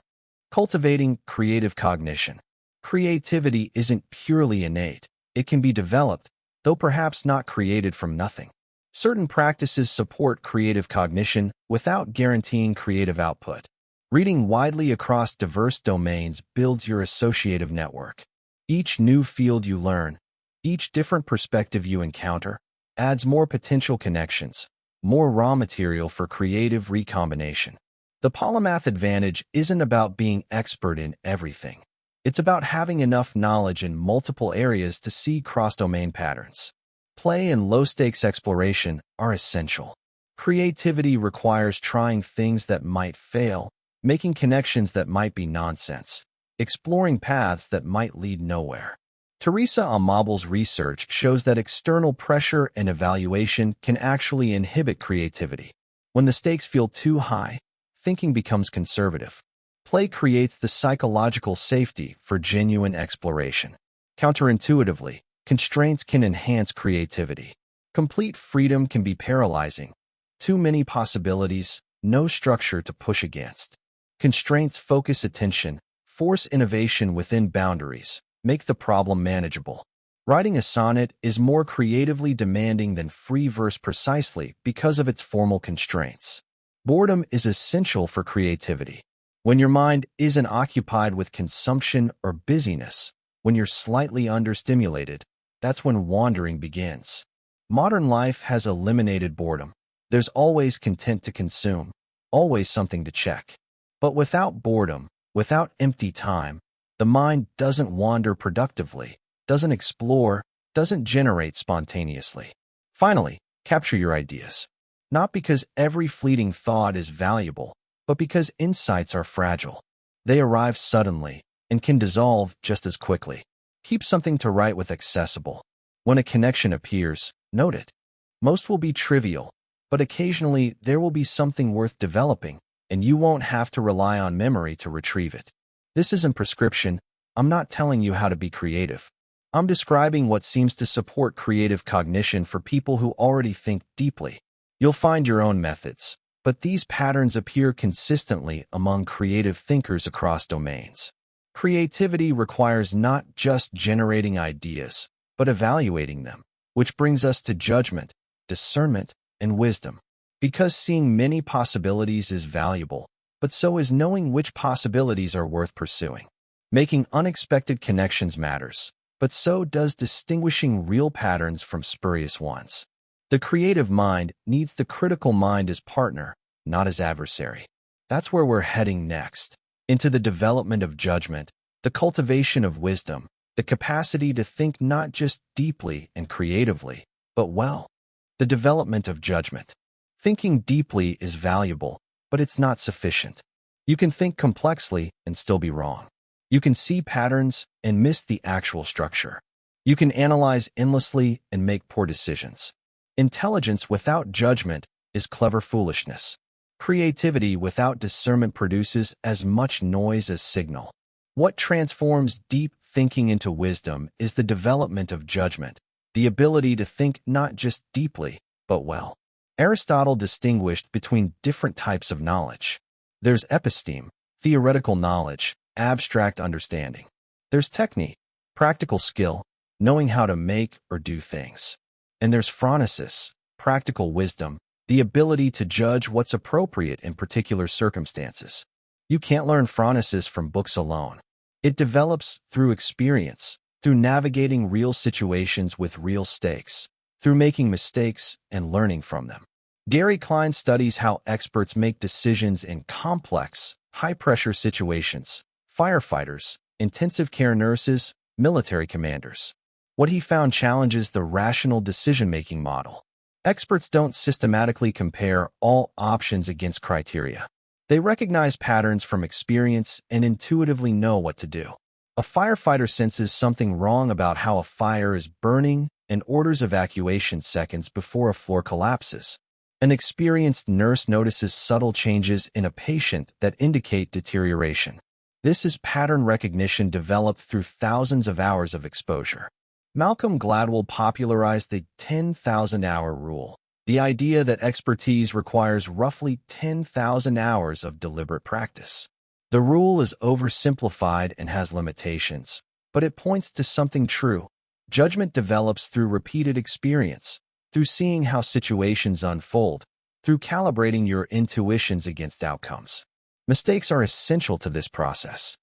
Cultivating creative cognition. Creativity isn't purely innate. It can be developed, though perhaps not created from nothing. Certain practices support creative cognition without guaranteeing creative output. Reading widely across diverse domains builds your associative network. Each new field you learn, each different perspective you encounter, adds more potential connections, more raw material for creative recombination. The polymath advantage isn't about being expert in everything. It's about having enough knowledge in multiple areas to see cross-domain patterns. Play and low-stakes exploration are essential. Creativity requires trying things that might fail, making connections that might be nonsense, exploring paths that might lead nowhere. Teresa Amabel's research shows that external pressure and evaluation can actually inhibit creativity. When the stakes feel too high, thinking becomes conservative. Play creates the psychological safety for genuine exploration. Counterintuitively, constraints can enhance creativity. Complete freedom can be paralyzing. Too many possibilities, no structure to push against. Constraints focus attention, force innovation within boundaries, make the problem manageable. Writing a sonnet is more creatively demanding than free verse precisely because of its formal constraints. Boredom is essential for creativity. When your mind isn't occupied with consumption or busyness, when you're slightly understimulated, that's when wandering begins. Modern life has eliminated boredom. There's always content to consume, always something to check. But without boredom, without empty time, the mind doesn't wander productively, doesn't explore, doesn't generate spontaneously. Finally, capture your ideas. Not because every fleeting thought is valuable, but because insights are fragile. They arrive suddenly and can dissolve just as quickly. Keep something to write with accessible. When a connection appears, note it. Most will be trivial, but occasionally there will be something worth developing, and you won't have to rely on memory to retrieve it. This isn't prescription. I'm not telling you how to be creative. I'm describing what seems to support creative cognition for people who already think deeply. You'll find your own methods, but these patterns appear consistently among creative thinkers across domains. Creativity requires not just generating ideas, but evaluating them, which brings us to judgment, discernment, and wisdom. Because seeing many possibilities is valuable, but so is knowing which possibilities are worth pursuing. Making unexpected connections matters, but so does distinguishing real patterns from spurious ones. The creative mind needs the critical mind as partner, not as adversary. That's where we're heading next, into the development of judgment, the cultivation of wisdom, the capacity to think not just deeply and creatively, but well. The development of judgment. Thinking deeply is valuable, but it's not sufficient. You can think complexly and still be wrong. You can see patterns and miss the actual structure. You can analyze endlessly and make poor decisions. Intelligence without judgment is clever foolishness. Creativity without discernment produces as much noise as signal. What transforms deep thinking into wisdom is the development of judgment, the ability to think not just deeply, but well. Aristotle distinguished between different types of knowledge. There's episteme, theoretical knowledge, abstract understanding. There's techne, practical skill, knowing how to make or do things. And there's phronesis, practical wisdom, the ability to judge what's appropriate in particular circumstances. You can't learn phronesis from books alone. It develops through experience, through navigating real situations with real stakes, through making mistakes and learning from them. Gary Klein studies how experts make decisions in complex, high-pressure situations: firefighters, intensive care nurses, military commanders. What he found challenges the rational decision-making model. Experts don't systematically compare all options against criteria. They recognize patterns from experience and intuitively know what to do. A firefighter senses something wrong about how a fire is burning and orders evacuation seconds before a floor collapses. An experienced nurse notices subtle changes in a patient that indicate deterioration. This is pattern recognition developed through thousands of hours of exposure. Malcolm Gladwell popularized the 10,000-hour rule, the idea that expertise requires roughly 10,000 hours of deliberate practice. The rule is oversimplified and has limitations, but it points to something true. Judgment develops through repeated experience, through seeing how situations unfold, through calibrating your intuitions against outcomes. Mistakes are essential to this process.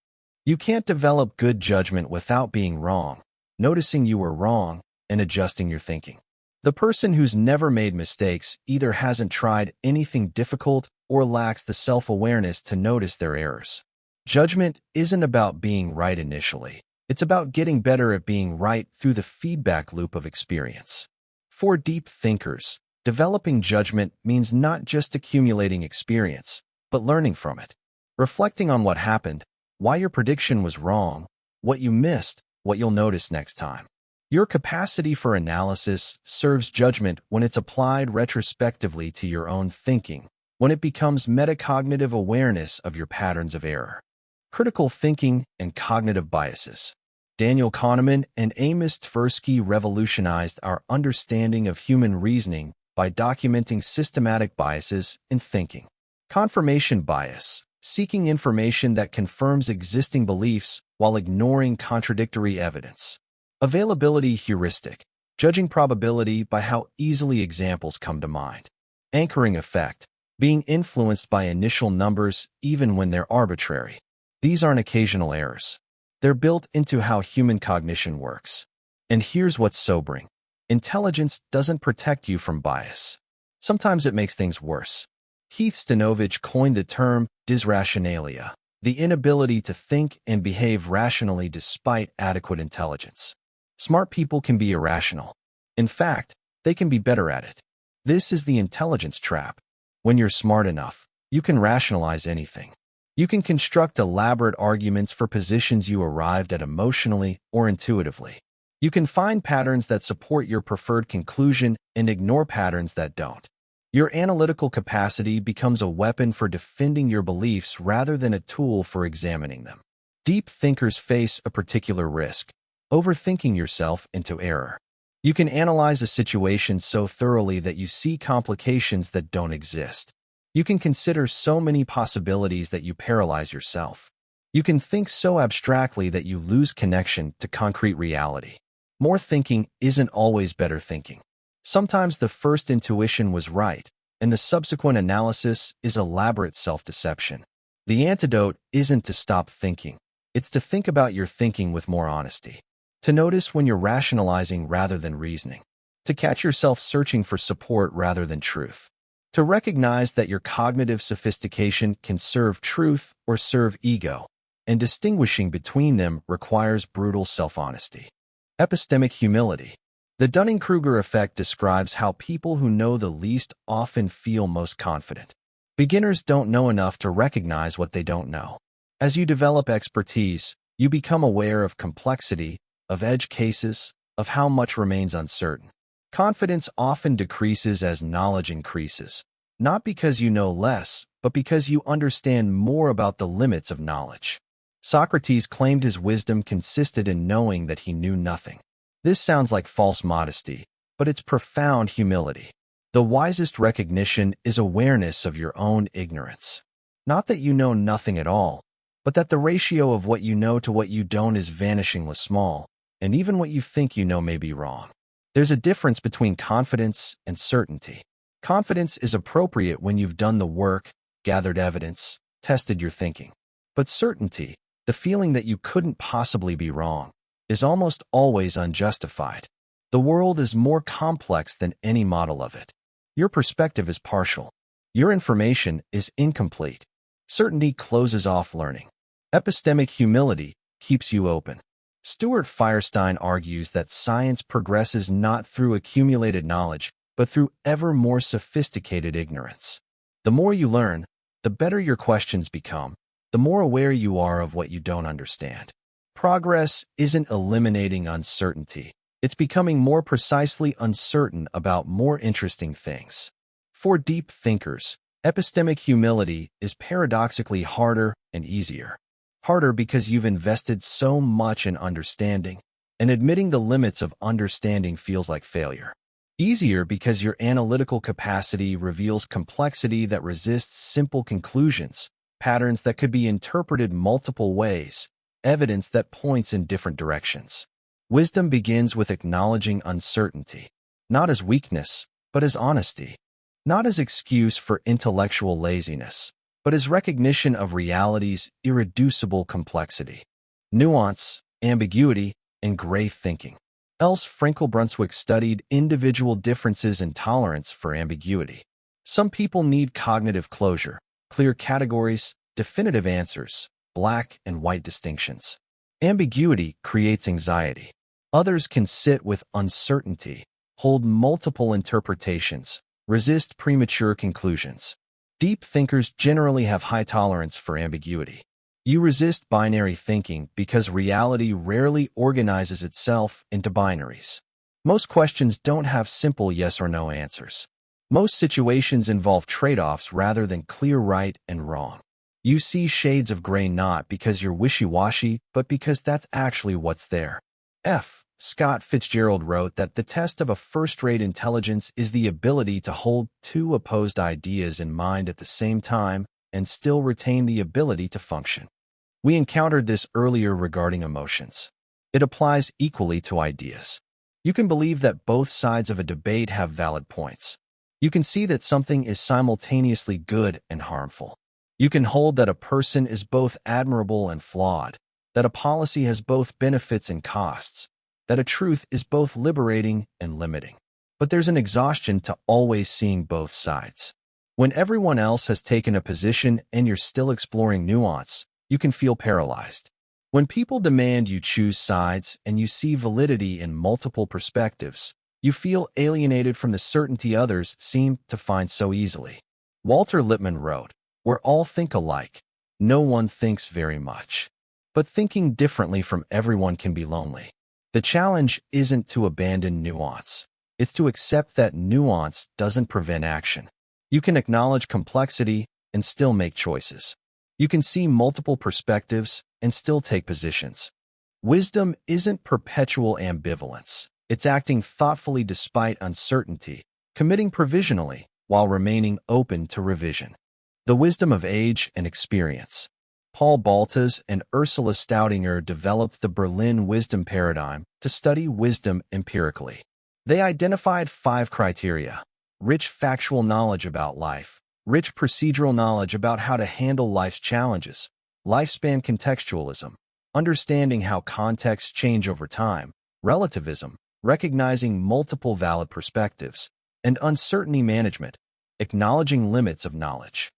You can't develop good judgment without being wrong, noticing you were wrong, and adjusting your thinking. The person who's never made mistakes either hasn't tried anything difficult or lacks the self-awareness to notice their errors. Judgment isn't about being right initially. It's about getting better at being right through the feedback loop of experience. For deep thinkers, developing judgment means not just accumulating experience, but learning from it. Reflecting on what happened, why your prediction was wrong, what you missed, what you'll notice next time. Your capacity for analysis serves judgment when it's applied retrospectively to your own thinking, when it becomes metacognitive awareness of your patterns of error. Critical thinking and cognitive biases. Daniel Kahneman and Amos Tversky revolutionized our understanding of human reasoning by documenting systematic biases in thinking. Confirmation bias, seeking information that confirms existing beliefs while ignoring contradictory evidence. Availability heuristic, judging probability by how easily examples come to mind. Anchoring effect, being influenced by initial numbers even when they're arbitrary. These aren't occasional errors. They're built into how human cognition works. And here's what's sobering. Intelligence doesn't protect you from bias. Sometimes it makes things worse. Heath Stanovich coined the term dysrationalia, the inability to think and behave rationally despite adequate intelligence. Smart people can be irrational. In fact, they can be better at it. This is the intelligence trap. When you're smart enough, you can rationalize anything. You can construct elaborate arguments for positions you arrived at emotionally or intuitively. You can find patterns that support your preferred conclusion and ignore patterns that don't. Your analytical capacity becomes a weapon for defending your beliefs rather than a tool for examining them. Deep thinkers face a particular risk, overthinking yourself into error. You can analyze a situation so thoroughly that you see complications that don't exist. You can consider so many possibilities that you paralyze yourself. You can think so abstractly that you lose connection to concrete reality. More thinking isn't always better thinking. Sometimes the first intuition was right, and the subsequent analysis is elaborate self-deception. The antidote isn't to stop thinking. It's to think about your thinking with more honesty. To notice when you're rationalizing rather than reasoning. To catch yourself searching for support rather than truth. To recognize that your cognitive sophistication can serve truth or serve ego, and distinguishing between them requires brutal self-honesty. Epistemic humility. The Dunning-Kruger effect describes how people who know the least often feel most confident. Beginners don't know enough to recognize what they don't know. As you develop expertise, you become aware of complexity, of edge cases, of how much remains uncertain. Confidence often decreases as knowledge increases, not because you know less, but because you understand more about the limits of knowledge. Socrates claimed his wisdom consisted in knowing that he knew nothing. This sounds like false modesty, but it's profound humility. The wisest recognition is awareness of your own ignorance. Not that you know nothing at all, but that the ratio of what you know to what you don't is vanishingly small, and even what you think you know may be wrong. There's a difference between confidence and certainty. Confidence is appropriate when you've done the work, gathered evidence, tested your thinking. But certainty, the feeling that you couldn't possibly be wrong, is almost always unjustified. The world is more complex than any model of it. Your perspective is partial. Your information is incomplete. Certainty closes off learning. Epistemic humility keeps you open. Stuart Firestein argues that science progresses not through accumulated knowledge, but through ever more sophisticated ignorance. The more you learn, the better your questions become, the more aware you are of what you don't understand. Progress isn't eliminating uncertainty. It's becoming more precisely uncertain about more interesting things. For deep thinkers, epistemic humility is paradoxically harder and easier. Harder because you've invested so much in understanding, and admitting the limits of understanding feels like failure. Easier because your analytical capacity reveals complexity that resists simple conclusions, patterns that could be interpreted multiple ways, evidence that points in different directions. Wisdom begins with acknowledging uncertainty, not as weakness, but as honesty, not as excuse for intellectual laziness, but as recognition of reality's irreducible complexity, nuance, ambiguity, and gray thinking. Else Frankel-Brunswick studied individual differences in tolerance for ambiguity. Some people need cognitive closure, clear categories, definitive answers, black and white distinctions. Ambiguity creates anxiety. Others can sit with uncertainty, hold multiple interpretations, resist premature conclusions. Deep thinkers generally have high tolerance for ambiguity. You resist binary thinking because reality rarely organizes itself into binaries. Most questions don't have simple yes or no answers. Most situations involve trade-offs rather than clear right and wrong. You see shades of gray not because you're wishy-washy, but because that's actually what's there. F. Scott Fitzgerald wrote that the test of a first-rate intelligence is the ability to hold two opposed ideas in mind at the same time and still retain the ability to function. We encountered this earlier regarding emotions. It applies equally to ideas. You can believe that both sides of a debate have valid points. You can see that something is simultaneously good and harmful. You can hold that a person is both admirable and flawed, that a policy has both benefits and costs, that a truth is both liberating and limiting. But there's an exhaustion to always seeing both sides. When everyone else has taken a position and you're still exploring nuance, you can feel paralyzed. When people demand you choose sides and you see validity in multiple perspectives, you feel alienated from the certainty others seem to find so easily. Walter Lippmann wrote, "Where all think alike, no one thinks very much." But thinking differently from everyone can be lonely. The challenge isn't to abandon nuance. It's to accept that nuance doesn't prevent action. You can acknowledge complexity and still make choices. You can see multiple perspectives and still take positions. Wisdom isn't perpetual ambivalence. It's acting thoughtfully despite uncertainty, committing provisionally while remaining open to revision. The wisdom of age and experience. Paul Baltas and Ursula Staudinger developed the Berlin wisdom paradigm to study wisdom empirically. They identified 5 criteria: rich factual knowledge about life, rich procedural knowledge about how to handle life's challenges, lifespan contextualism, understanding how contexts change over time, relativism, recognizing multiple valid perspectives, and uncertainty management, acknowledging limits of knowledge.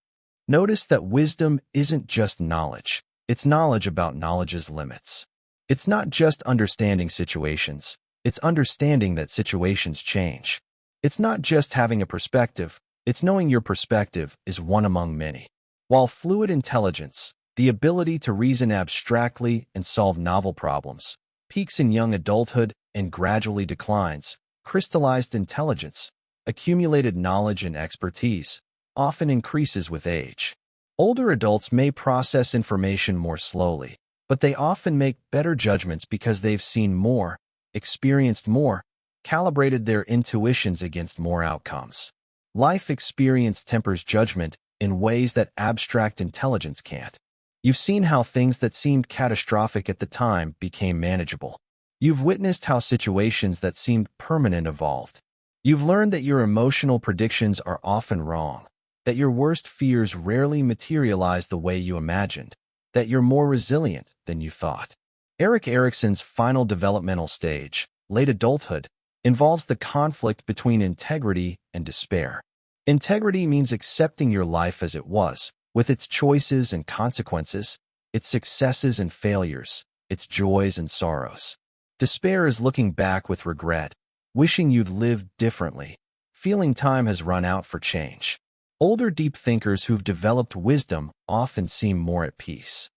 Notice that wisdom isn't just knowledge. It's knowledge about knowledge's limits. It's not just understanding situations. It's understanding that situations change. It's not just having a perspective. It's knowing your perspective is one among many. While fluid intelligence, the ability to reason abstractly and solve novel problems, peaks in young adulthood and gradually declines, crystallized intelligence, accumulated knowledge and expertise, often increases with age. Older adults may process information more slowly, but they often make better judgments because they've seen more, experienced more, calibrated their intuitions against more outcomes. Life experience tempers judgment in ways that abstract intelligence can't. You've seen how things that seemed catastrophic at the time became manageable. You've witnessed how situations that seemed permanent evolved. You've learned that your emotional predictions are often wrong, that your worst fears rarely materialize the way you imagined, that you're more resilient than you thought. Erik Erikson's final developmental stage, late adulthood, involves the conflict between integrity and despair. Integrity means accepting your life as it was, with its choices and consequences, its successes and failures, its joys and sorrows. Despair is looking back with regret, wishing you'd lived differently, feeling time has run out for change. Older deep thinkers who've developed wisdom often seem more at peace.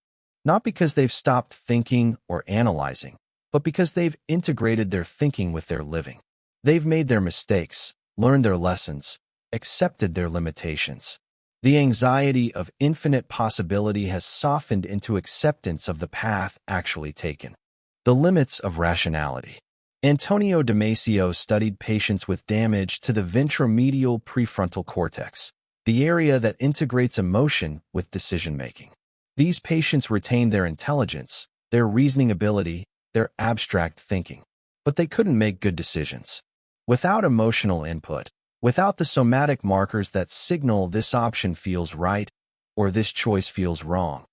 Not because they've stopped thinking or analyzing, but because they've integrated their thinking with their living. They've made their mistakes, learned their lessons, accepted their limitations. The anxiety of infinite possibility has softened into acceptance of the path actually taken. The limits of rationality. Antonio Damasio studied patients with damage to the ventromedial prefrontal cortex, the area that integrates emotion with decision-making. These patients retained their intelligence, their reasoning ability, their abstract thinking, but they couldn't make good decisions. Without emotional input, without the somatic markers that signal this option feels right or this choice feels wrong,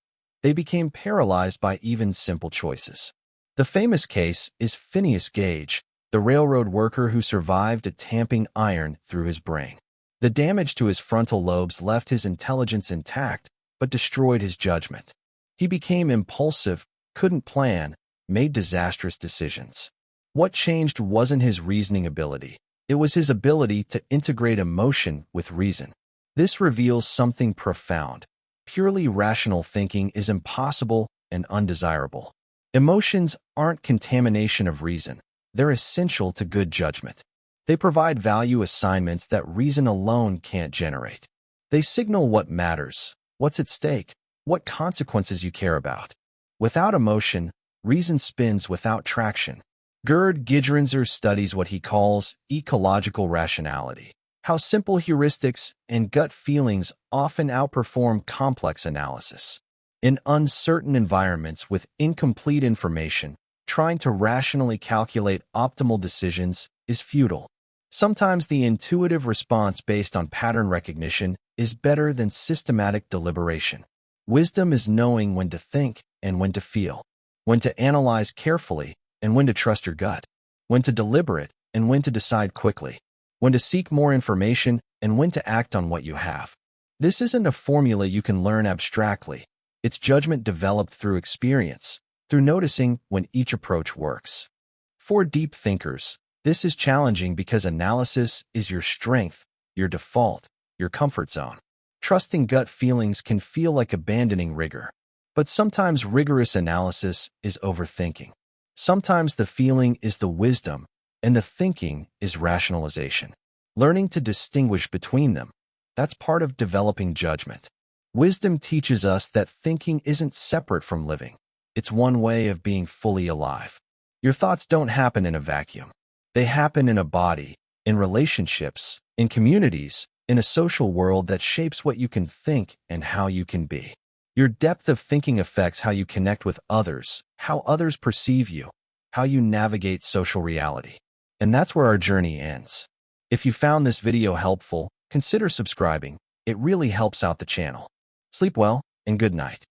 they became paralyzed by even simple choices. The famous case is Phineas Gage, the railroad worker who survived a tamping iron through his brain. The damage to his frontal lobes left his intelligence intact, but destroyed his judgment. He became impulsive, couldn't plan, made disastrous decisions. What changed wasn't his reasoning ability. It was his ability to integrate emotion with reason. This reveals something profound. Purely rational thinking is impossible and undesirable. Emotions aren't contamination of reason. They're essential to good judgment. They provide value assignments that reason alone can't generate. They signal what matters, what's at stake, what consequences you care about. Without emotion, reason spins without traction. Gerd Gigerenzer studies what he calls ecological rationality, how simple heuristics and gut feelings often outperform complex analysis. In uncertain environments with incomplete information, trying to rationally calculate optimal decisions is futile. Sometimes the intuitive response based on pattern recognition is better than systematic deliberation. Wisdom is knowing when to think and when to feel, when to analyze carefully and when to trust your gut, when to deliberate and when to decide quickly, when to seek more information and when to act on what you have. This isn't a formula you can learn abstractly. It's judgment developed through experience, through noticing when each approach works. For deep thinkers, this is challenging because analysis is your strength, your default, your comfort zone. Trusting gut feelings can feel like abandoning rigor. But sometimes rigorous analysis is overthinking. Sometimes the feeling is the wisdom, and the thinking is rationalization. Learning to distinguish between them, that's part of developing judgment. Wisdom teaches us that thinking isn't separate from living. It's one way of being fully alive. Your thoughts don't happen in a vacuum. They happen in a body, in relationships, in communities, in a social world that shapes what you can think and how you can be. Your depth of thinking affects how you connect with others, how others perceive you, how you navigate social reality. And that's where our journey ends. If you found this video helpful, consider subscribing. It really helps out the channel. Sleep well, and good night.